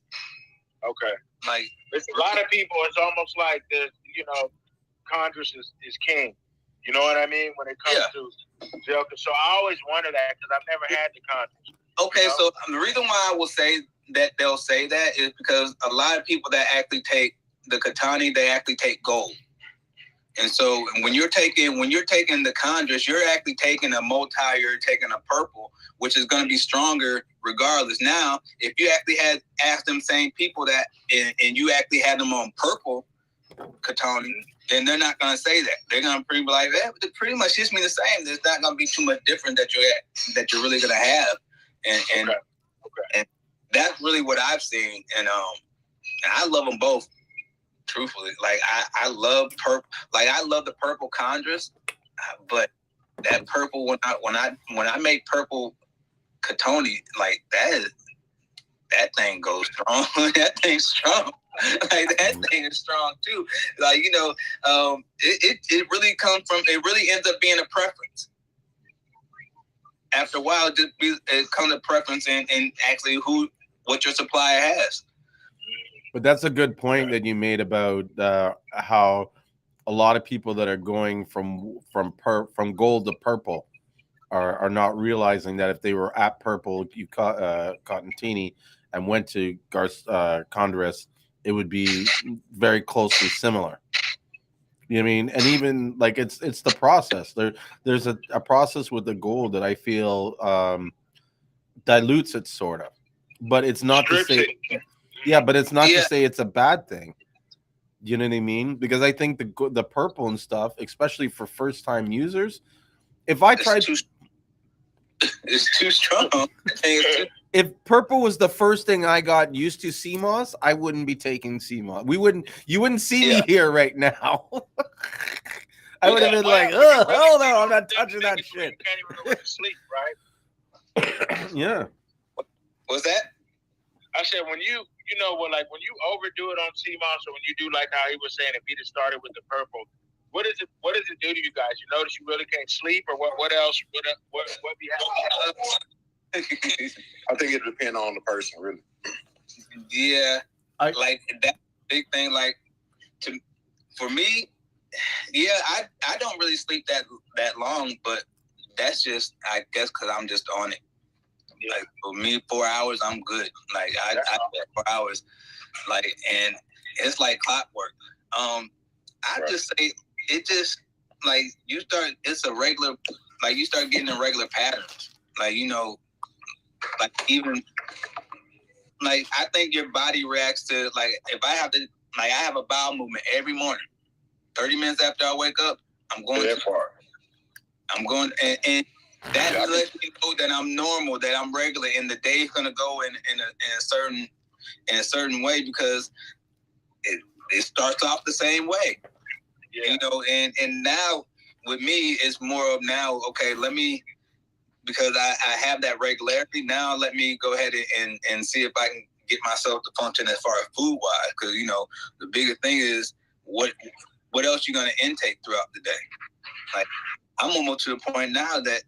Okay. Like, there's a lot of people, it's almost like chondrus is king. You know what I mean? When it comes to Zelka. So I always wonder that, because I've never had the chondrus. Okay, so the reason why I will say that they'll say that is because a lot of people that actually take the Catoni, they actually take gold. And so when you're taking the chondrus, you're actually taking a multi, you're taking a purple, which is going to be stronger regardless. Now, if you actually had asked them same people that, and you actually had them on purple Catoni, then they're not going to say that. They're going to pretty much like, it pretty much hits me the same. There's not going to be too much different that you're really going to have. And that's really what I've seen. And I love them both, truthfully. Like, I love purple. Like, I love the purple chondrus, but that purple, when I make purple Catoni, like, that thing goes strong. That thing's strong. Like that thing is strong too. Like, you know, it really comes from, it really ends up being a preference. After a while, it comes to preference and actually what your supplier has. But that's a good point that you made about how a lot of people that are going from gold to purple are not realizing that if they were at purple, Cottantini, and went to Condorus, it would be very closely similar. You know what I mean? And even like it's the process. There's a process with the gold that I feel dilutes it sort of, but it's not to say, yeah, but it's not to say it's a bad thing. You know what I mean? Because I think the purple and stuff, especially for first time users, if I tried, it's too strong. If purple was the first thing I got used to Seamoss, I wouldn't be taking Seamoss. You wouldn't see me here right now. I would have been like, oh, hell no, I'm not touching that shit. You can't even go to sleep, right? Yeah. What's that? I said when you overdo it on Seamoss, or when you do like how he was saying, if he just started with the purple, what does it do to you guys? You notice you really can't sleep, or what else? What do you have? I think it depends on the person, really. Yeah, like that big thing. Like for me, yeah, I don't really sleep that long, but that's just, I guess, because I'm just on it. Like for me, 4 hours, I'm good. Like I 4 hours, like, and it's like clockwork. I just say it just like you start. It's a regular, like you start getting in regular patterns. Like, you know, like even like I think your body reacts to, like, if I have to, like, I have a bowel movement every morning. 30 minutes after I wake up, I'm going that far. I'm going, and that lets me know that I'm normal, that I'm regular, and the day's gonna go in a certain way, because it starts off the same way. Yeah. You know, and now with me, it's more of now, okay, let me, because I have that regularity, now let me go ahead and see if I can get myself to function as far as food-wise, because, you know, the bigger thing is what else you're going to intake throughout the day. Like, I'm almost to the point now that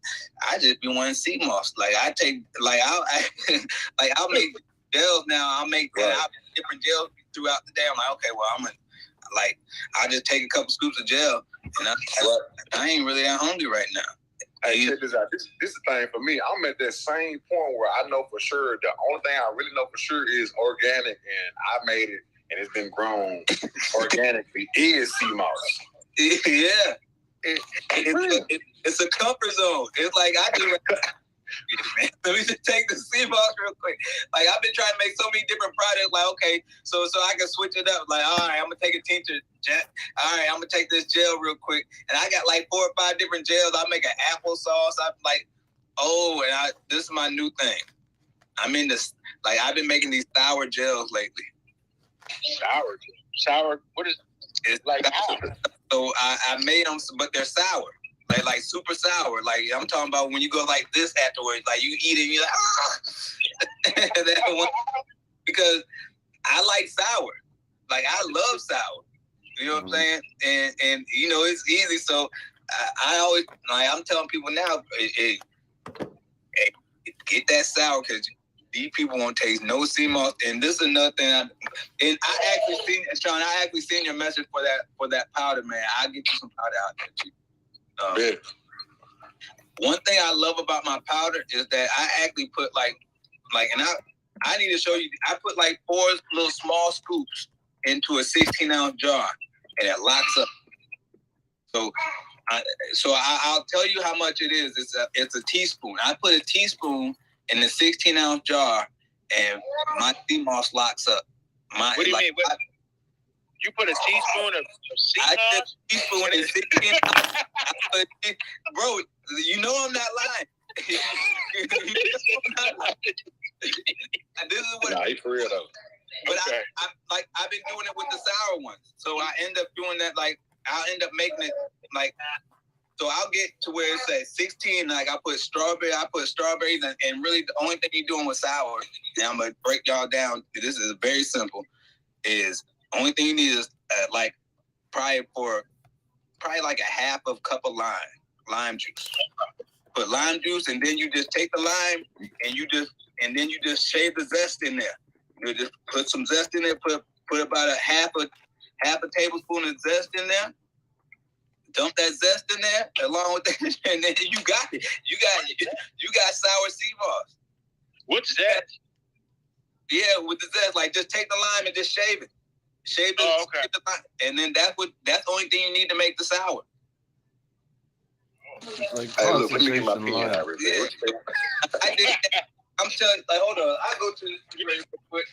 I just be wanting Seamoss. Like, I take, like, I'll make gels now. I'll make different gels throughout the day. I'm like, okay, well, I'll just take a couple scoops of gel, and I ain't really that hungry right now. Hey, check this out. This is the thing for me. I'm at that same point where I know for sure, the only thing I really know for sure is organic, and I made it, and it's been grown organically, is Seamoss. Yeah. It's a comfort zone. It's like I do. Let me just take the Seamoss real quick. Like, I've been trying to make so many different products. Like, okay, so I can switch it up. Like, all right, I'm gonna take a tincture. All right, I'm gonna take this gel real quick. And I got like 4 or 5 different gels. I make an applesauce. I'm like, this is my new thing. I'm in this. Like, I've been making these sour gels lately. Sour. What is? It's like sour. So I made them, but they're sour. Like super sour. Like, I'm talking about when you go like this afterwards, like you eat it and you're like, because I like sour. Like, I love sour. You know what I'm saying? And you know, it's easy. So I always, like, I'm telling people now, hey, get that sour, because these people won't taste no Seamoss. And this is another thing. I actually seen your message for that powder, man. I'll get you some powder out there too. One thing I love about my powder is that I actually put like, and I need to show you. I put like 4 little small scoops into a 16-ounce jar, and it locks up. So I'll tell you how much it is. It's a teaspoon. I put a teaspoon in the 16-ounce jar, and my Seamoss locks up. What do you mean? You put a teaspoon of Seamoss? I put a teaspoon in 16 ounces. Bro, you know I'm not lying. This is what. Nah, for real though. But okay. I've been doing it with the sour ones, so I end up doing that. Like, I'll end up making it like. So I'll get to where it says 16. Like, I put strawberries, and really the only thing you're doing with sour. And I'm gonna break y'all down. This is very simple. is only thing you need is like probably like a half of cup of lime juice. Put lime juice, and then you just take the lime and you just shave the zest in there. You just put some zest in there. Put about a half a tablespoon of zest in there. Dump that zest in there along with that, and then you got it. You got sour Seamoss. What's that? Yeah, with the zest, like just take the lime and just shave it. Shave the, okay. shave the lime, and then that's the only thing you need to make the sour. Like Hey, look, let me get my concentration pen line. out real quick. Yeah. I did. I'm telling you, like, hold on. I go to the refrigerator real quick.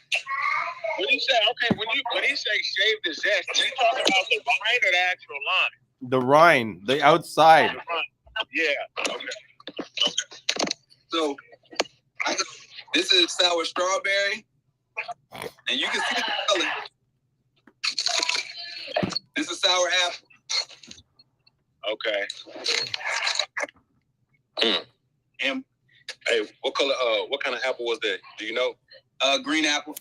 When you say when he say shave the zest, you talking about the rind or the actual lime? The rind, the outside. Yeah. Okay. So this is sour strawberry, and you can see the color. This is sour apple. Okay. And Hey, what color? What kind of apple was that? Do you know? green apple.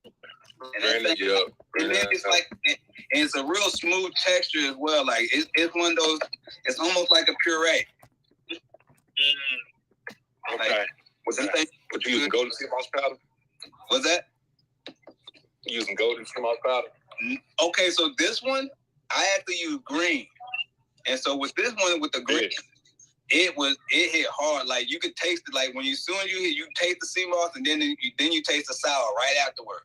And Green, yeah. And then it's like, and it's a real smooth texture as well. Like it's one of those. It's almost like a puree. Okay. Like, What you using golden Seamoss powder? what's that? You using golden Seamoss powder? Okay, so this one I actually use green, and so with this one with the green, it hit hard. Like you could taste it. Like when you taste the Seamoss, and then you taste the sour right afterward.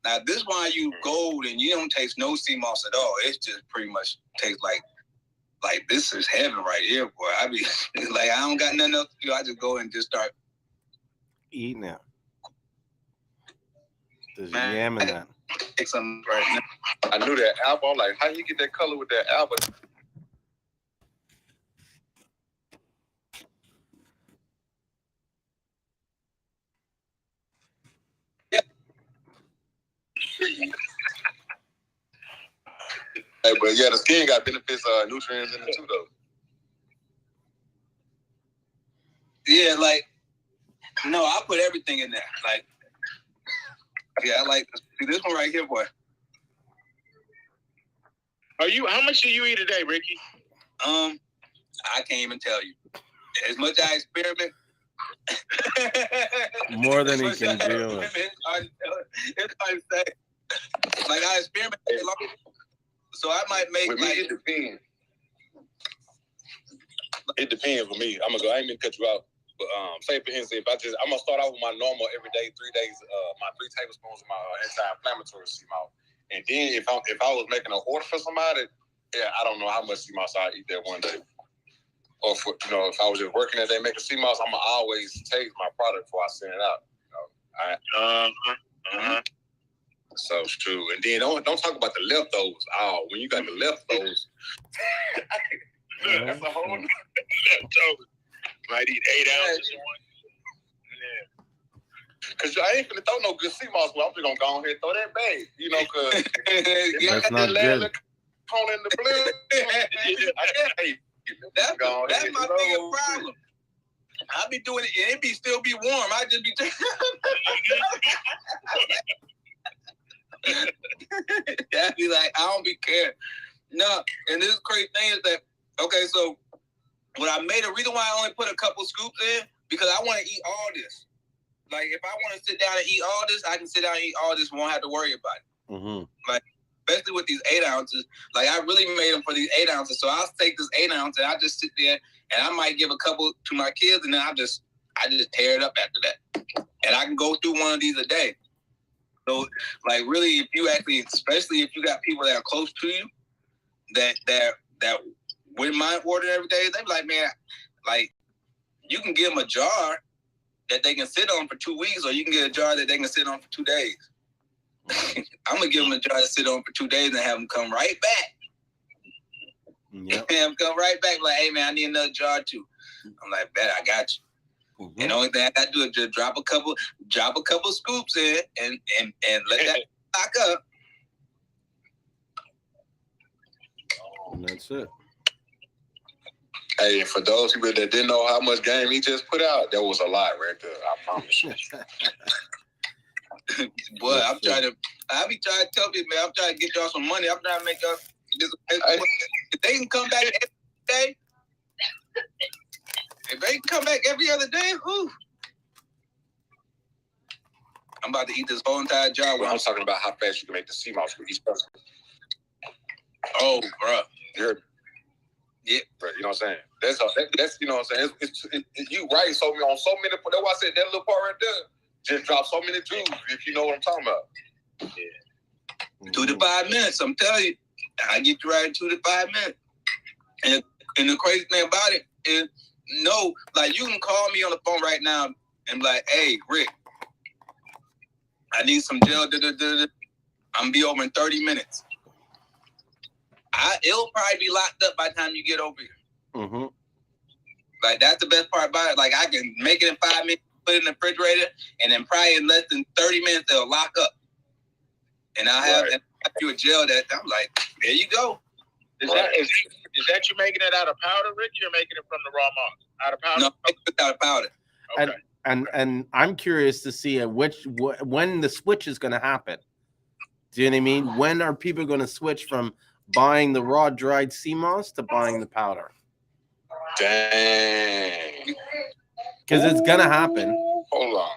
Now this one I use gold, and you don't taste no Seamoss at all. It just pretty much tastes like this is heaven right here, boy. I be like, I don't got nothing else to do. I just go and just start Eating it. There's Man, yam in that. take some right now. I knew that apple. I'm like, how you get that color with that apple? Hey, but yeah, the skin got benefits, nutrients in it too, though. Yeah, like no, I put everything in there. Like, yeah, I like this one right here, boy. How much do you eat a day, Ricky? I can't even tell you. As much as I experiment, More than he can deal with. It's hard to say. Like I experiment a lot, so I might make With me, like it depends. It depends with me. I ain't gonna cut you out. But say for instance, I'm gonna start out with my normal everyday 3 days, my 3 tablespoons of my anti-inflammatory Seamoss. And then if I was making an order for somebody, yeah, I don't know how much Seamoss I eat that one day. Or for if I was just working that day making Seamoss, I'm gonna always taste my product before I send it out. So it's true. And then don't talk about the leftovers. Oh, when you got the leftovers, That's a whole leftover. Might eat 8 ounces of one. Yeah. Cause I ain't finna throw no good Seamoss, but I'm just gonna go ahead and throw that bag. Cause That's not good. Cone in the blend. that's my biggest problem. I be doing it, and it still be warm. I just be I be like, I don't be caring. No, and this crazy thing is that okay, so when I made a reason why I only put a couple scoops in, because I want to eat all this. Like if I want to sit down and eat all this, I can sit down and eat all this and won't have to worry about it. Mm-hmm. Like especially with these 8 ounces, like I really made them for these 8 ounces. So I'll take this 8 ounce and I just sit there and I might give a couple to my kids and then I just tear it up after that. And I can go through one of these a day. So like really, if you actually, especially if you got people that are close to you, that wouldn't mind ordering every day, they be like, man, like you can give them a jar that they can sit on for 2 weeks, or you can get a jar that they can sit on for 2 days. I'm gonna give them a jar to sit on for 2 days and have them come right back. Yep. Have them come right back, like, hey man, I need another jar too. I'm like, bet I got you. Mm-hmm. And the only thing I gotta do is just drop a couple scoops in and let that stock up. And that's it. Hey, for those people that didn't know how much game he just put out, that was a lot right there. I promise you. Boy, I be trying to tell people, man, I'm trying to get y'all some money. I'm trying to make y'all this. If they can come back every day, if they can come back every other day, whew. I'm about to eat this whole entire jar. Well, I'm talking about how fast you can make the Seamoss with each person. Oh, bro. Yeah, bro, you know what I'm saying? That's you know what I'm saying? You right, so on so many, that's why I said that little part right there just dropped so many jewels, if you know what I'm talking about. Yeah. 2 to 5 minutes, I'm telling you. I get you right in 2 to 5 minutes. And the crazy thing about it is, no, like you can call me on the phone right now and be like, hey, Rick, I need some gel. I'm gonna be over in 30 minutes. It'll probably be locked up by the time you get over here. Mm-hmm. Like that's the best part about it. Like I can make it in 5 minutes, put it in the refrigerator, and then probably in less than 30 minutes they'll lock up. And I'll have you a gel that I'm like, there you go. Is that you making it out of powder, Rick? You're making it from the raw moss? Out of powder? No, it's out of powder. Okay. And I'm curious to see when the switch is going to happen. Do you know what I mean? When are people going to switch from buying the raw dried Seamoss to buying the powder? Dang. Because it's going to happen. Hold on.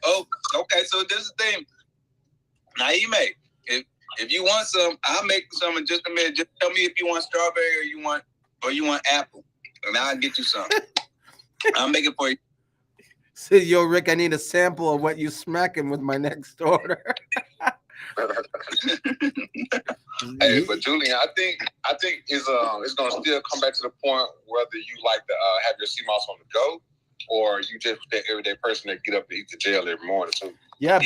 Oh, okay. So this is the thing. Now you make if you want some, I'll make some in just a minute. Just tell me if you want strawberry or you want apple, and I'll get you some. I'll make it for you. So, yo, Rick, I need a sample of what you smacking with my next order. Hey, but Julien, I think it's gonna still come back to the point whether you like to have your Seamoss on the go, or you just that everyday person that get up to eat the gel every morning too. Yeah,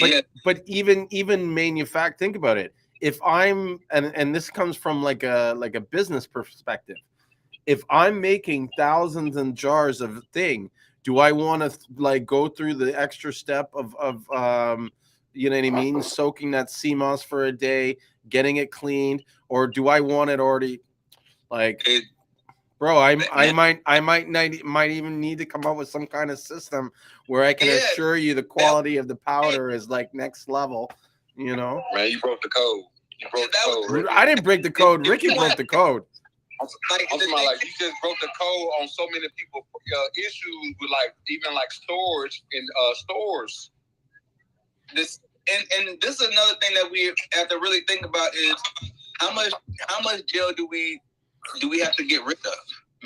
but even manufacture. Think about it. If I'm and this comes from like a business perspective. If I'm making thousands and jars of thing, do I want to like go through the extra step of you know what I mean, soaking that Seamoss for a day, getting it cleaned, or do I want it already? Like, bro, I might even need to come up with some kind of system where I can assure you the quality of the powder is like next level. You know, man, you broke the code. You broke the code. I didn't break the code. Ricky broke the code. I'm talking about like you just broke the code on so many people issues with like even like storage in stores. This and this is another thing that we have to really think about is how much gel do we have to get rid of,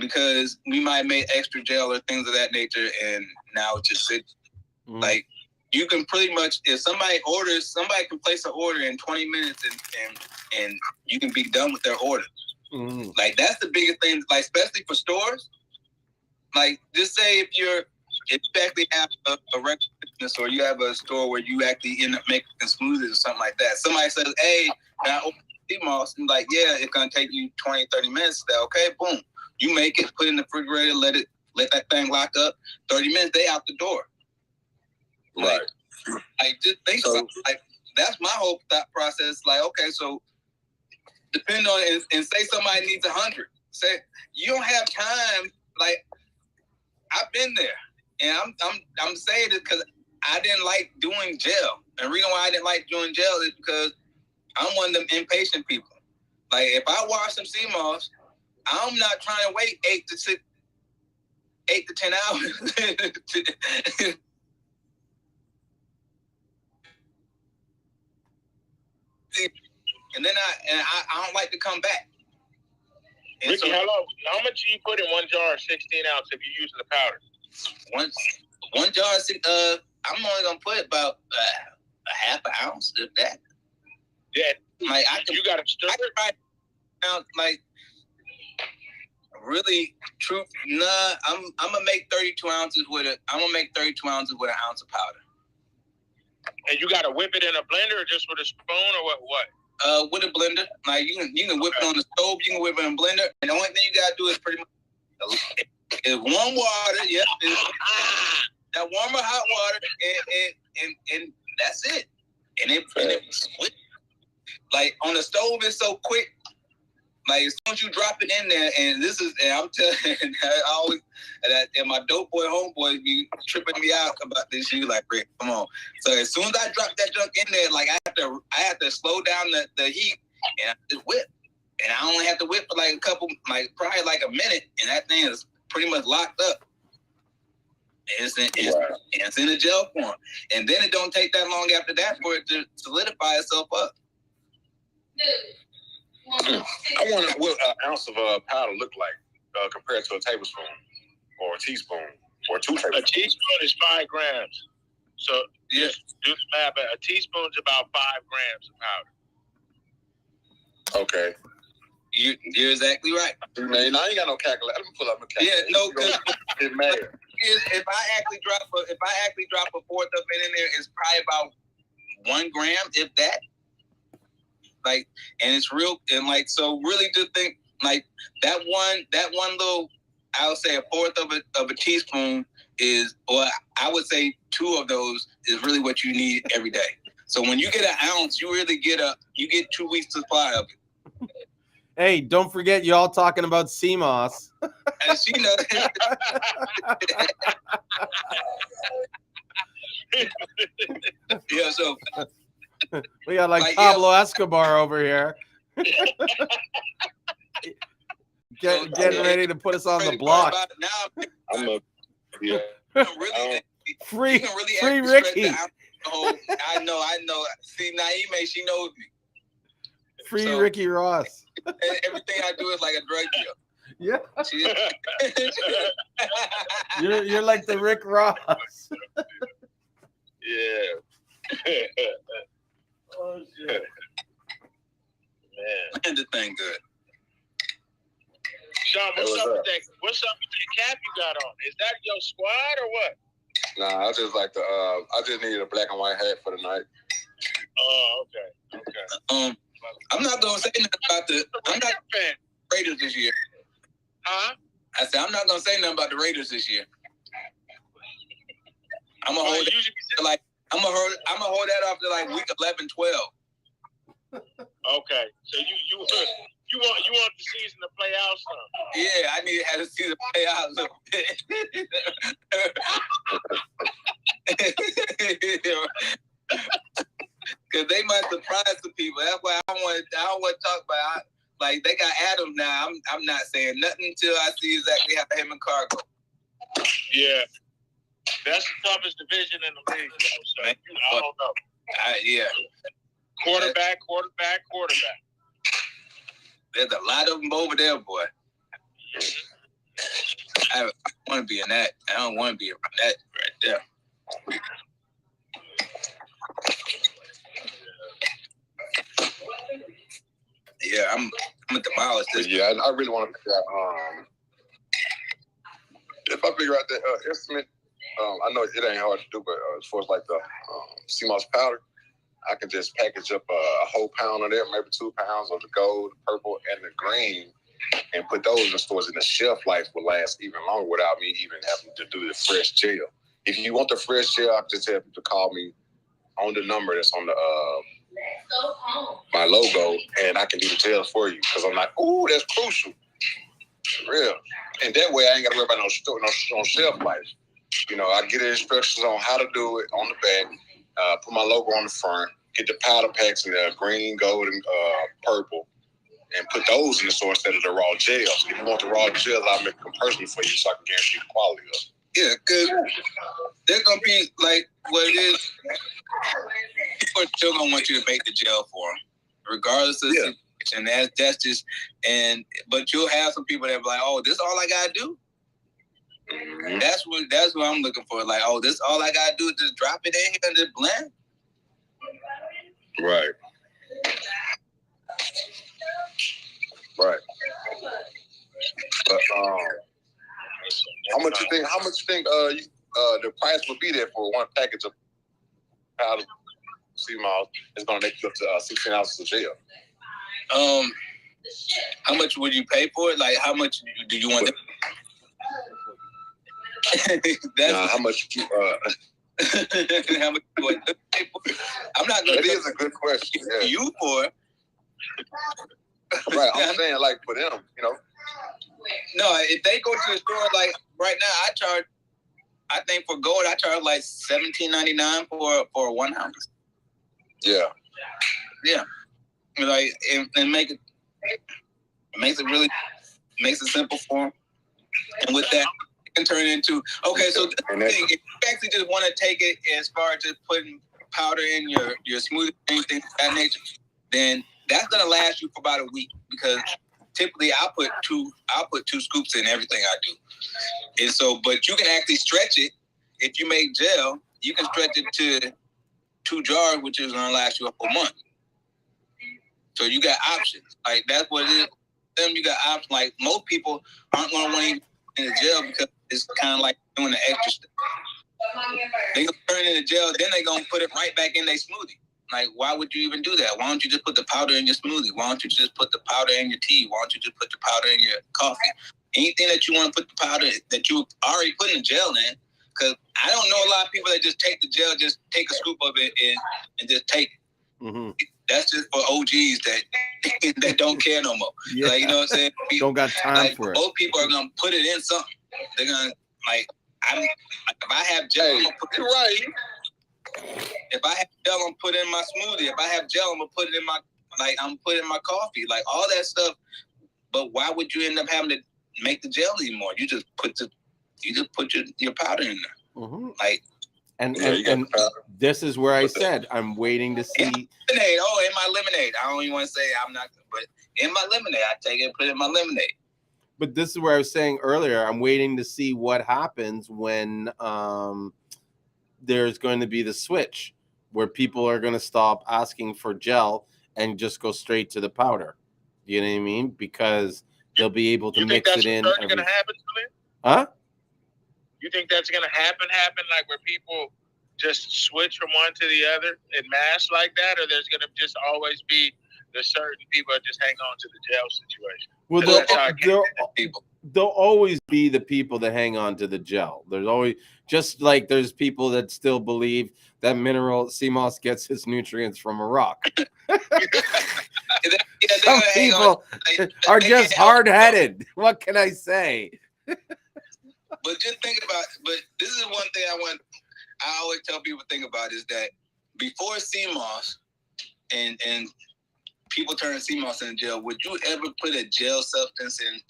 because we might make extra gel or things of that nature, and now it's just sits. Like you can pretty much, if somebody can place an order in 20 minutes and you can be done with their order. Like that's the biggest thing, like especially for stores. Like just say if you actually have a regular business, or you have a store where you actually end up making smoothies or something like that. Somebody says, hey, now open Seamoss, and like, yeah, it's gonna take you 20, 30 minutes. Okay, boom. You make it, put it in the refrigerator, let that thing lock up. 30 minutes, they out the door. Right. Like just think about like that's my whole thought process. Like, okay, so depend on and say somebody needs 100. Say you don't have time. Like I've been there, and I'm saying this because I didn't like doing gel. And the reason why I didn't like doing gel is because I'm one of them impatient people. Like if I wash some Seamoss, I'm not trying to wait 8 to 10 hours. And then I don't like to come back. And Ricky, how much do you put in one jar of 16 ounce if you use the powder? One jar, I'm only gonna put about a half an ounce of that. Yeah, like you got to stir it. Like really, truth. Nah, I'm gonna make 32 ounces with it. I'm gonna make 32 ounces with an ounce of powder. And you got to whip it in a blender or just with a spoon or what? With a blender. Like you can whip it on the stove, you can whip it in a blender, and the only thing you gotta do is pretty much is warm water. Yep, that warm or hot water, and that's it. And it like on the stove is so quick. like as soon as you drop it in there, and I'm telling, I always, and my dope boy homeboys be tripping me out about this. You like, Rick, come on. So as soon as I drop that junk in there, like I have to slow down the heat and I just whip, and I only have to whip for like a couple, like probably like a minute, and that thing is pretty much locked up. It's in a gel form, and then it don't take that long after that for it to solidify itself up. I wonder what an ounce of powder look like compared to a tablespoon or a teaspoon or 2 tablespoons. A teaspoon is 5 grams. So yes, do the math. A teaspoon is about 5 grams of powder. Okay. You're exactly right. Man, I ain't got no calculator. Let me pull up my calculator. Yeah, no, because it matters. if I actually drop a fourth of it in there, it's probably about 1 gram, if that. Like, and it's real, and like, so really just think like that one little, I would say a fourth of a teaspoon is, or I would say 2 of those is really what you need every day. So when you get an ounce, you really get 2 weeks supply of it. Hey, don't forget y'all talking about Seamoss. And she knows. Yeah, so We got like Pablo Escobar over here. Getting ready to put us on the block. Now I'm a Free Ricky. I know. See, Naime, she knows me. Free Ricky Ross. Everything I do is like a drug deal. Yeah. You're like the Rick Ross. Yeah. Oh shit. Man. And the thing good. Sean, what's up with that cap you got on? Is that your squad or what? Nah, I just like I just needed a black and white hat for the night. Oh, okay. I'm not gonna say nothing about I'm not Raiders this year. Huh? I said I'm not gonna say nothing about the Raiders this year. I'm gonna hold that off to like week 11, 12. Okay, so you want the season to play out some? Yeah, I need to have the season play out a little bit. Because they might surprise some people. That's why I don't want to talk about. Like they got Adam now. I'm not saying nothing until I see exactly how him and Carr go. Yeah, that's the toughest division in the league. So I don't know. Yeah. Quarterback. There's a lot of them over there, boy. I don't want to be in that. I don't want to be around that right there. Yeah, I'm gonna demolish this. Yeah, I really want to figure out if I figure out the estimate. I know it ain't hard to do, but as far as like the Seamoss powder, I can just package up a whole pound of that, maybe 2 pounds of the gold, purple, and the green, and put those in the stores, and the shelf life will last even longer without me even having to do the fresh gel. If you want the fresh gel, I just have to call me on the number that's on the my logo, and I can do the gel for you, because I'm like, ooh, that's crucial. For real. And that way I ain't got to worry about no shelf life. You know, I get the instructions on how to do it on the back, put my logo on the front, get the powder packs in there, green, gold, and purple, and put those in the store instead of the raw gels. If you want the raw gels, I'll make them personally for you so I can guarantee the quality of it. Yeah, because they're going to be like what it is. People are still going to want you to make the gel for them, regardless of the situation. That's just, but you'll have some people that be like, oh, this all I got to do? Mm-hmm. That's what I'm looking for. Like, oh, this all I got to do is just drop it in here and just blend? Right. But how much you think the price would be there for one package of powder Seamoss is going to make you up to 16 ounces of gel? How much would you pay for it? Like, how much do you want? How much? How much do I pay for it? I'm not going to. That is a good question. Yeah. You for it. Right, I'm saying like for them, you know. No, if they go to the store like right now, I think for gold I charge like $17.99 for 1 ounce. Yeah. Like and makes it simple for them. And with that, it can turn into okay. So the thing, if you actually just want to take it as far as just putting powder in your smoothie, anything of that nature, then that's gonna last you for about a week because typically I'll put two scoops in everything I do. And so, but you can actually stretch it. If you make gel, you can stretch it to 2 jars, which is gonna last you a whole month. So you got options. Like that's what it is. Them you got options. Like most people aren't gonna want to in the gel because it's kind of like doing the extra stuff. They gonna turn it into gel, then they gonna put it right back in their smoothie. Like, why would you even do that? Why don't you just put the powder in your smoothie? Why don't you just put the powder in your tea? Why don't you just put the powder in your coffee? Anything that you want to put the powder that you already put in gel in, because I don't know a lot of people that just take the gel, just take a scoop of it and just take it. Mm-hmm. That's just for OGs that don't care no more. Yeah. Like, you know what I'm saying? Don't got time like, for it. Most people are gonna put it in something. They're gonna if I have gel, I'm gonna put it right. If I have gel, I'm gonna put it in my smoothie. If I have gel, I'm gonna put it in my coffee. Like all that stuff. But why would you end up having to make the gel anymore? You just put your powder in there. Mm-hmm. Like. And this is where I said I'm waiting to see. Lemonade. Oh, in my lemonade. I don't even want to say I'm not, but in my lemonade, I take it and put it in my lemonade. But this is where I was saying earlier, I'm waiting to see what happens when there's going to be the switch where people are going to stop asking for gel and just go straight to the powder. You know what I mean? Because they'll be able to mix it in. That's going to happen to me? Huh? You think that's going to happen like where people just switch from one to the other in mass like that, or there's going to just always be the certain people that just hang on to the gel situation? Well, there'll always be the people that hang on to the gel. There's always, just like there's people that still believe that mineral Seamoss gets its nutrients from a rock. Some people are just hard-headed. What can I say? But just think about, but this is one thing I always tell people to think about is that before Seamoss and people turn Seamoss into gel, would you ever put a gel substance in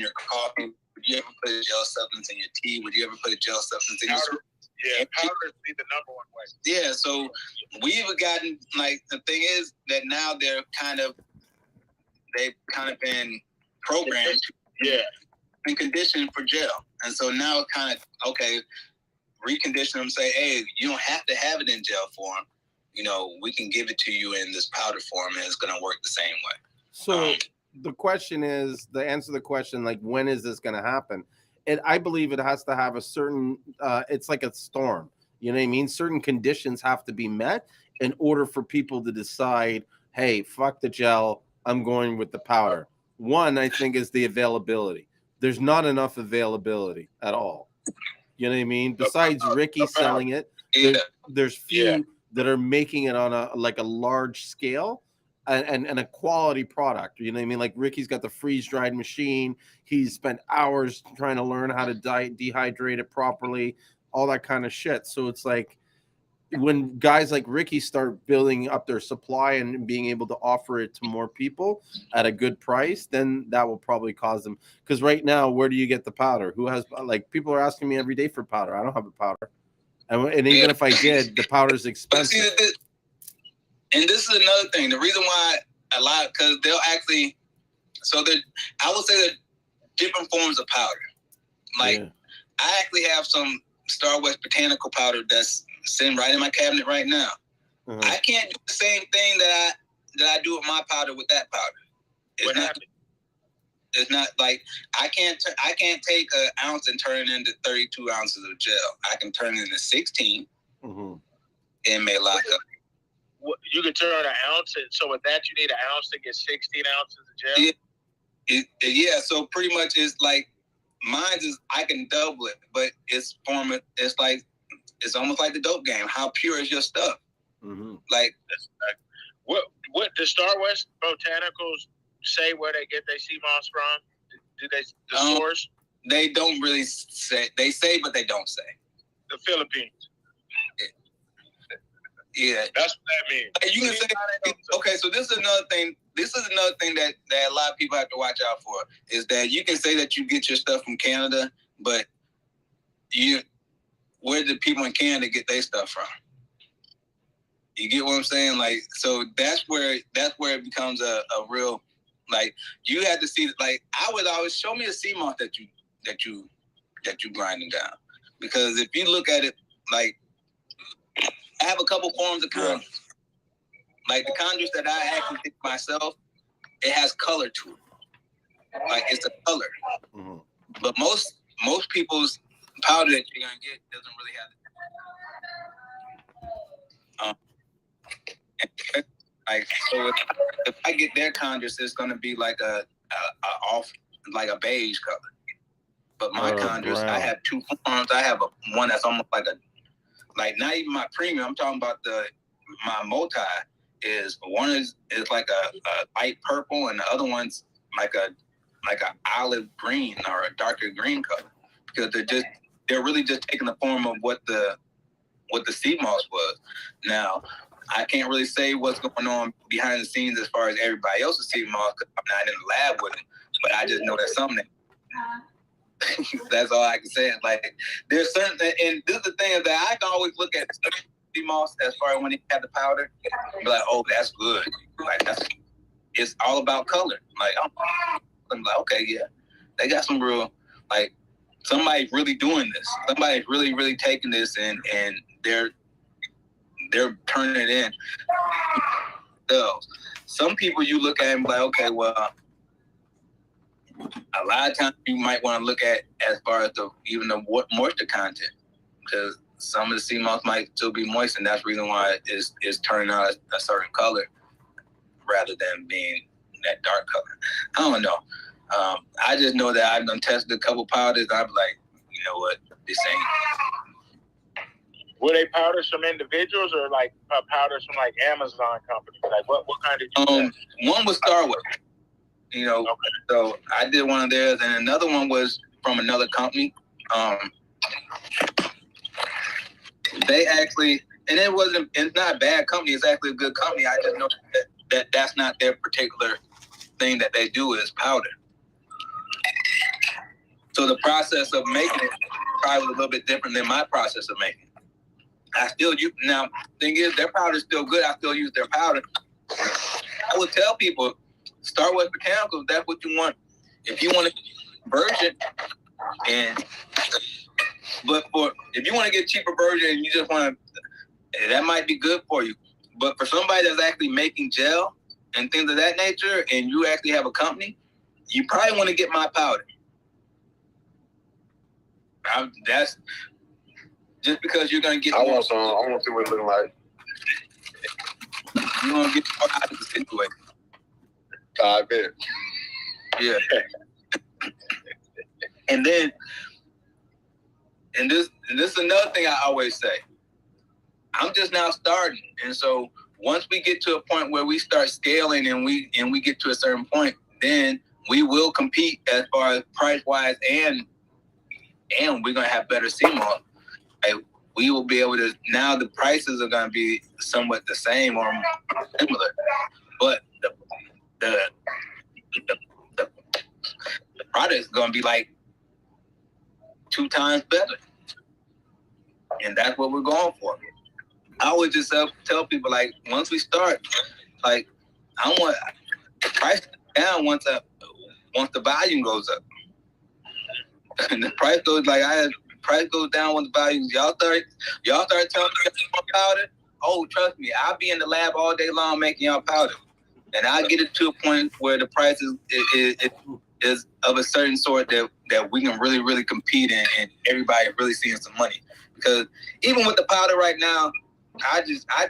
your coffee? Would you ever put a gel substance in your tea? Would you ever put a gel substance in your powder? Yeah, powder would be the number one way. Yeah, so we've gotten, like, the thing is that now they've kind of been programmed and conditioned for gel. And so now it kind of, okay, recondition them, say, hey, you don't have to have it in gel form. You know, we can give it to you in this powder form and it's going to work the same way. So the question is, the answer to the question, like, when is this going to happen? I believe it has to have a certain, it's like a storm. You know what I mean? Certain conditions have to be met in order for people to decide, hey, fuck the gel, I'm going with the powder. One, I think, is the availability. There's not enough availability at all. You know what I mean? Besides Ricky selling it, there's few that are making it on a large scale and a quality product. You know what I mean? Like Ricky's got the freeze-dried machine. He's spent hours trying to learn how to dehydrate it properly, all that kind of shit. So it's like when guys like Ricky start building up their supply and being able to offer it to more people at a good price, then that will probably cause them. Because right now, where do you get the powder? Who has, like, people are asking me every day for powder. I don't have a powder. And even if I did, the powder's expensive. And this is another thing. The reason why because they'll actually, I would say that different forms of powder. Like, I actually have some Star West botanical powder that's sitting right in my cabinet right now. I can't do the same thing that I do with my powder with that powder. It's not like I can't take an ounce and turn it into 32 ounces of gel. I can turn it into 16 and may lock up. You can turn an ounce, so with that you need an ounce to get 16 ounces of gel? Yeah, so pretty much it's like mine is I can double it, but it's almost like the dope game. How pure is your stuff? Like what the Star West Botanicals say where they get their Seamoss from? Do they the source? They don't really say. They say, but they don't say. The Philippines. Yeah, that's what that means. You can say, okay. So this is another thing. This is another thing that a lot of people have to watch out for is that you can say that you get your stuff from Canada, but where do people in Canada get their stuff from? You get what I'm saying? Like, so that's where it becomes a real, like, you have to see, like, I would always show me a Seamoss that you grinding down, because if you look at it, like, I have a couple forms of condoms. Like the condoms that I actually think myself, it has color to it. Like it's a color. Mm-hmm. But most people's powder that you're gonna get doesn't really have it. Like so, if I get their condoms, it's gonna be like a off, like a beige color. But my condoms, I have two forms. I have one that's almost like not even my premium. I'm talking about my multi is one is like a light purple and the other one's like a olive green or a darker green color, because they're really just taking the form of what the Seamoss was. Now I can't really say what's going on behind the scenes as far as everybody else's Seamoss because I'm not in the lab with it, but I just know there's something. That's all I can say. Like, there's certain, and this is the thing is that I can always look at Seamoss as far as when he had the powder, and be like, oh, that's good. Like, it's all about color. Like, I'm like, okay, yeah, they got some real, like, somebody's really doing this. Somebody's really, really taking this and they're turning it in. So, some people you look at and be like, okay, well, a lot of times you might want to look at as far as even the moisture content, because some of the Seamoss might still be moist, and that's the reason why it's turning out a certain color rather than being that dark color. I don't know. I just know that I've done tested a couple powders. I'm like, you know what, this ain't. Were they powders from individuals or like powders from like Amazon companies? Like what kind did you test? One was Starwood. You know, okay. So I did one of theirs, and another one was from another company. They actually, and it's not a bad company. It's actually a good company. I just know that's not their particular thing that they do is powder. So the process of making it probably a little bit different than my process of making it. I still use, now, thing is, their powder is still good. I still use their powder. I would tell people, start with botanicals. That's what you want. If you want to virgin, but if you want to get cheaper virgin and you just want to, that might be good for you. But for somebody that's actually making gel and things of that nature, and you actually have a company, you probably want to get my powder. That's just because you're gonna get. I want to see what it's looking like. You want to get more out of the situation. I bet. Yeah. And this is another thing I always say. I'm just now starting, and so once we get to a point where we start scaling and we get to a certain point, then we will compete as far as price wise, and we're gonna have better Seamoss. Like, we will be able to, now the prices are gonna be somewhat the same or similar, but the product is gonna be like 2 times better, and that's what we're going for. I always just tell people, like, once we start, like, I want the price down once the volume goes up, and the price goes price goes down when the volume. Y'all start telling me more powder. Oh, trust me, I'll be in the lab all day long making y'all powder, and I'll get it to a point where the price is of a certain sort that we can really, really compete in, and everybody really seeing some money. Because even with the powder right now, I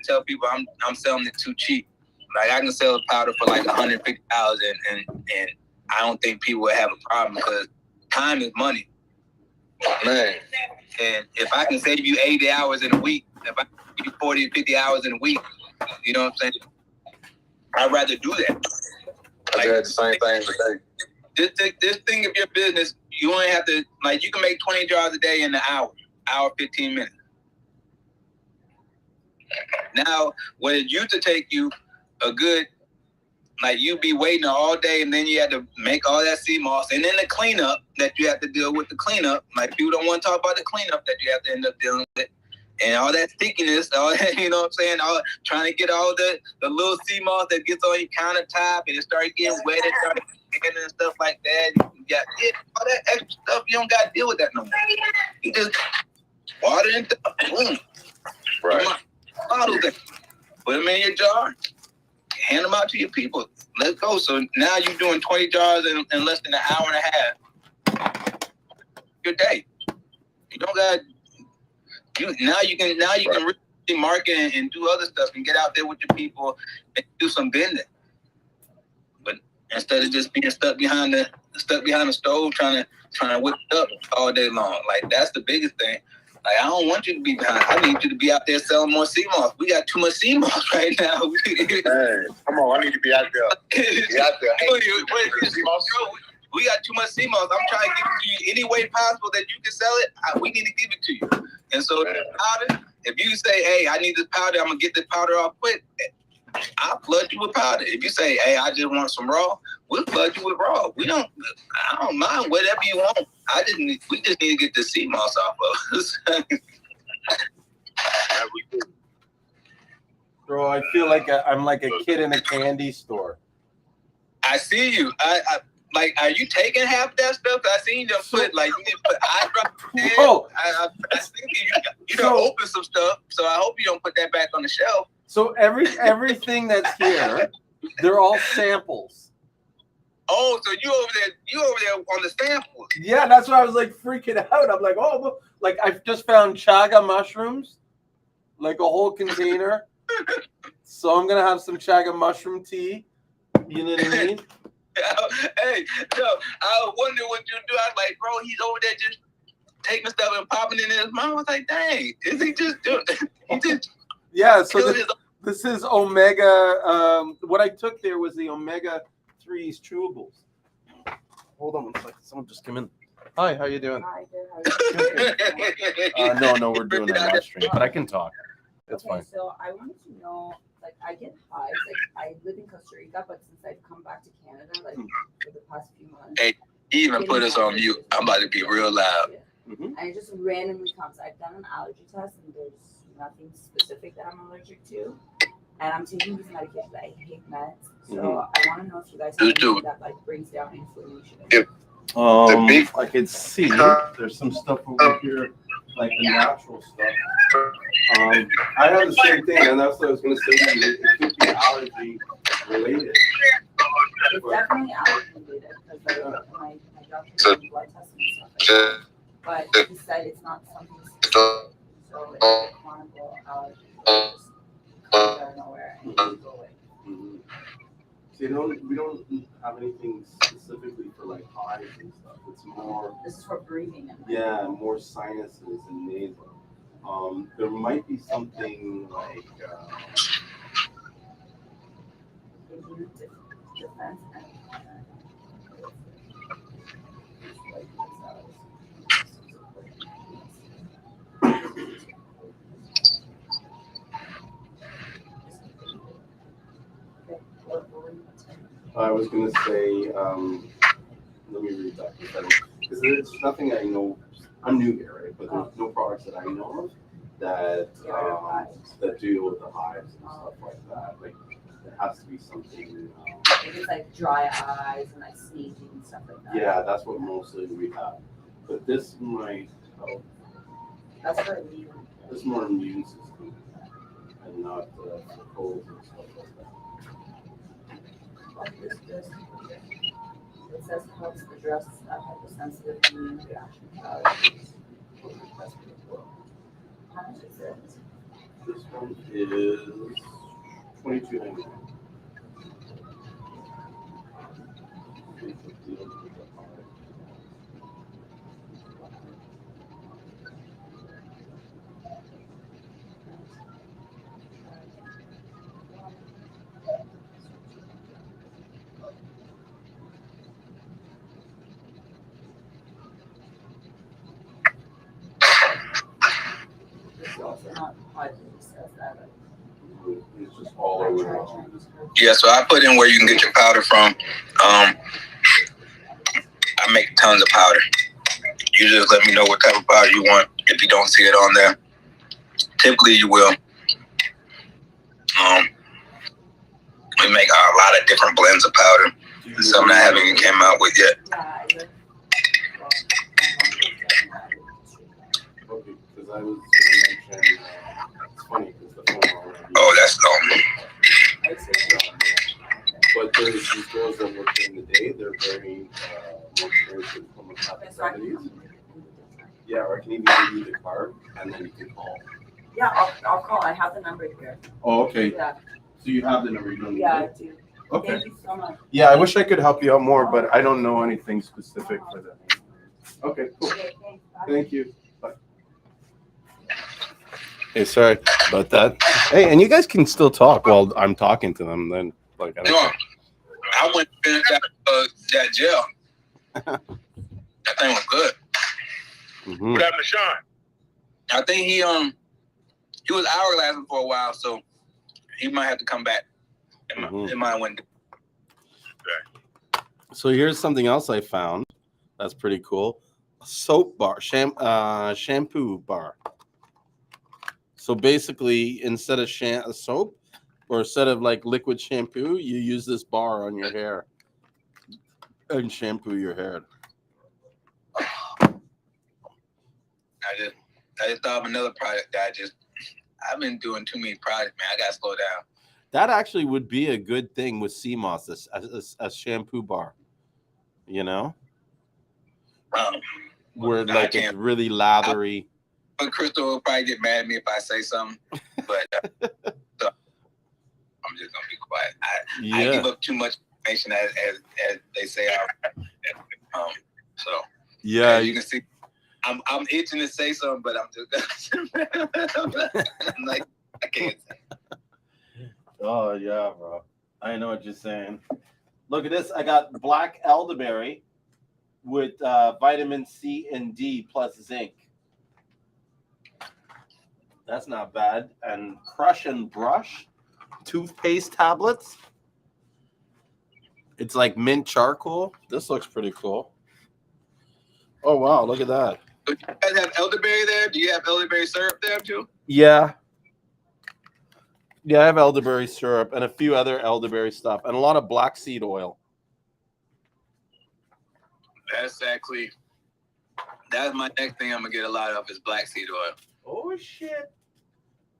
tell people I'm selling it too cheap. Like, I can sell the powder for like $150, and I don't think people would have a problem, because time is money. Man. And if I can save you 80 hours in a week, if I can give you 40 or 50 hours in a week, you know what I'm saying? I'd rather do that. I had the same thing today. This thing of your business, you only have to, like, you can make 20 jars a day in an hour 15 minutes. Now, what it used to take you a good, like, you be waiting all day, and then you had to make all that Seamoss, and then the cleanup that you have to deal with, the cleanup. Like, people don't want to talk about the cleanup that you have to end up dealing with. And all that stickiness, all that, you know what I'm saying? All trying to get all the little Seamoss that gets on your countertop, and it started getting wet, it started getting and stuff like that. You got all that extra stuff. You don't got to deal with that no more. You just water and boom. Right. Bottles it. Put them in your jar. Hand them out to your people. Let's go. So now you're doing 20 jars in less than an hour and a half. Good day. You don't got. Now you can really market and do other stuff and get out there with your people and do some vending. But instead of just being stuck behind the stove trying to whip it up all day long, like that's the biggest thing. Like, I don't want you to be behind. I need you to be out there selling more Seamoss. We got too much Seamoss right now. Hey, come on, I need to be out there. Be out there. Hey, we got too much Seamoss. I'm trying to give it to you any way possible that you can sell it. We need to give it to you. And so the powder, if you say, hey, I need this powder, I'm going to get this powder off quick, I'll flood you with powder. If you say, hey, I just want some raw, we'll flood you with raw. I don't mind whatever you want. We just need to get the Seamoss off of us. Bro, I feel like I'm like a kid in a candy store. I see you. Like, are you taking half that stuff? I seen them put, like, you didn't put eyedrops. Oh, I think you don't open some stuff, so I hope you don't put that back on the shelf. So everything that's here, they're all samples. Oh, so you over there on the samples? Yeah, that's why I was like freaking out. I'm like, oh, look, like I've just found chaga mushrooms, like a whole container. So I'm gonna have some chaga mushroom tea. You know what I mean? Hey, no, I wonder what you do. I was like, bro, he's over there just taking stuff and popping it in his mouth. I was like, dang, is he just doing? He just So this is Omega. What I took there was the Omega 3's chewables. Hold on one second. Someone just came in. Hi, how you doing? Hi, good. No, we're doing a live stream, but I can talk. That's fine. So I wanted to know, like, I get hives. Like, I live in Costa Rica, but since I've come back to Canada, like, for the past few months. Hey, he even put us on mute. I'm about to be real loud. And it just randomly comes. I've done an allergy test, and there's nothing specific that I'm allergic to. And I'm taking these medications. I hate meds. So I want to know if you guys have anything that, like, brings down inflammation. I could see there's some stuff over here, like the natural stuff. I have the same thing, and that's what I was going to say to you. It could be allergy related. It's definitely allergy related because my doctor did blood tests and stuff like that. But he said it's not something specific. So it's a chronic allergy. Just comes out of nowhere and it can go away. See, we don't have anything specifically for like hives and stuff. It's more. This is for breathing. And more sinuses and nasal. There might be something like. Defense I was going to say, let me read that because there's nothing I know. I'm new here, right? But there's no products that I know of that deal with the hives and stuff like that. Like, there has to be something. It's like dry eyes and like sneezing and stuff like that. Yeah, that's what mostly we have. But this might help. That's for immune. It's more immune system and not colds and stuff like that. It says helps address hypersensitive immune reaction to allergies. That's pretty cool. How much is it? This one is $22.99. Yeah, so I put in where you can get your powder from. I make tons of powder. You just let me know what type of powder you want. If you don't see it on there, typically you will. We make a lot of different blends of powder. Something I haven't even came out with yet. Okay, because I was going to mention, it's funny because the phone already. Oh, that's But there's these girls that work during the day. They're very more experienced with homeopathic remedies. Yeah, or I can even give you the card and then you can call. Yeah, I'll call. I have the number here. Oh, okay. Yeah. So you have the number, you don't need Yeah, it? I do. Okay. Thank you so much. Yeah, I wish I could help you out more, but I don't know anything specific for that. Okay, cool. Okay, thanks. Bye. Thank you. Bye. Hey, sorry about that. Hey, and you guys can still talk while I'm talking to them. Then, like, I don't no. I went to finish that gel. That thing was good. Mm-hmm. What happened to Sean? I think he was hourglassing for a while, so he might have to come back. It might went. So here's something else I found. That's pretty cool. A soap bar, shampoo bar. So basically, instead of soap, or instead of like liquid shampoo, you use this bar on your hair and shampoo your hair. I just thought of another product that I've been doing too many products, man. I gotta slow down. That actually would be a good thing with Seamoss, a shampoo bar. You know, where like it's really lathery. But Crystal will probably get mad at me if I say something. But so I'm just gonna be quiet. I give up too much information as they say. So yeah, you can see. I'm itching to say something, but I'm just I'm like I can't say. Oh yeah, bro. I know what you're saying. Look at this. I got black elderberry with vitamin C and D plus zinc. That's not bad. And crush and brush toothpaste tablets. It's like mint charcoal. This looks pretty cool. Oh wow, look at that. Do you guys have elderberry there? Do you have elderberry syrup there too? Yeah. Yeah, I have elderberry syrup and a few other elderberry stuff and a lot of black seed oil. That's my next thing I'm gonna get a lot of is black seed oil. Oh shit.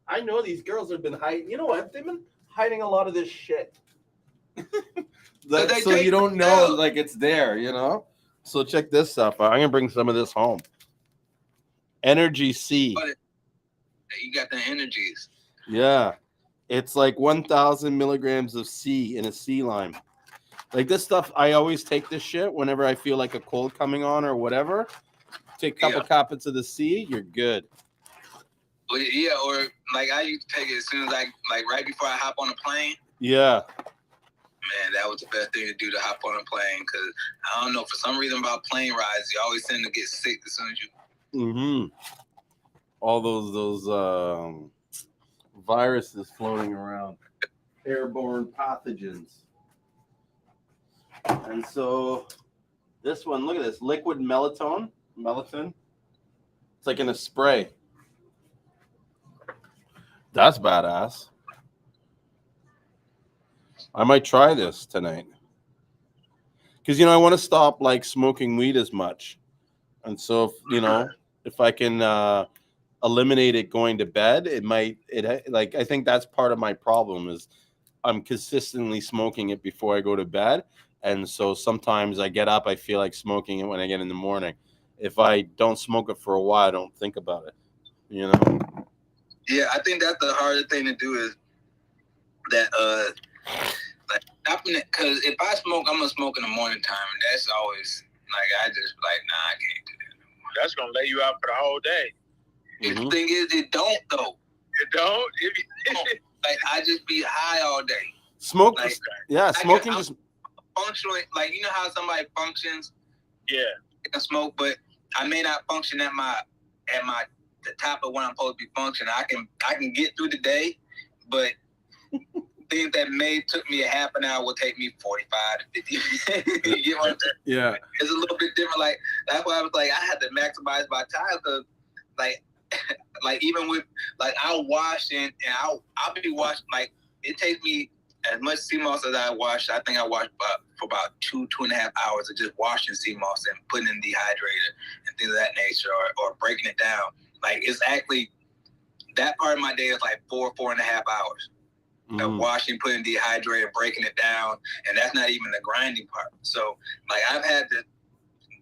I know these girls have been hiding. You know what? They've been hiding a lot of this shit. So you don't know like it's there, you know? So check this stuff out. I'm gonna bring some of this home. Energy C. You got the energies. Yeah. It's like 1,000 milligrams of C in a sea lime. Like this stuff, I always take this shit whenever I feel like a cold coming on or whatever. Take a couple coppets of the C, you're good. Well, yeah, or like I used to take it as soon as right before I hop on a plane. Yeah. Man, that was the best thing to do, to hop on a plane, because I don't know, for some reason about plane rides, you always tend to get sick as soon as you. Mm-hmm. All those viruses floating around, airborne pathogens. And so this one, look at this, liquid melatonin. It's like in a spray. That's badass. I might try this tonight. Because, I want to stop, like, smoking weed as much. And so, if I can eliminate it going to bed, I think that's part of my problem is I'm consistently smoking it before I go to bed. And so sometimes I get up, I feel like smoking it when I get in the morning. If I don't smoke it for a while, I don't think about it, Yeah, I think that's the hardest thing to do is that, like, stopping it. Because if I smoke, I'm going to smoke in the morning time. And that's always, like, I just, like, nah, I can't do that no more. That's going to lay you out for the whole day. Mm-hmm. The thing is, it don't, though. It don't? Like, I just be high all day. Smoke, like, smoking I'm just... functioning, like, you know how somebody functions? Yeah. They can smoke, but I may not function at the top of when I'm supposed to be functioning. I can get through the day, but the things that took me a half an hour will take me 45 to 50 minutes. You know what I'm saying? Yeah. It's a little bit different. Like, that's why I was like, I had to maximize my time because, like, like even with, like, I'll wash and I'll be washing, like, it takes me as much Seamoss as I wash. I think I washed for about 2.5 hours of just washing Seamoss and putting in dehydrator and things of that nature, or breaking it down. Like, it's actually, that part of my day is like 4.5 hours. Of washing, putting dehydrator, breaking it down, and that's not even the grinding part. So, like, I've had to,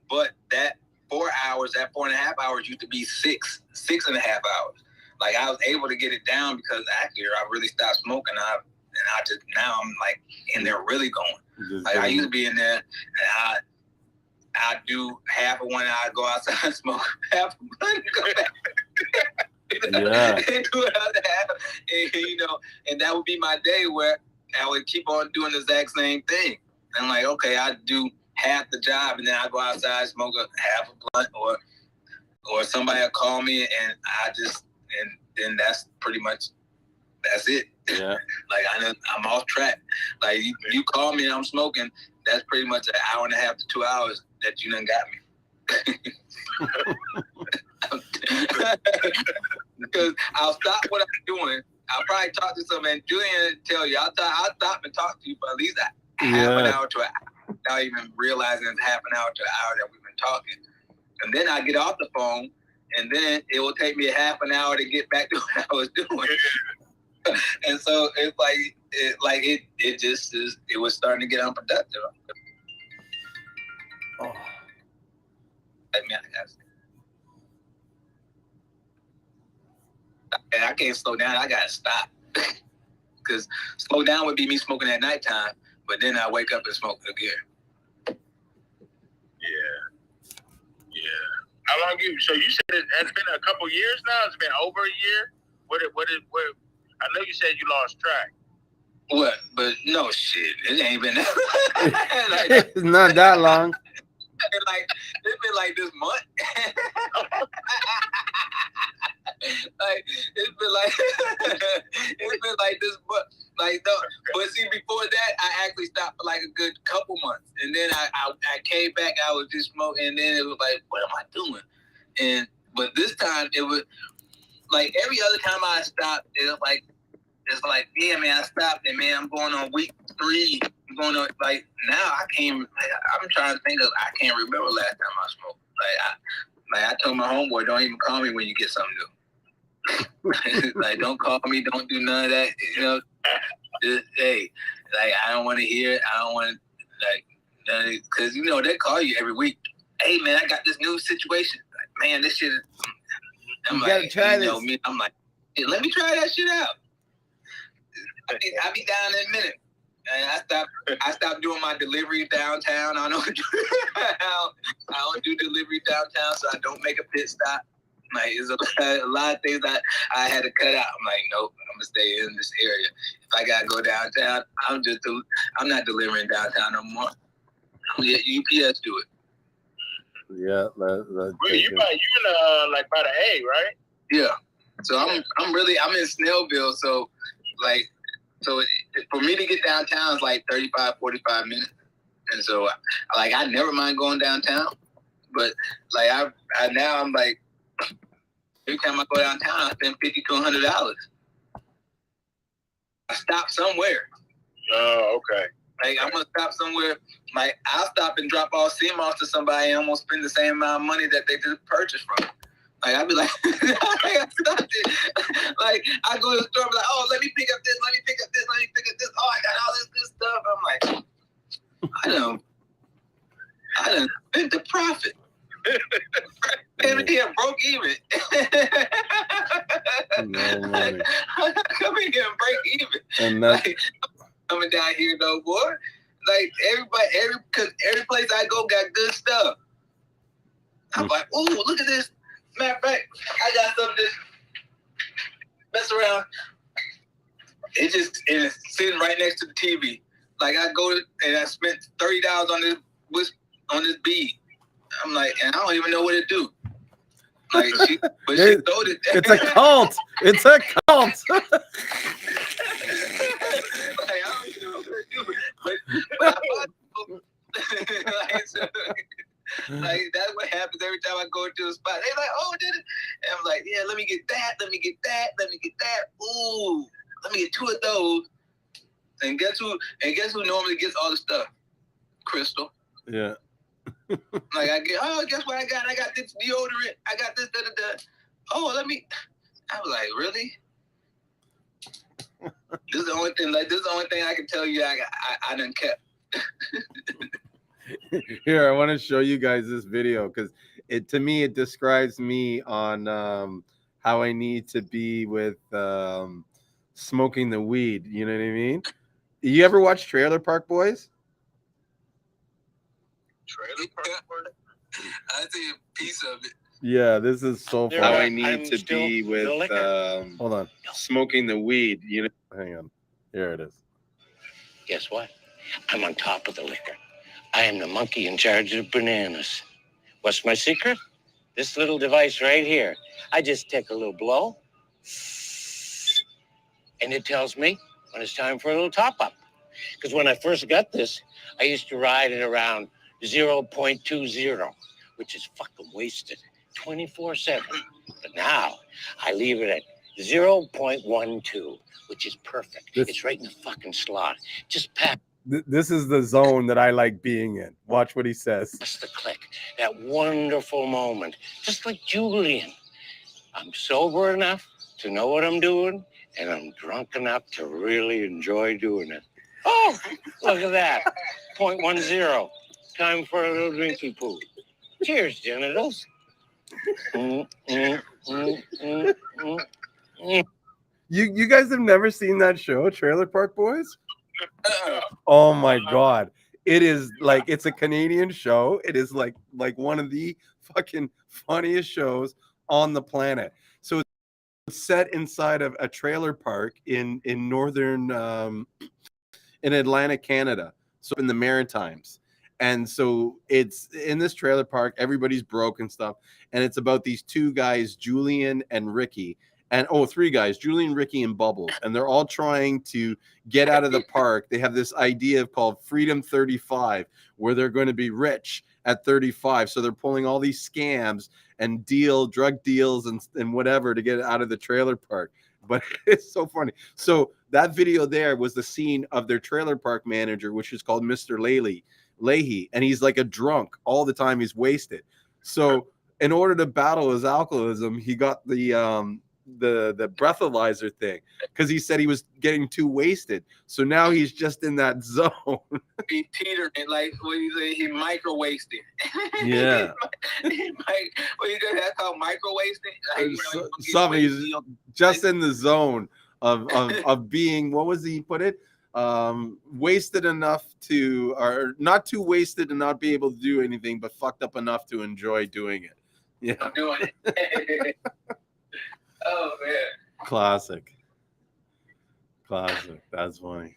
but that 4 hours, that 4.5 hours used to be 6.5 hours. Like, I was able to get it down because actually I really stopped smoking. Now I'm like in there really going. Like, I used to be in there and I do half of one, I go outside and smoke half of one and go back. Yeah. And do another half, and, you know, and that would be my day where I would keep on doing the exact same thing. And like, okay, I do half the job, and then I go outside, smoke half a blunt, or somebody will call me, and and then that's pretty much, that's it. Yeah. Like, I'm off track. Like, you call me and I'm smoking, that's pretty much an hour and a half to 2 hours that you done got me. Because I'll stop what I'm doing. I'll probably talk to somebody, and Julien tell you, I'll stop and talk to you for at least half an hour to an hour, without even realizing it's half an hour to an hour that we've been talking. And then I get off the phone, and then it will take me a half an hour to get back to what I was doing. And so it's like, it just is, it was starting to get unproductive. Oh. I mean, I can't slow down. I gotta stop. Because slow down would be me smoking at nighttime, but then I wake up and smoke again. Yeah. How long so you said it has been a couple years now? It's been over a year? What I know you said you lost track. What? But no shit. It ain't been that. It's not that long. It's been like this month. Like, it's been like this, but like, no. But see, before that, I actually stopped for like a good couple months, and then I came back. I was just smoking, and then it was like, what am I doing? But this time it was like every other time I stopped, it's like, yeah, man, I stopped, and man, I'm going on week 3. I'm going on, like, now I can't. Like, I'm trying to think of. I can't remember last time I smoked. I told my homeboy, don't even call me when you get something new. Like, don't call me, don't do none of that. You know, just, hey, like, I don't want to hear it. I don't want to, like, because, you know, they call you every week. Hey, man, I got this new situation. Like, man, this shit is, I'm you like, gotta try this. Know me, I'm like, hey, let me try that shit out. I'll be down in a minute. And I stopped doing my deliveries downtown. I don't do delivery downtown, so I don't make a pit stop. Like, there's a lot of things I had to cut out. I'm like, nope, I'm gonna stay in this area. If I gotta go downtown, I'm not delivering downtown no more. I'm gonna let UPS do it. Yeah, You in like by the A, right? Yeah. So I'm in Snellville, so like. So for me to get downtown is like 35, 45 minutes. And so, like, I never mind going downtown. But, like, now I'm like, every time I go downtown, I spend $50 to $100. I stop somewhere. Oh, okay. Like, I'm going to stop somewhere. Like, I'll stop and drop off Seamoss to somebody and I'm going to spend the same amount of money that they just purchased from. Like, I'd be like, I stopped it. Like, I go to the store and be like, oh, let me pick up this, let me pick up this, let me pick up this. Oh, I got all this good stuff. I'm like, I done spent the profit. Everything broke even. No money. I'm not coming here and break even. And that's like, coming down here, no more. Like, every place I go got good stuff. I'm like, ooh, look at this. Matter of fact, I got something just mess around. It's sitting right next to the TV. Like, I go and I spent $30 on this bead. I'm like, and I don't even know what it do. Like, she sold it. It's a cult. It's a cult. Like, Like that's what happens every time I go to a spot. They're like, "Oh, did it?" And I'm like, "Yeah, let me get that. Let me get that. Let me get that. Ooh, let me get 2 of those." And guess who? And guess who normally gets all the stuff? Crystal. Yeah. Like I get. Oh, guess what I got? I got this deodorant. I got this. Oh, let me. I was like, really? This is the only thing. Like this is the only thing I can tell you. I done kept. Here, I want to show you guys this video because to me it describes me on how I need to be with smoking the weed. You know what I mean? You ever watch Trailer Park Boys? Trailer Park Boys? I see a piece of it. Yeah, this is so funny. How I need I'm to still be with hold on, smoking the weed. You know, hang on. Here it is. Guess what? I'm on top of the liquor. I am the monkey in charge of bananas. What's my secret? This little device right here. I just take a little blow, and it tells me when it's time for a little top up. Because when I first got this, I used to ride it around 0.20, which is fucking wasted 24/7. But now I leave it at 0.12, which is perfect. It's right in the fucking slot. Just pack. This is the zone that I like being in. Watch what he says. That's the click, that wonderful moment, just like Julien. I'm sober enough to know what I'm doing, and I'm drunk enough to really enjoy doing it. Oh, look at that. 0.10. Time for a little drinky poo. Cheers, genitals. You guys have never seen that show, Trailer Park Boys? Oh my god. It is like it's a Canadian show. It is like one of the fucking funniest shows on the planet. So it's set inside of a trailer park in northern in Atlantic, Canada. So in the Maritimes. And so it's in this trailer park, everybody's broke and stuff. And it's about these 2 guys, Julien and Ricky. And 3 guys, Julien, Ricky, and Bubbles. And they're all trying to get out of the park. They have this idea called Freedom 35, where they're going to be rich at 35. So they're pulling all these scams and drug deals and whatever to get out of the trailer park. But it's so funny. So that video there was the scene of their trailer park manager, which is called Mr. Leahy, and he's like a drunk all the time. He's wasted. So in order to battle his alcoholism, he got the breathalyzer thing because he said he was getting too wasted. So now he's just in that zone. He teetering like what you say. He micro wasted. Yeah. What you say? That's called micro wasting. Somebody's just in the zone of being. What was he put it? Wasted enough to, or not too wasted to not be able to do anything, but fucked up enough to enjoy doing it. Yeah. I'm doing it. Oh man. Classic. That's funny.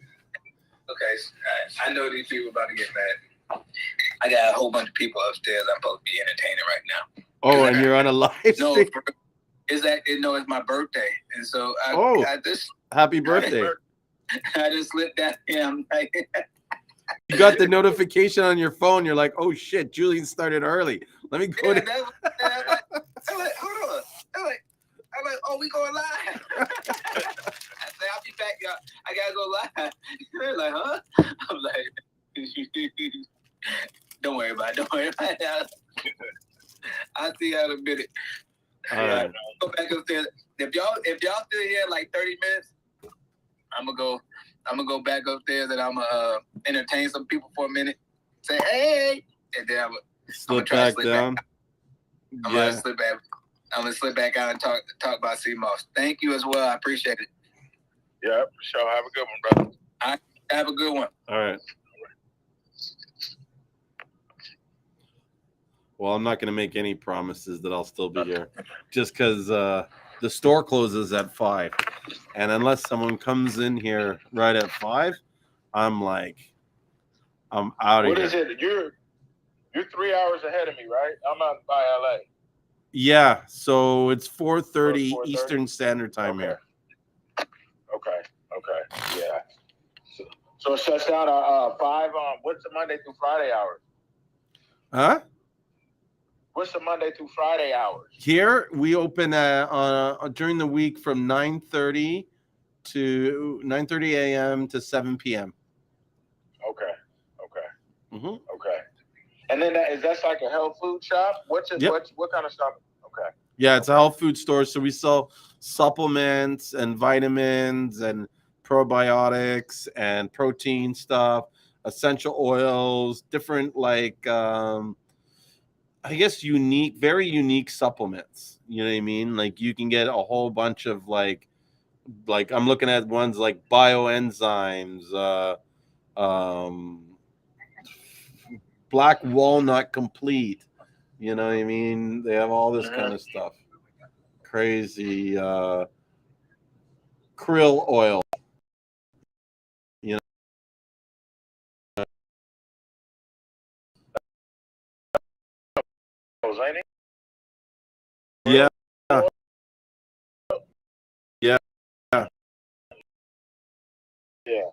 Okay, I know these people about to get mad. I got a whole bunch of people upstairs I'm supposed to be entertaining right now. Oh, and you're on a live stream? No, it's my birthday, and so happy birthday. I just slipped down here. I'm like, you got the notification on your phone. You're like, oh shit, Julien started early. Let me go. I'm like, hold on. I'm like, oh, we going live. I say, I'll be back, y'all. I gotta go live. They're like, huh? I'm like, don't worry about it. I'll see y'all in a minute. All right. Go back upstairs. If y'all still here in like 30 minutes, I'm gonna go back upstairs and I'm gonna entertain some people for a minute. Say hey, and then I'm gonna slip back down. I'm gonna slip back out and talk about Seamoss. Thank you as well. I appreciate it. Yeah, for sure. Have a good one, brother. I have a good one. All right. Well, I'm not going to make any promises that I'll still be here, just because the store closes at 5, and unless someone comes in here right at 5, I'm out of here. What is it? You're 3 hours ahead of me, right? I'm out by LA. Yeah, so it's 4:30 Eastern Standard Time here. Okay. Yeah. So it shuts down 5. What's the Monday through Friday hours? Huh? What's the Monday through Friday hours? Here we open during the week from 9:30 a.m. to 7 p.m. Okay. Mm-hmm. Okay. And then that's like a health food shop? What kind of stuff? Okay. Yeah, it's a health food store. So we sell supplements and vitamins and probiotics and protein stuff, essential oils, different I guess very unique supplements. You know what I mean? Like you can get a whole bunch of like I'm looking at ones like bioenzymes, black walnut complete. You know what I mean? They have all this kind of stuff. Crazy krill oil. You know. Ain't it? Yeah. Yeah. Yeah.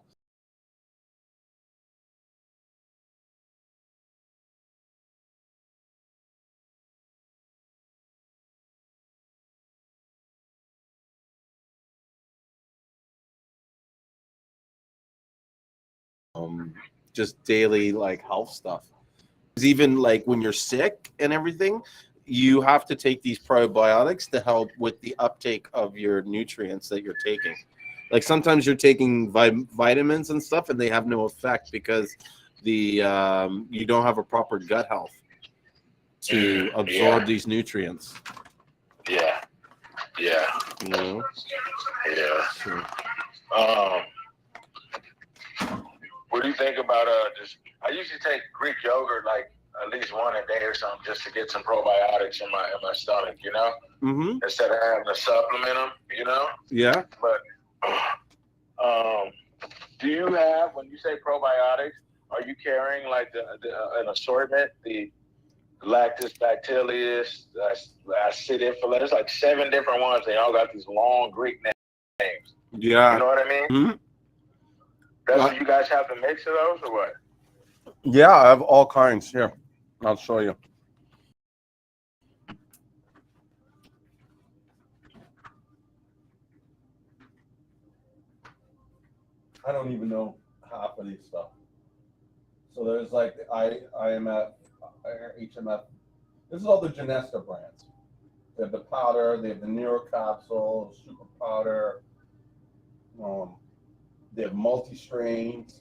Just daily like health stuff. Even like when you're sick and everything, you have to take these probiotics to help with the uptake of your nutrients that you're taking. Like sometimes you're taking vitamins and stuff, and they have no effect because you don't have a proper gut health to absorb these nutrients. Yeah. Yeah. You know? Yeah. So, what do you think about just? I usually take Greek yogurt like at least one a day or something just to get some probiotics in my stomach, you know, instead of having to supplement them, you know. Yeah. But do you have, when you say probiotics, are you carrying like an assortment, the Lactis, Bacillus, Acidifila? There's like 7 different ones. They all got these long Greek names. Yeah. You know what I mean? Mm-hmm. That's what you guys have the mix of those or what? Yeah, I have all kinds here. I'll show you. I don't even know half of these stuff. So there's like IMF, HMF. This is all the Genesta brands. They have the powder, they have the Neuro capsule, super powder. They have multi-strains,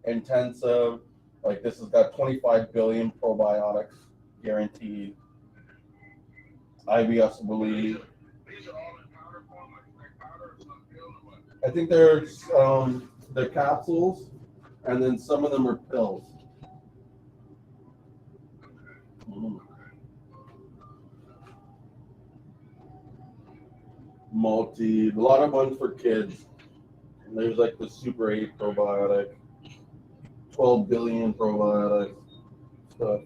intensive. Like this has got 25 billion probiotics guaranteed. IBS believe. I think there's they're capsules, and then some of them are pills. A lot of ones for kids. And there's like the Super 8 probiotic, 12 billion probiotics stuff.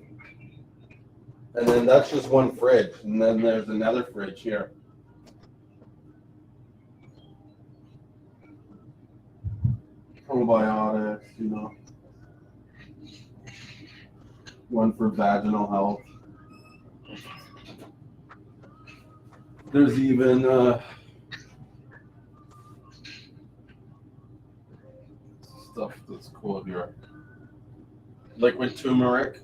And then that's just one fridge. And then there's another fridge here. Probiotics, you know. One for vaginal health. There's even stuff that's cool here. Liquid turmeric,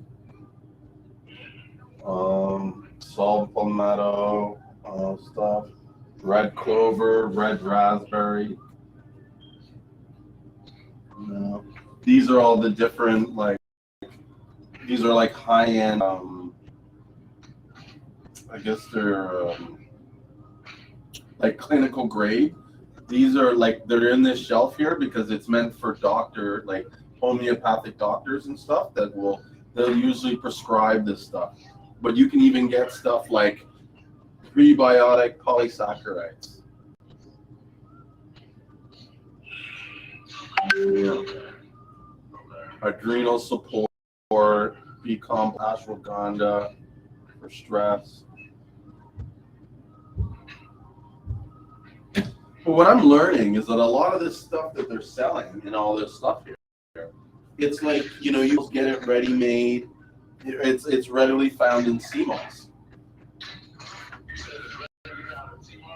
saw palmetto stuff, red clover, red raspberry. These are all the different these are like high end. I guess they're like clinical grade. These are they're in this shelf here because it's meant for homeopathic doctors and stuff they'll usually prescribe this stuff. But you can even get stuff like prebiotic polysaccharides. Yeah. Adrenal support, become ashwagandha for stress. But what I'm learning is that a lot of this stuff that they're selling and all this stuff here, it's like, you get it ready made It's readily found in Seamoss.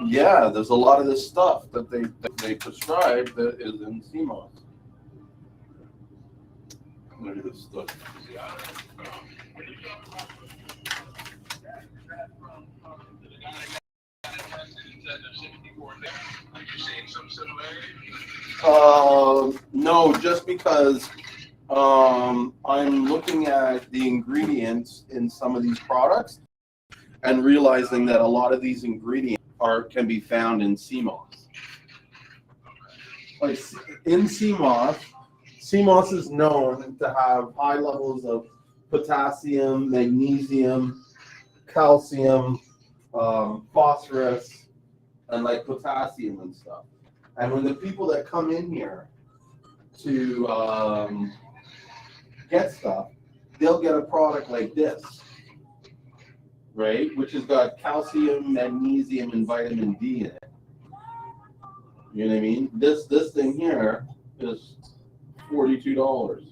Yeah, there's a lot of this stuff that they prescribe that is in Seamoss. Look at this stuff. No, just because I'm looking at the ingredients in some of these products and realizing that a lot of these ingredients can be found in Seamoss. Like in Seamoss, Seamoss is known to have high levels of potassium, magnesium, calcium, phosphorus, and like potassium and stuff. And when the people that come in here to get stuff, they'll get a product like this, right? Which has got calcium, magnesium, and vitamin D in it. You know what I mean? This thing here is $42.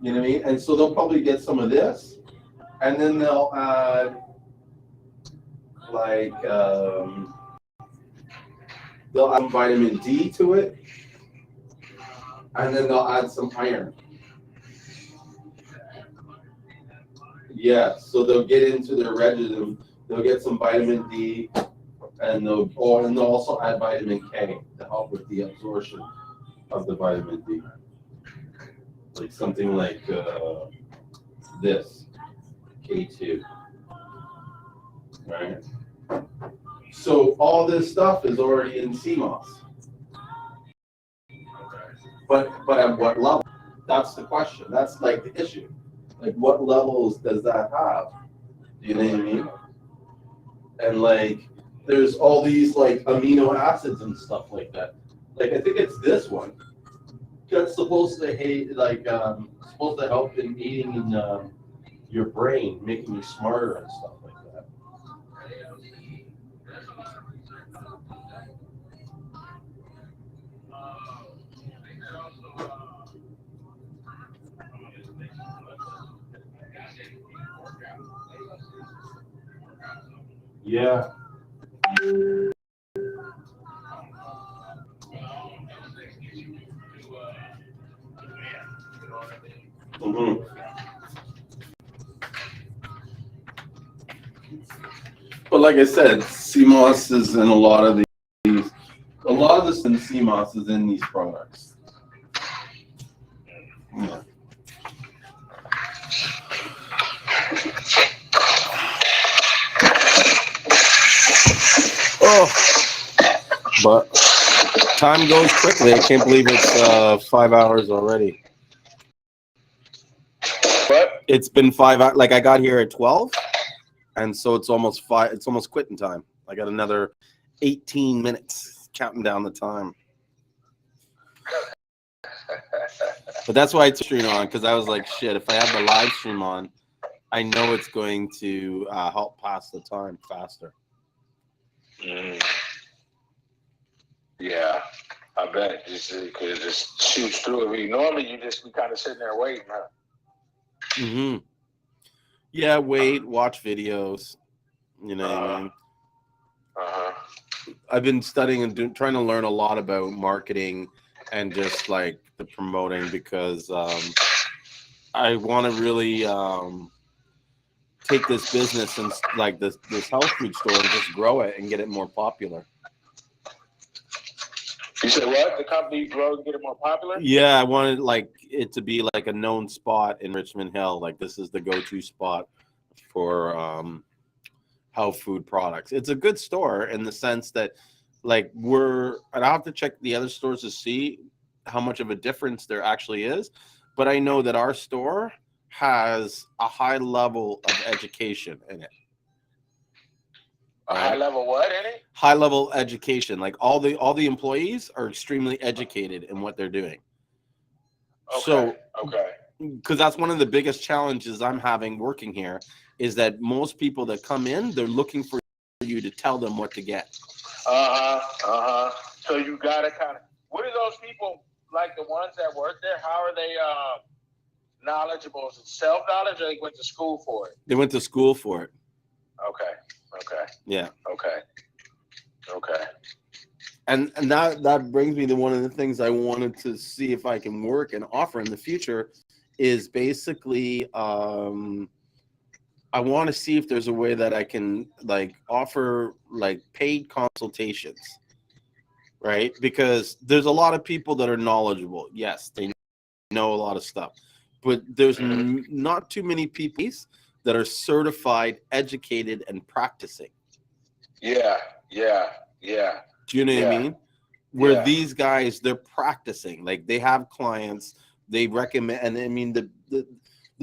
You know what I mean? And so they'll probably get some of this, and then they'll add like they'll add vitamin D to it, and then they'll add some iron. Yeah, so they'll get into their regimen. They'll get some vitamin D, and they'll also add vitamin K to help with the absorption of the vitamin D. Like something like this, K2, right? So all this stuff is already in Seamoss. But at what level? That's the question. That's like the issue. Like what levels does that have? You know what I mean? And like there's all these like amino acids and stuff like that. Like I think it's this one that's supposed to supposed to help in aiding in your brain, making you smarter and stuff like that. Yeah. Mm-hmm. But like I said, Seamoss is in a lot of these. A lot of this in Seamoss is in these products. Yeah. Oh, but time goes quickly. I can't believe it's 5 hours already. What? It's been 5 hours. Like I got here at 12, and so it's almost 5. It's almost quitting time. I got another 18 minutes counting down the time. But that's why I took stream on, because I was like, shit, if I have the live stream on, I know it's going to help pass the time faster. Yeah, I bet. Because it just shoots through it. Normally, you just be kind of sitting there waiting, huh? Mm-hmm. Yeah, wait, watch videos. You know what I mean? I've been studying and trying to learn a lot about marketing and just like the promoting, because I want to really take this business and like this health food store and just grow it and get it more popular. You said what? The company grow and get it more popular? Yeah, I wanted like it to be like a known spot in Richmond Hill. Like this is the go-to spot for health food products. It's a good store in the sense that like I'd have to check the other stores to see how much of a difference there actually is. But I know that our store has a high level of education in it. A high level what in it? High level education. Like all the employees are extremely educated in what they're doing. Okay. So, okay. Because that's one of the biggest challenges I'm having working here is that most people that come in, they're looking for you to tell them what to get. So you gotta kind of. What are those people like? The ones that work there? How are they knowledgeable? Is it self-knowledge, or they went to school for it? They went to school for it. Okay. Yeah. Okay. And that brings me to one of the things I wanted to see if I can work and offer in the future is basically I want to see if there's a way that I can like offer like paid consultations, right? Because there's a lot of people that are knowledgeable. Yes, they know a lot of stuff, but there's not too many people that are certified, educated, and practicing. Yeah. Do you know what I mean? Where these guys, they're practicing, like they have clients, they recommend, and I mean the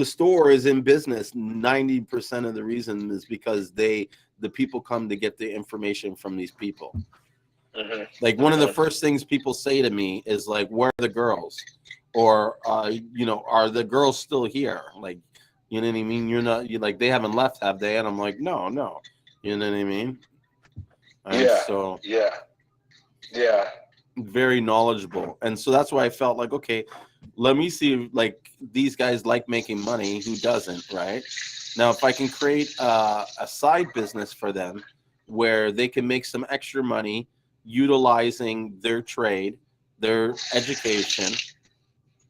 store is in business. 90% of the reason is because the people come to get the information from these people. Like one of the first things people say to me is like, "Where are the girls?" Or are the girls still here? Like, you know what I mean? You're like, they haven't left, have they? And I'm like, no. You know what I mean? And so very knowledgeable. And so that's why I felt like, okay, let me see, like these guys like making money. Who doesn't, right? Now, if I can create a side business for them where they can make some extra money utilizing their trade, their education,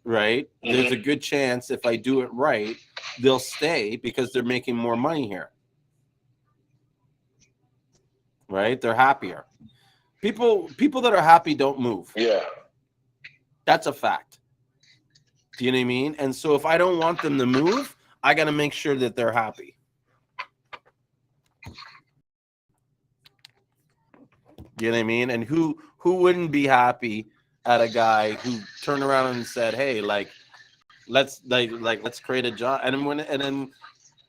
right? There's a good chance if I do it right, they'll stay because they're making more money here. Right? They're happier. People that are happy don't move. Yeah. That's a fact. Do you know what I mean? And so if I don't want them to move, I got to make sure that they're happy. You know what I mean? And who wouldn't be happy at a guy who turned around and said, "Hey, let's create a job." And then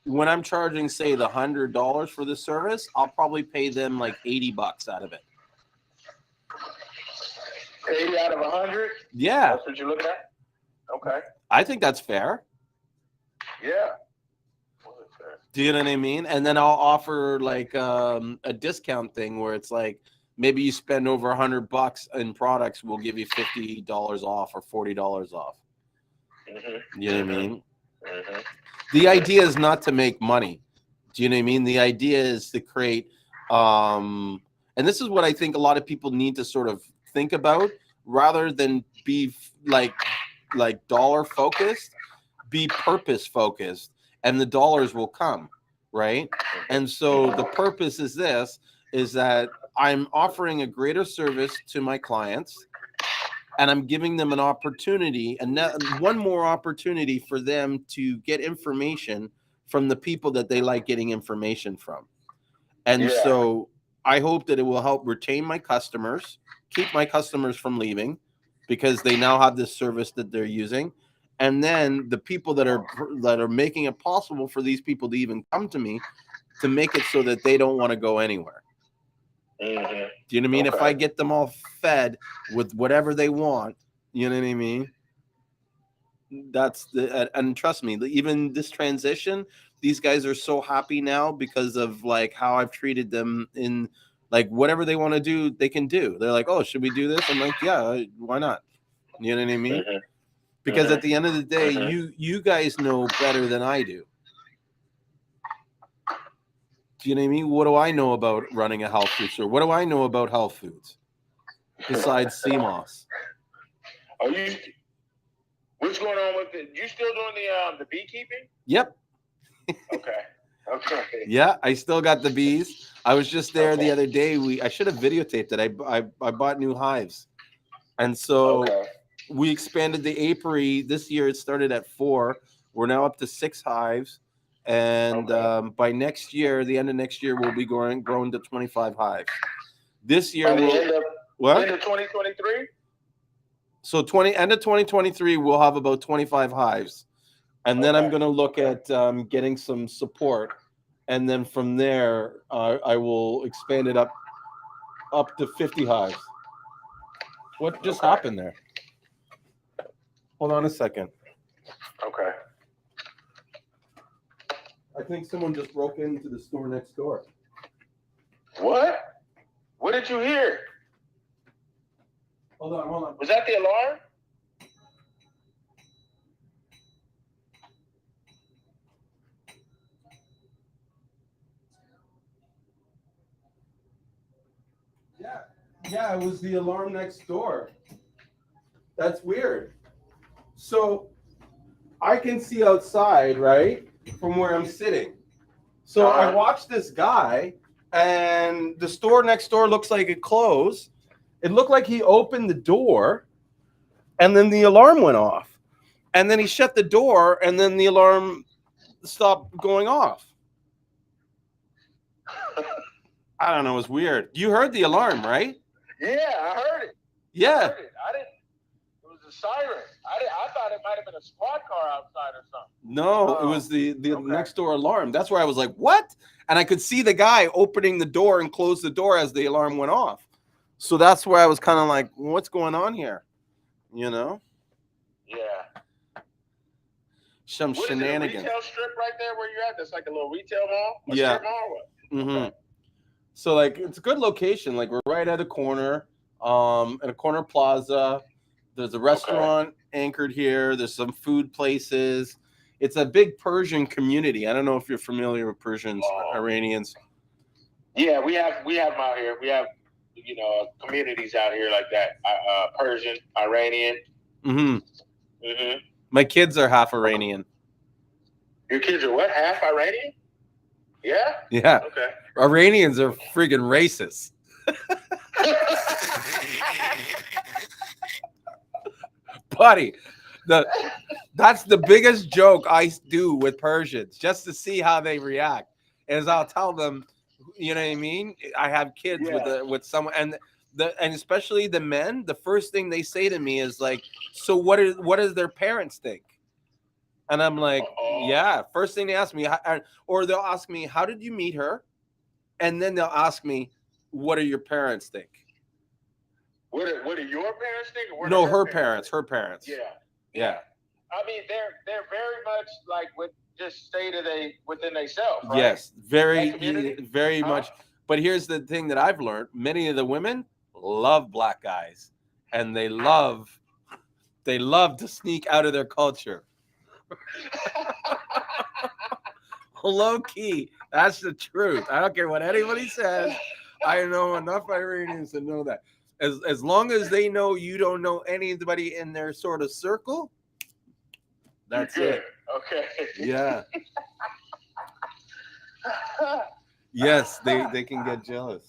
when I'm charging, say, the $100 for the service, I'll probably pay them like $80 out of it. 80 out of 100? Yeah. That's what you're looking at? Okay. I think that's fair. Yeah. Do you know what I mean? And then I'll offer like a discount thing where it's like maybe you spend over $100 in products, we'll give you $50 off or $40 off. You know what I mean? The idea is not to make money. Do you know what I mean? The idea is to create, and this is what I think a lot of people need to sort of think about, rather than be like dollar focused, be purpose focused, and the dollars will come, right? And so the purpose is that I'm offering a greater service to my clients, and I'm giving them an opportunity, and one more opportunity for them to get information from the people that they like getting information from. And so I hope that it will help retain my customers, keep my customers from leaving, because they now have this service that they're using. And then the people that are making it possible for these people to even come to me, to make it so that they don't want to go anywhere. Do you know what I mean? Okay. If I get them all fed with whatever they want, you know what I mean? And trust me, even this transition, these guys are so happy now because of like how I've treated them. In like whatever they want to do, they can do. They're like, "Oh, should we do this?" I'm like, "Yeah, why not?" You know what I mean? Because at the end of the day, you guys know better than I do. Do you know what I mean? What do I know about running a health food store? What do I know about health foods besides Seamoss? What's going on with it? You still doing the beekeeping? Yep. Okay. Yeah, I still got the bees. I was just there the other day. I should have videotaped it. I bought new hives, and so we expanded the apiary. This year it started at 4. We're now up to 6 hives. And by next year, the end of next year, we'll be grown to 25 hives. This year, end of 2023? So end of 2023, we'll have about 25 hives. And then I'm going to look at getting some support. And then from there, I will expand it up to 50 hives. What just happened there? Hold on a second. Okay. I think someone just broke into the store next door. What? What did you hear? Hold on. Was that the alarm? Yeah, it was the alarm next door. That's weird. So I can see outside, right, from where I'm sitting. So I watched this guy, and the store next door looks like it closed. It looked like he opened the door, and then the alarm went off. And then he shut the door, and then the alarm stopped going off. I don't know. It was weird. You heard the alarm, right? Yeah, I heard it. Yeah. I heard it. I didn't. It was a siren. I thought it might have been a squad car outside or something. No, it was the next door alarm. That's where I was like, what? And I could see the guy opening the door and close the door as the alarm went off. So that's where I was kind of like, what's going on here? You know? Yeah. Some What shenanigans. Is it, a retail strip right there where you're at? That's like a little retail mall? Yeah. Strip mall or what? Mm-hmm. Okay. So like it's a good location. Like we're right at a corner, at a corner plaza. There's a restaurant anchored here. There's some food places. It's a big Persian community. I don't know if you're familiar with Persians, Iranians. Yeah, we have them out here. We have communities out here like that. Persian, Iranian. Mm-hmm. Mm-hmm. My kids are half Iranian. Your kids are what? Half Iranian? Yeah? Yeah. Okay. Iranians are friggin' racist. Buddy, that's the biggest joke I do with Persians, just to see how they react. Is I'll tell them, you know what I mean? I have kids with someone, and especially the men. The first thing they say to me is like, "So what does their parents think?" And I'm like, yeah. First thing they ask me, or they'll ask me, "How did you meet her?" And then they'll ask me, "What do your parents think?" What do your parents think? Or No, her parents. Her parents. Yeah. I mean, they're very much like just stay within themselves. Right? Yes, very much. But here's the thing that I've learned: many of the women love black guys, and they love to sneak out of their culture. Low key, that's the truth. I don't care what anybody says. I know enough Iranians to know that. As long as they know you don't know anybody in their sort of circle, that's it. Okay. Yeah. Yes, they can get jealous.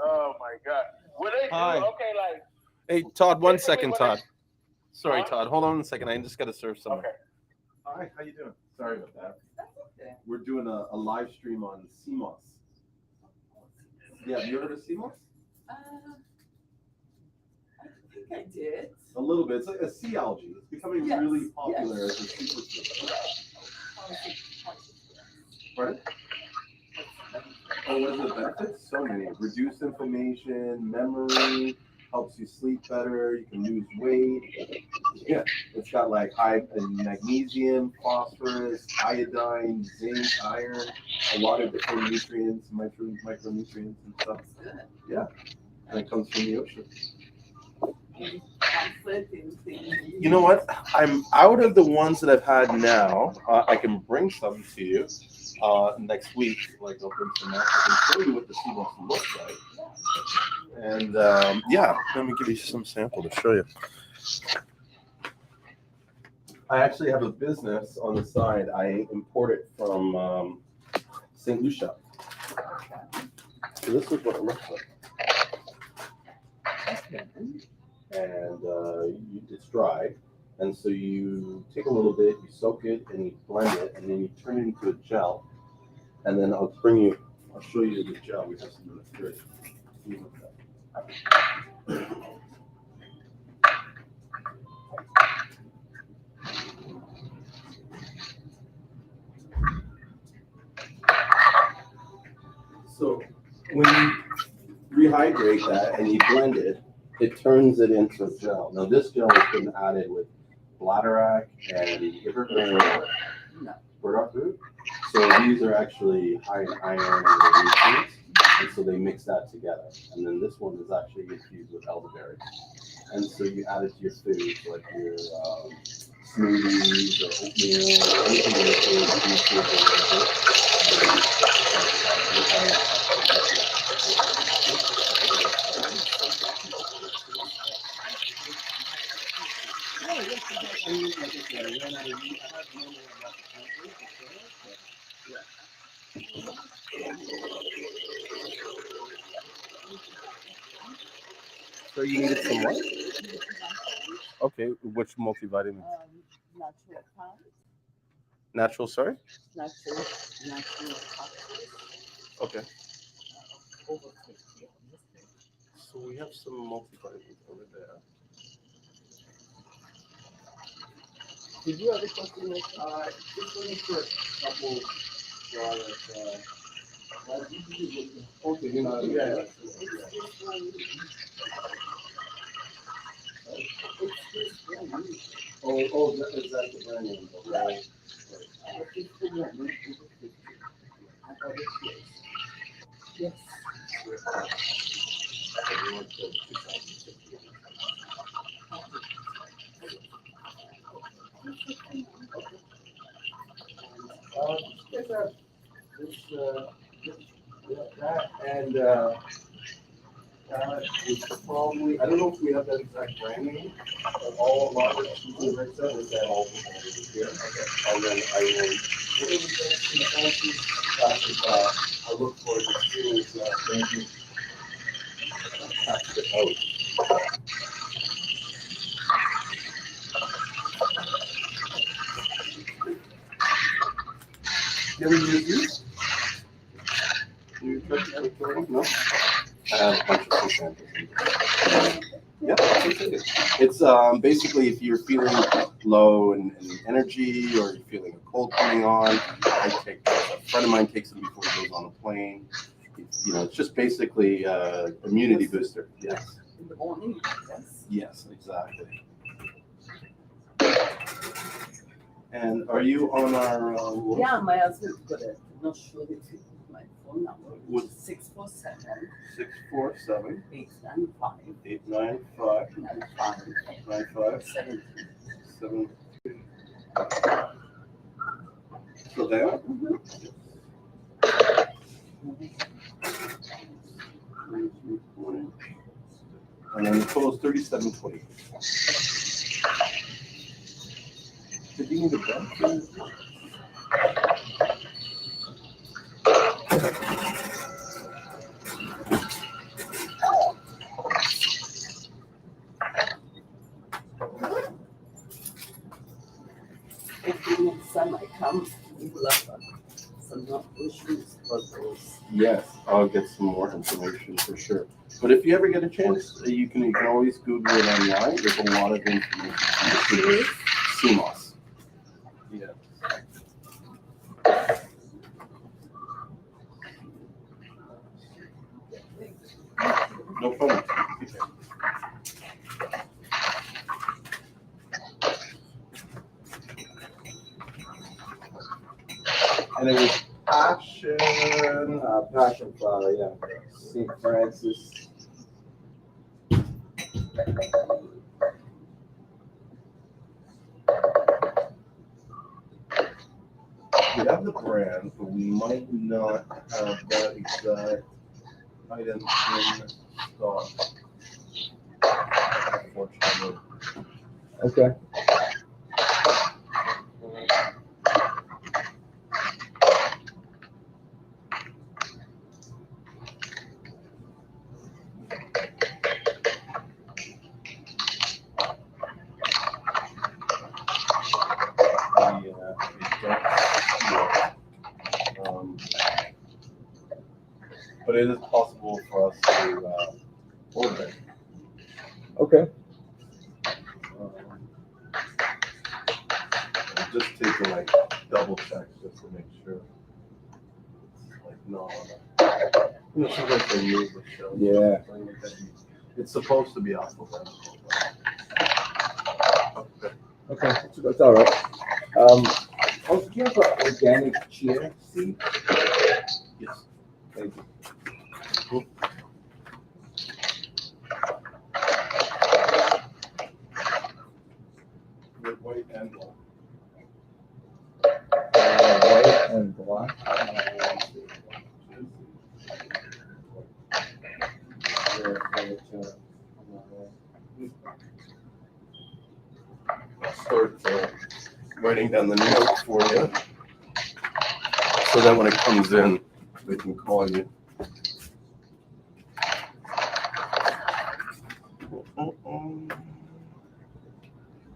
Oh my God. What they do? Hi. Okay, like. Hey, Todd, 1 second, Todd. Sorry, Todd. Hold on a second. I just got to serve someone. Okay. Hi, how you doing? Sorry about that. We're doing a live stream on Seamoss. Yeah, have you heard of Seamoss? I think I did. A little bit. It's like a sea algae. It's becoming really popular as a superfood. Pardon? Oh, what are the benefits? So many. Reduce inflammation, memory, helps you sleep better, you can lose weight. Yeah, it's got like high in magnesium, phosphorus, iodine, zinc, iron, a lot of different nutrients, micronutrients and stuff. Yeah, and it comes from the ocean. You know what? I'm out of the ones that I've had now. I can bring some to you next week. Like I'll bring some out. I can show you what the Seamoss looks like. And yeah, let me give you some sample to show you. I actually have a business on the side. I import it from St. Lucia. So this is what it looks like. And it's dry. And so you take a little bit, you soak it, and you blend it, and then you turn it into a gel. And then I'll show you the gel. We have some in the fridge. So when you rehydrate that and you blend it, it turns it into a gel. Now this gel has been added with bladderwrack and burdock root. So these are actually high in iron and nutrients, and so they mix that together. And then this one is actually infused with elderberry. And so you add it to your food, like your smoothies or oatmeal, anything So you needed some what? Okay, which multivitamin? Natural plant, Natural, sorry? natural capsules, Okay. over 50 on this page. So we have some multivitamins over there. Did you have a question? Just looking for a couple products. What did you look at? Okay, you know, yeah. It's this one. It's this one. Oh, is that the brand name? Right. I thought it's the one over 50. I thought it was. Yes. There's that, and it's probably, I don't know if we have that exact brand name, but a lot of the right said is that all here. Okay. And then I will, whatever the fancy I look forward to seeing that. Thank you. Pass it out. You ever use these? You tried to record? No? I have a bunch of samples. Yeah, it's basically if you're feeling low in energy or you're feeling a cold coming on, a friend of mine takes them before he goes on a plane. It's just basically immunity booster. Yes. In the morning, yes. Yes, exactly. And are you on our? Yeah, my husband got it. I'm not sure if you have my phone number. What? 647 647 895 895 95 17. 7. So there. And then the total is 37.20. Did you need a bed? If the next time I come, we will have some more issues about those. Yes, I'll get some more information for sure. But if you ever get a chance, you can always Google it online. There's a lot of information. Seamoss. Yeah. No problem. And it was passion flower, yeah. St. Francis. We have the brand, but we might not have that exact item in stock. Unfortunately. Okay. But it is possible for us to order it. Okay. Just take a double check just to make sure. No. Sometimes they move the show. Yeah. It's supposed to be alphabetical. Okay, that's all right. Also, do you have an organic chia seed? Yes. Thank you. Cool. With white and black. White and black. start writing down the note for you, so that when it comes in, they can call you.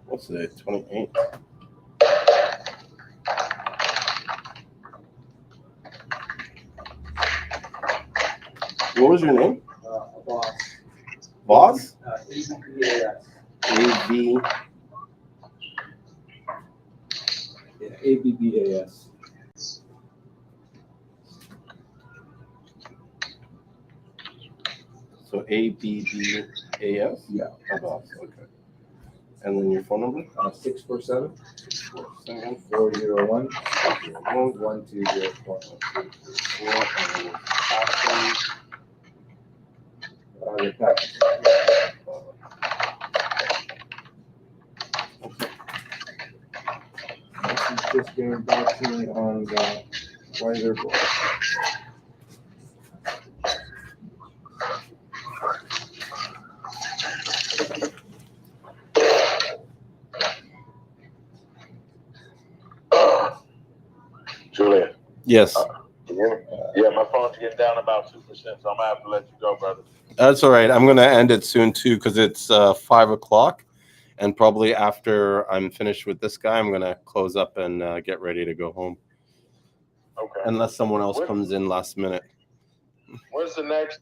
What's today? 28. What was your name? Boss. Boss? ABBAS. A-B. Yeah, ABBAS. So A-B-B-A-S? Yeah. Boss, okay. And then your phone number? 647 647 401 401 1204. The package. Just getting back to me on the wider board. Julien. Yes. Can you hear me? Yeah, my phone's getting down about 2%, so I'm gonna have to let you go, brother. That's all right. I'm going to end it soon too, because it's 5 o'clock, and probably after I'm finished with this guy, I'm going to close up and get ready to go home. Okay. Unless someone else comes in last minute. When's the next?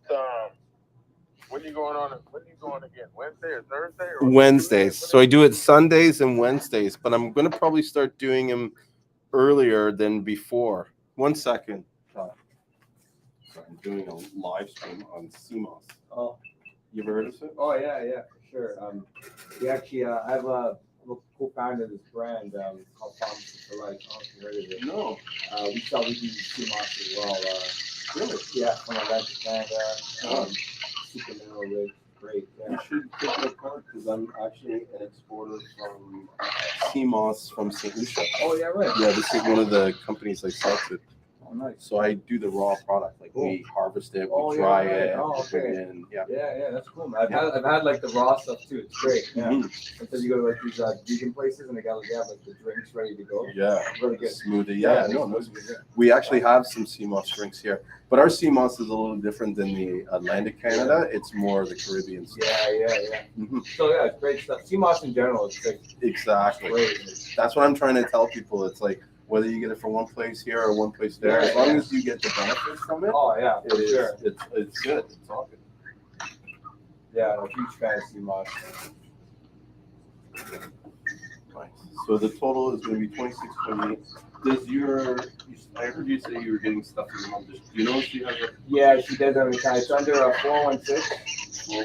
When are you going on? When are you going again? Wednesday or Thursday? Or Wednesdays. So I do it Sundays and Wednesdays, but I'm going to probably start doing them earlier than before. 1 second. So I'm doing a live stream on Seamoss. Oh. You ever heard of it? Oh yeah, for sure. We actually, I have a co-founder of this brand called Pharmacy for Life. I don't know if you heard of it. No. We do Seamoss as well. Really? Yeah, from Atlantic Canada. Super mineral rich, great. Yeah. You should take my card, because I'm actually an exporter from Seamoss from St. Lucia. Oh yeah, right. Yeah, this is one of the companies I sell to. Oh nice. So I do the raw product. Like Cool. we harvest it, Oh, we yeah, dry right. it, Oh, put it okay. in. Yeah. Yeah, that's cool, man. I've had like the raw stuff too. It's great. Yeah. Sometimes you go to like these vegan places and they have like the drinks ready to go. Yeah. Really good. Smoothie. Yeah. We actually have some Seamoss drinks here, but our Seamoss is a little different than the Atlantic Canada. It's more the Caribbean stuff. Yeah. So yeah, it's great stuff. Seamoss in general, it's like Exactly. great. That's what I'm trying to tell people. It's like, whether you get it from one place here or one place there, as long as you get the benefits from it, Oh yeah, for sure. it's good. It's all good. Yeah, I'm a huge fan of Seamoss. Right. So the total is going to be 26.8. Does I heard you say you were getting stuff from your mom. Do you know if she has a Yeah, she does every time. It's under 416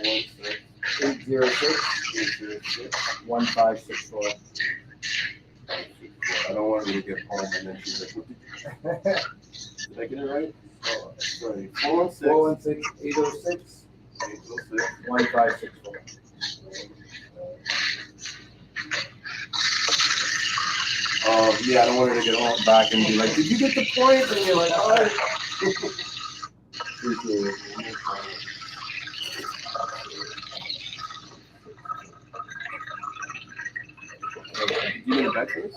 806 1564. I don't want her to get home and then she's like, what did I get it right? Oh, sorry. 416 806 1564. Yeah, I don't want her to get home back and be like, did you get the point? And you're like, all right. Appreciate it. Did you get it back to us?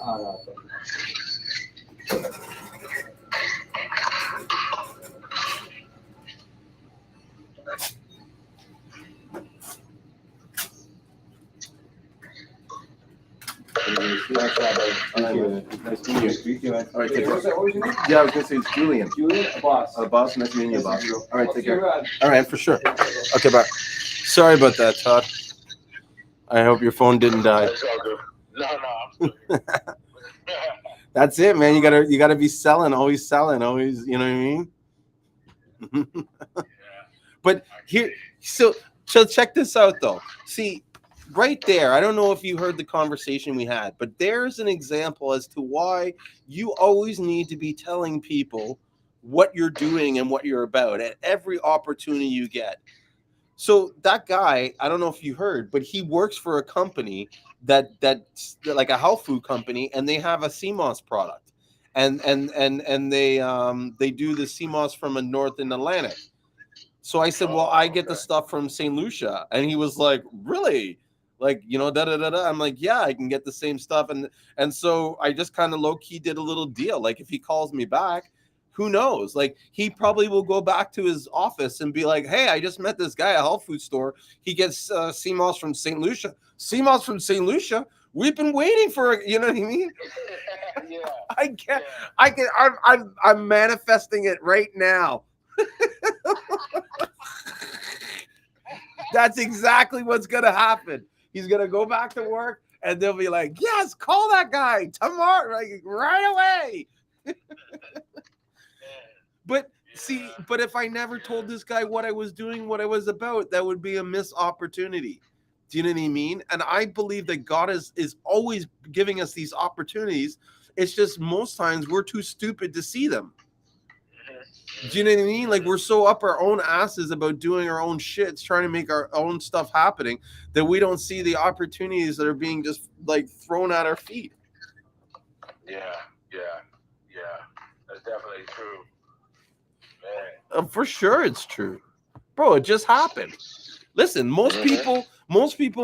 No. Nice meeting you. All right, take care. What was your name? Yeah, I was gonna say it's Julien. Julien, Boss. Boss, nice meeting you, boss. All right, take care. All All right, for sure. Okay, bye. Sorry about that, Todd. I hope your phone didn't die. That's all good. No, I'm still here. That's it, man. You gotta be selling, always, you know what I mean? But here, so check this out though. See, right there, I don't know if you heard the conversation we had, but there's an example as to why you always need to be telling people what you're doing and what you're about at every opportunity you get. So that guy, I don't know if you heard, but he works for a company that's like a health food company, and they have a Seamoss product, and they do the Seamoss from a North and Atlantic. So I said, well, I get the stuff from St. Lucia, and he was like, really? Like, you know, da da da da. I'm like, yeah, I can get the same stuff. And so I just kind of low key did a little deal. Like, if he calls me back, who knows? Like, he probably will go back to his office and be like, hey, I just met this guy at a health food store. He gets Seamoss from St. Lucia. Seamoss from St. Lucia? We've been waiting for, you know what I mean? Yeah. I can't, I'm manifesting it right now. That's exactly what's going to happen. He's going to go back to work and they'll be like, yes, call that guy tomorrow, like right away. But see, but if I never told this guy what I was doing, what I was about, that would be a missed opportunity. Do you know what I mean? And I believe that God is always giving us these opportunities. It's just most times we're too stupid to see them. Do you know what I mean? Like, we're so up our own asses about doing our own shits, trying to make our own stuff happening, that we don't see the opportunities that are being just like thrown at our feet. Yeah. That's definitely true. Man. For sure, it's true, bro. It just happened. Listen, most people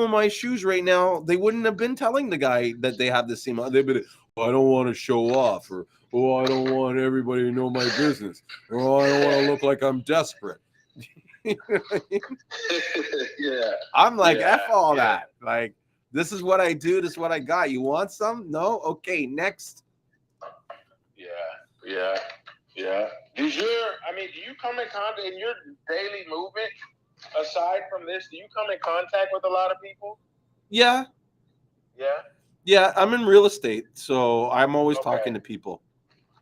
in my shoes right now, they wouldn't have been telling the guy that they have the same. They'd be like, I don't want to show off, or I don't want everybody to know my business, or I don't want to look like I'm desperate. You know what I mean? Yeah. I'm like, F all that. Like, this is what I do. This is what I got. You want some? No? Okay, next. Yeah. Do you come in contact in your daily movement, aside from this, do you come in contact with a lot of people? Yeah. Yeah, I'm in real estate, so I'm always talking to people.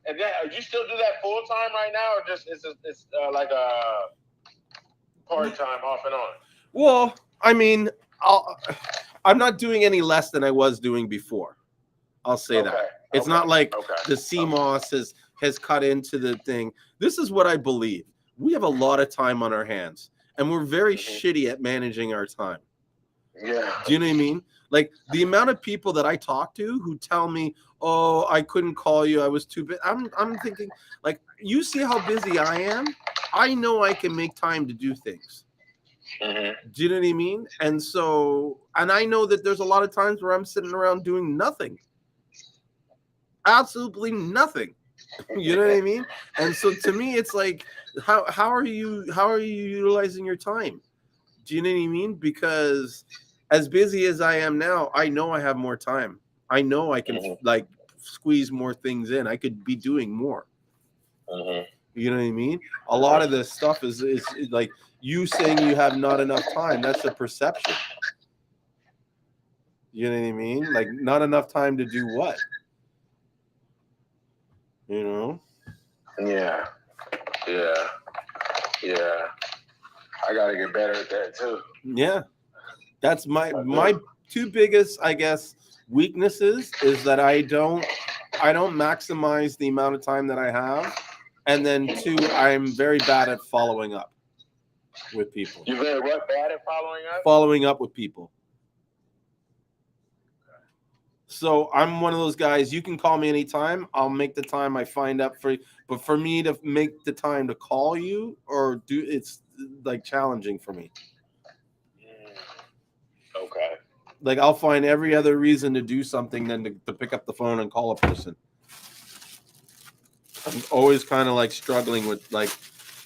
And then, you still do that full time right now, or just it's like a part time off and on? Well, I mean, I'm not doing any less than I was doing before. I'll say that. It's not like the Seamoss has cut into the thing. This is what I believe. We have a lot of time on our hands, and we're very shitty at managing our time. Yeah. Do you know what I mean? Like, the amount of people that I talk to who tell me, oh, I couldn't call you, I was too busy. I'm thinking, like, you see how busy I am? I know I can make time to do things. Do you know what I mean? And so, and I know that there's a lot of times where I'm sitting around doing nothing. Absolutely nothing. You know what I mean? And so to me, it's like, how are you utilizing your time? Do you know what I mean? Because as busy as I am now, I know I have more time. I know I can like squeeze more things in. I could be doing more. You know what I mean? A lot of this stuff is like you saying you have not enough time. That's a perception. You know what I mean? Like, not enough time to do what? You know? Yeah. I gotta get better at that too. Yeah. That's my two biggest, I guess, weaknesses is that I don't maximize the amount of time that I have. And then two, I'm very bad at following up with people. You're very bad at following up? Following up with people. So I'm one of those guys, you can call me anytime. I'll make the time I find up for you. But for me to make the time to call you or do, it's like challenging for me. Okay. Like, I'll find every other reason to do something than to pick up the phone and call a person. I'm always kind of like struggling with like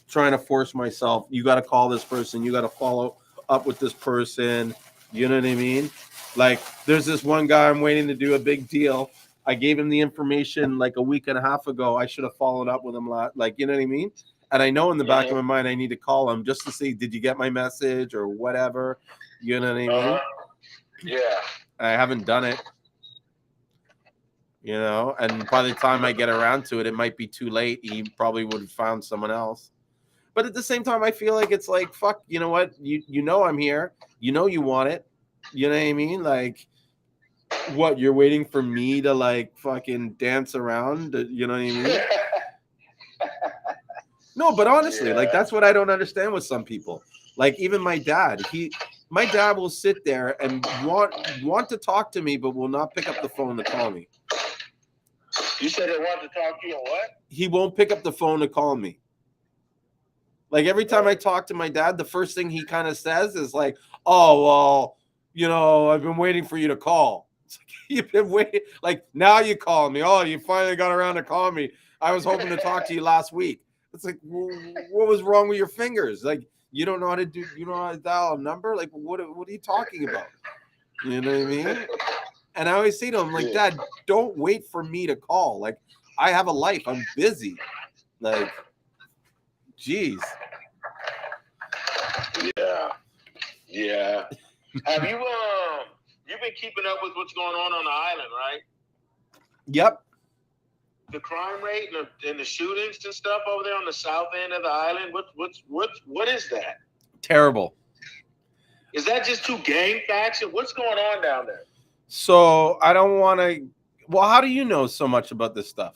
trying to force myself. You got to call this person. You got to follow up with this person. You know what I mean? Like, there's this one guy I'm waiting to do a big deal. I gave him the information like a week and a half ago. I should have followed up with him. Like, you know what I mean? And I know in the back of my mind, I need to call him just to see, did you get my message or whatever? You know what I mean? Yeah. I haven't done it. You know, and by the time I get around to it, it might be too late. He probably would have found someone else. But at the same time, I feel like it's like, fuck, you know what? You know I'm here. You know you want it. You know what I mean? Like, what, you're waiting for me to like fucking dance around? You know what I mean? No, but honestly, like, that's what I don't understand with some people. Like, even my dad will sit there and want to talk to me, but will not pick up the phone to call me. You said they want to talk to you, what? He won't pick up the phone to call me. Like, every time I talk to my dad, the first thing he kind of says is like, oh, well, I've been waiting for you to call. It's like, you've been waiting. Like, now you call me. Oh, you finally got around to call me. I was hoping to talk to you last week. It's like, what was wrong with your fingers? Like, you don't know how to dial a number? Like, what are you talking about? You know what I mean? And I always say to him, like, Dad, don't wait for me to call. Like, I have a life. I'm busy. Like, geez. Yeah. Have you you've been keeping up with what's going on the island, right? Yep. The crime rate and the shootings and stuff over there on the south end of the island. What is that? Terrible. Is that just two gang factions? What's going on down there? So I don't want to. Well, how do you know so much about this stuff?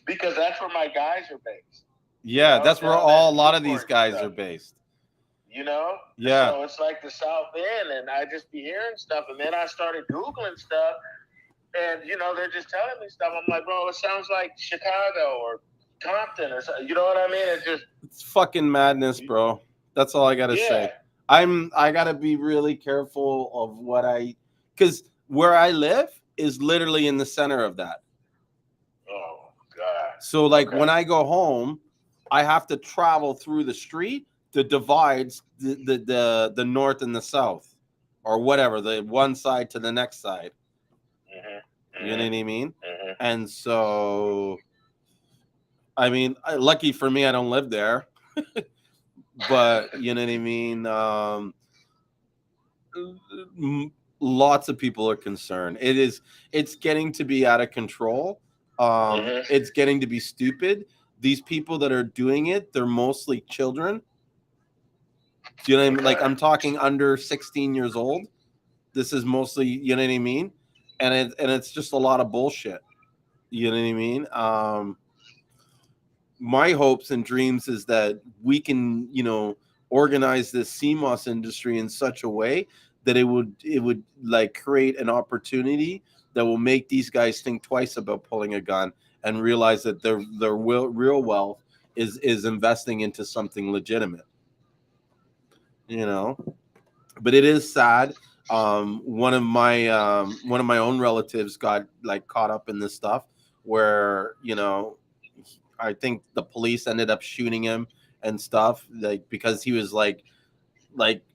Because that's where my guys are based. Yeah, that's where a lot of these guys are based. Yeah. So it's like the South End, and I just be hearing stuff, and then I started Googling stuff, and they're just telling me stuff. I'm like, bro, it sounds like Chicago or Compton or something. You know what I mean? It's fucking madness, bro. That's all I gotta say. I gotta be really careful of because where I live is literally in the center of that. Oh God. So when I go home, I have to travel through the street that divides the north and the south, or whatever, the one side to the next side. Mm-hmm. You know what I mean? Mm-hmm. And so, I mean, lucky for me, I don't live there. But you know what I mean? Lots of people are concerned. It's getting to be out of control. It's getting to be stupid. These people that are doing it, they're mostly children. Do you know what I mean? Like, I'm talking under 16 years old. This is mostly, you know what I mean? And it's just a lot of bullshit. You know what I mean? My hopes and dreams is that we can, organize this Seamoss industry in such a way that it would like create an opportunity that will make these guys think twice about pulling a gun and realize that their real wealth is investing into something legitimate. But it is sad. One of my own relatives got caught up in this stuff where I think the police ended up shooting him and stuff, because he was like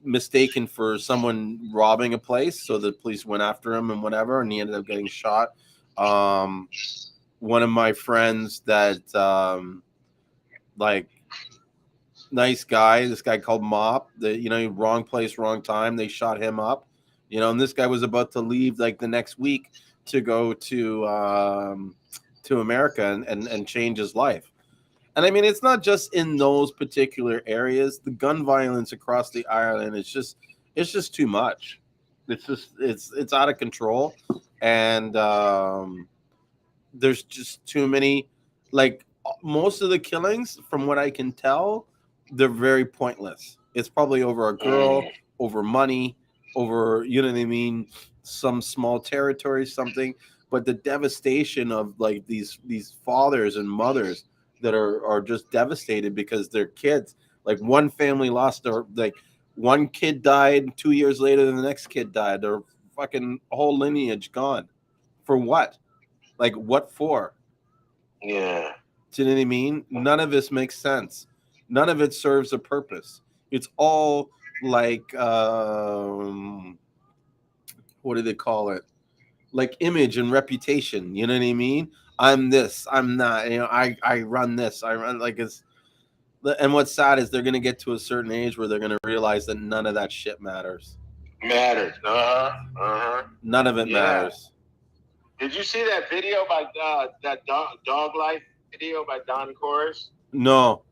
mistaken for someone robbing a place, so the police went after him and whatever, and he ended up getting shot. One of my friends that nice guy, this guy called Mop, wrong place, wrong time, they shot him up, and this guy was about to leave the next week to go to America and change his life. And I mean, it's not just in those particular areas. The gun violence across the island, it's just too much. It's out of control, and there's just too many. Most of the killings, from what I can tell, they're very pointless. It's probably over a girl, over money, over, you know what I mean, some small territory, something. But the devastation of these fathers and mothers that are just devastated because their kids, one family lost their, one kid died, 2 years later the next kid died, their fucking whole lineage gone. For what? What for? Yeah. Do you know what I mean? None of this makes sense. None of it serves a purpose. It's all what do they call it? Image and reputation. You know what I mean? I'm this, I'm that. I run this. I run it's. And what's sad is they're gonna get to a certain age where they're gonna realize that none of that shit matters. None of it matters. Did you see that video by that dog life video by Don Chorus? No.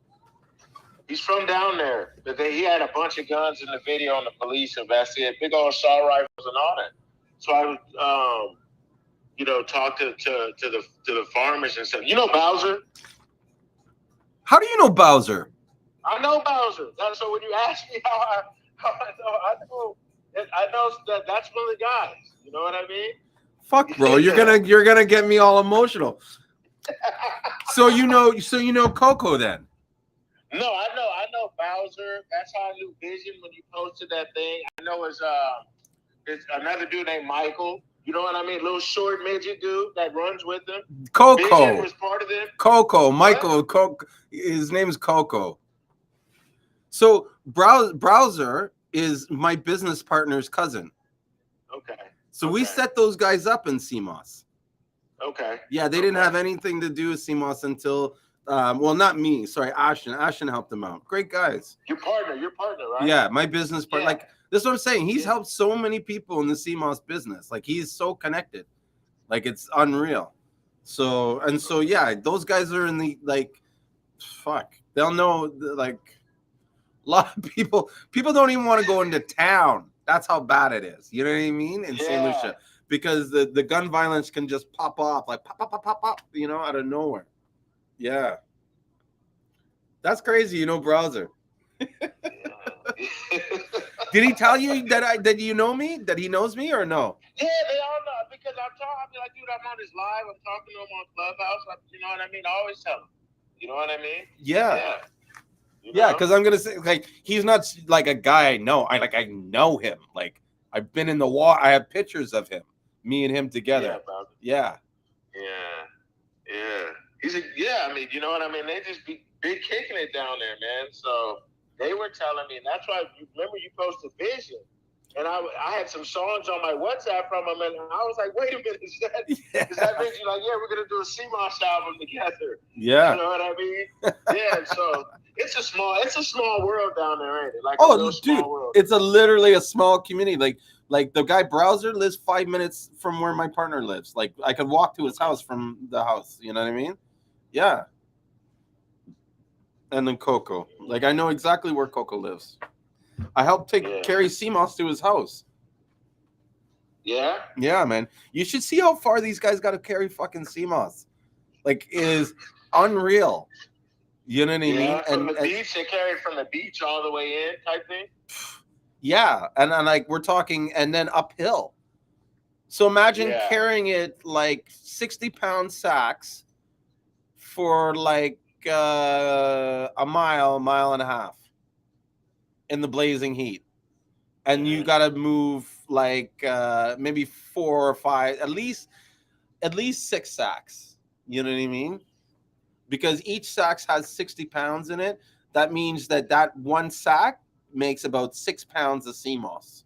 He's from down there. But he had a bunch of guns in the video, and the police investigated, big old assault rifles and all that. So I would talk to the farmers and stuff. You know Bowser? How do you know Bowser? I know Bowser. So when you ask me how I know that that's one of the guys. You know what I mean? Fuck, bro, you're gonna get me all emotional. So you know Coco then? No, I know Bowser. Browser. That's how I knew Vision when you posted that thing. I know it's another dude named Michael. You know what I mean? Little short midget dude that runs with him. Coco. Vision was part of them. Coco. Michael. Coco. His name is Coco. So Browser is my business partner's cousin. Okay. So we set those guys up in Seamoss. Okay. Yeah, they didn't have anything to do with Seamoss until, well, not me. Sorry, Ashton. Ashton helped them out. Great guys. Your partner, right? Yeah, my business partner. Yeah. Like, this is what I'm saying. He's helped so many people in the Seamoss business. Like, he's so connected. Like, it's unreal. So, yeah, those guys are in the, like, fuck. They'll know, like, a lot of people don't even want to go into town. That's how bad it is. You know what I mean? In St. Lucia. Because the gun violence can just pop off, like pop, pop, pop, pop, pop, you know, out of nowhere. Yeah. That's crazy, you know, Browser. Did he tell you that you know me? That he knows me or no? Yeah, they all know because I'm like, dude, I'm on his live. I'm talking to him on Clubhouse. You know what I mean? I always tell him. You know what I mean? Yeah. You Yeah, know? because I'm gonna say, like, he's not like a guy I know. I know him. Like, I've been in the wall. I have pictures of him, me and him together. Yeah. He's I mean, you know what I mean? They just be kicking it down there, man. So they were telling me, and that's why remember you posted Vision. And I had some songs on my WhatsApp from him, and I was like, wait a minute, is that Vision? Like, yeah, we're gonna do a Seamoss album together. Yeah. You know what I mean? Yeah, so it's a small world down there, ain't it? Like oh, a real dude, small world. It's literally a small community. Like the guy Browser lives 5 minutes from where my partner lives. Like, I could walk to his house from the house. You know what I mean? Yeah. And then Coco. Like, I know exactly where Coco lives. I helped carry Seamoss to his house. Yeah? Yeah, man. You should see how far these guys got to carry fucking Seamoss. Like, it is unreal. You know what I mean? From the beach, they carry it from the beach all the way in type thing? Yeah, and like we're talking, and then uphill. So imagine carrying it like 60-pound sacks for like a mile and a half in the blazing heat, and you got to move like maybe 4 or 5, at least 6 sacks. You know what I mean? Because each sack has 60 pounds in it. That means that one sack makes about 6 pounds of Seamoss.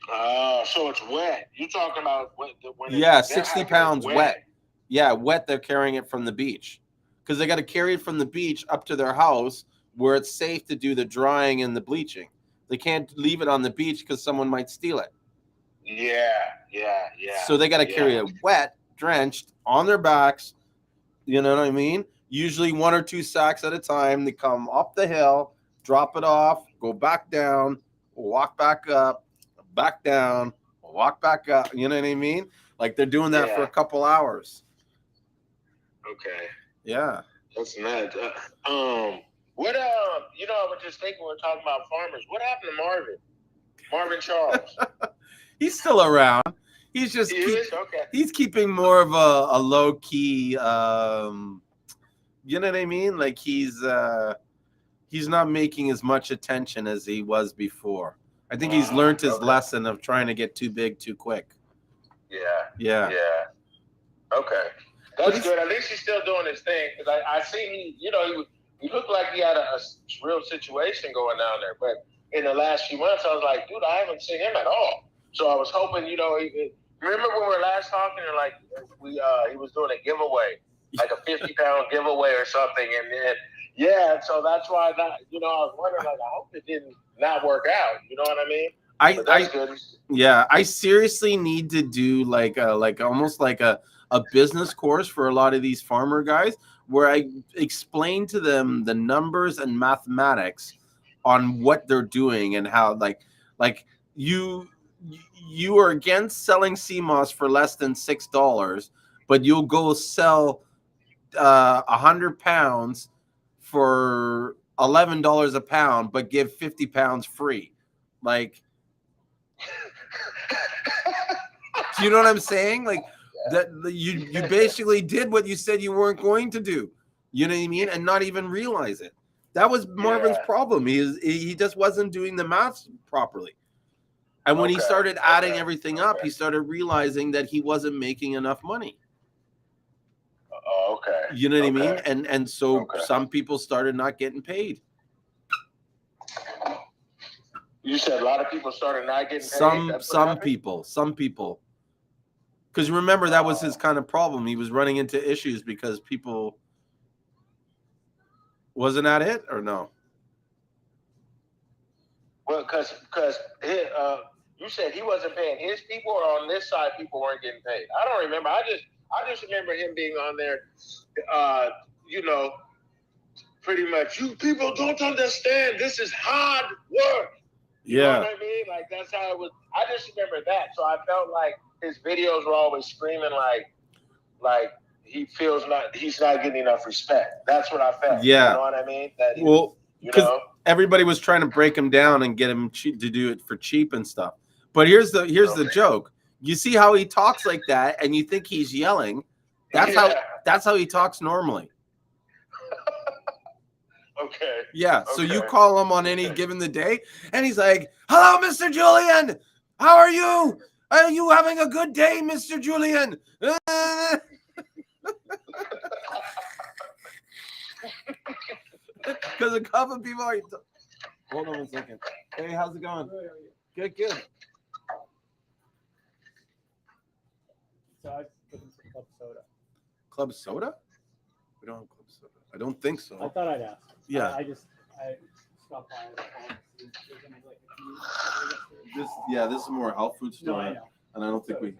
So it's wet. You're talking about when 60 pounds wet. Yeah, wet. They're carrying it from the beach because they got to carry it from the beach up to their house where it's safe to do the drying and the bleaching. They can't leave it on the beach because someone might steal it. Yeah. So they got to carry it wet, drenched, on their backs. You know what I mean? Usually 1 or 2 sacks at a time. They come up the hill, drop it off, go back down, walk back up, back down, walk back up. You know what I mean? Like, they're doing that for a couple hours. Okay. Yeah. That's mad. What you know, I was just thinking we're talking about farmers. What happened to Marvin Charles? He's still around. He's just he's keeping more of a low key. You know what I mean? Like, he's not making as much attention as he was before. I think he's learned his lesson of trying to get too big too quick. Yeah. Okay, that's good. At least he's still doing his thing, because I see he looked like he had a real situation going down there. But in the last few months, I was like, dude, I haven't seen him at all. So I was hoping, remember when we were last talking, and like he was doing a giveaway, like a 50-pound giveaway or something, and then so that's why I was wondering, like, I hope it didn't not work out. You know what I mean? I seriously need to do like almost like a business course for a lot of these farmer guys, where I explain to them the numbers and mathematics on what they're doing and how like you are against selling Seamoss for less than $6, but you'll go sell 100 pounds for $11 a pound, but give 50 pounds free. Like, do you know what I'm saying? Like, that you basically did what you said you weren't going to do. You know what I mean? And not even realize it. That was Marvin's problem. He just wasn't doing the math properly. And when he started adding everything up, he started realizing that he wasn't making enough money. Okay. You know what I mean? And so some people started not getting paid. You said a lot of people started not getting paid? Some people. Because remember, that was his kind of problem. He was running into issues because people... Wasn't that it or no? Well, because you said he wasn't paying his people, or on this side people weren't getting paid. I don't remember. I just remember him being on there, you know, pretty much. You people don't understand. This is hard work. You know what I mean? Like, that's how it was. I just remember that. So I felt like his videos were always screaming like he's not getting enough respect. That's what I felt. Yeah. You know what I mean? That because everybody was trying to break him down and get him to do it for cheap and stuff. But here's the joke. You see how he talks like that, and you think he's yelling. That's how he talks normally. Okay. Yeah. So you call him on any given the day, and he's like, "Hello, Mr. Julien. How are you? Are you having a good day, Mr. Julien?" Because a couple of people are. Hold on a second. Hey, how's it going? Good. So I put in some club soda. Club soda? We don't have club soda. I don't think so. I thought I'd ask. Yeah. I stopped by. This is more a health food store. No, I know. And I don't think we.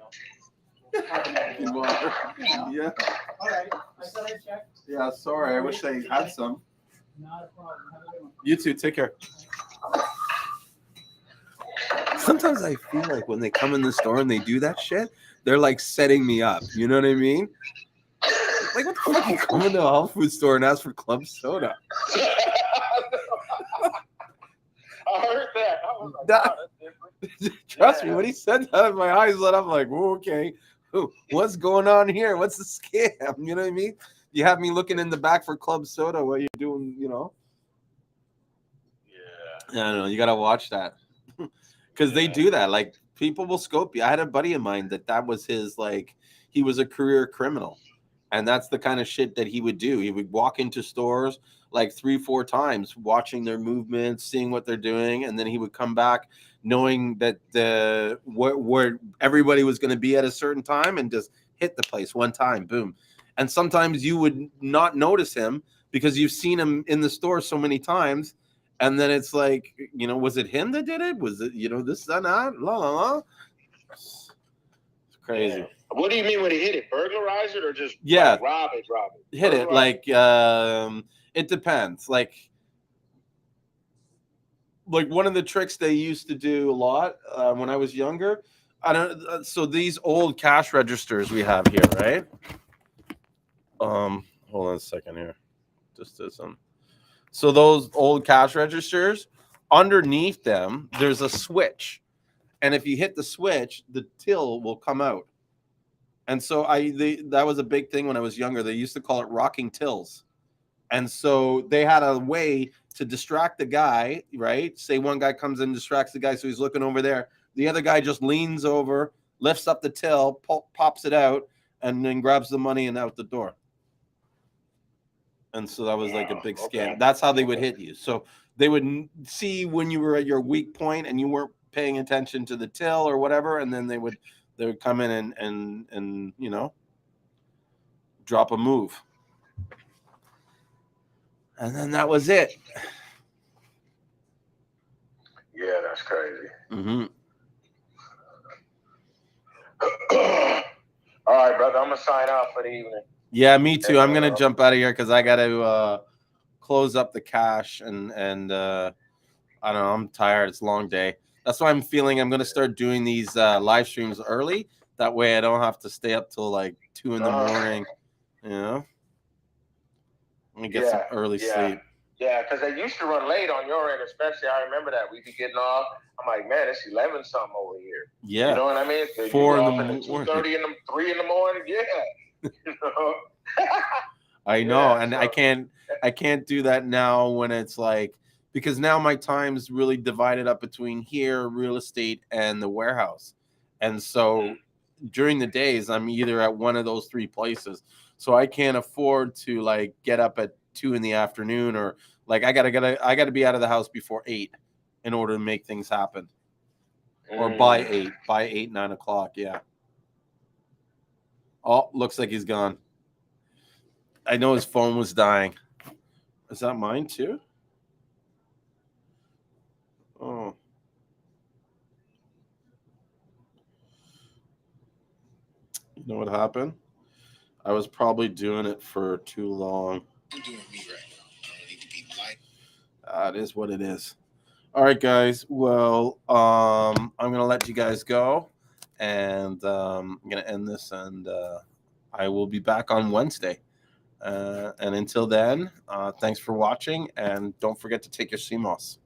Yeah. All right. I said I checked. Yeah, sorry. I wish I had some. Not a problem. Have a good one. You too. Take care. Sometimes I feel like when they come in the store and they do that shit, they're like setting me up. You know what I mean? Like, what the fuck? You come into a health food store and ask for club soda? I heard that. I was like, wow, that's different. Trust me, when he said that, my eyes lit up. Like, whoa, okay, what's going on here? What's the scam? You know what I mean? You have me looking in the back for club soda while you're doing, you know? Yeah. I don't know. You got to watch that. Because they do that. Like, people will scope you. I had a buddy of mine that was his, like, he was a career criminal. And that's the kind of shit that he would do. He would walk into stores like 3-4 times, watching their movements, seeing what they're doing. And then he would come back knowing that where everybody was going to be at a certain time and just hit the place one time. Boom. And sometimes you would not notice him because you've seen him in the store so many times. And then it's like, you know, was it him that did it? Was it, you know, this, that, la, la, la? It's crazy. Yeah. What do you mean when he hit it? Burglarize it or just like, rob it? Hit it. Like, it depends. Like one of the tricks they used to do a lot when I was younger. So these old cash registers we have here, right? Hold on a second here. Just did some. So those old cash registers, underneath them, there's a switch. And if you hit the switch, the till will come out. And so that was a big thing when I was younger. They used to call it rocking tills. And so they had a way to distract the guy, right? Say one guy comes in, distracts the guy, so he's looking over there. The other guy just leans over, lifts up the till, pops it out, and then grabs the money and out the door. And so that was like a big scam. That's how they would hit you. So they would see when you were at your weak point and you weren't paying attention to the till or whatever, and then they would come in and you know, drop a move. And then that was it. Yeah, that's crazy. Mm-hmm. All right, brother. I'm gonna sign off for the evening. Yeah, me too. I'm gonna jump out of here because I got to close up the cache and I don't know. I'm tired. It's a long day. That's why I'm feeling I'm gonna start doing these live streams early. That way I don't have to stay up till like 2 in the morning. You know, let me get some early sleep. Yeah, because they used to run late on your end, especially. I remember that we'd be getting off. I'm like, man, it's 11 something over here. Yeah, you know what I mean? So 4 in the morning, 2:30 in the 3 in the morning. Yeah, you know. I know, Yeah, and so- I can't do that now when it's like, because now my time's really divided up between here, real estate, and the warehouse. And so during the days, I'm either at one of those three places. So I can't afford to like get up at 2 in the afternoon, or like I gotta be out of the house before 8 in order to make things happen. Or by 8, 9 o'clock, yeah. Oh, looks like he's gone. I know his phone was dying. Is that mine too? Oh. You know what happened? I was probably doing it for too long. I'm doing me right now. I don't need to be like. It is what it is. All right, guys. Well, I'm gonna let you guys go, and I'm gonna end this, and I will be back on Wednesday. And until then, thanks for watching, and don't forget to take your Seamoss.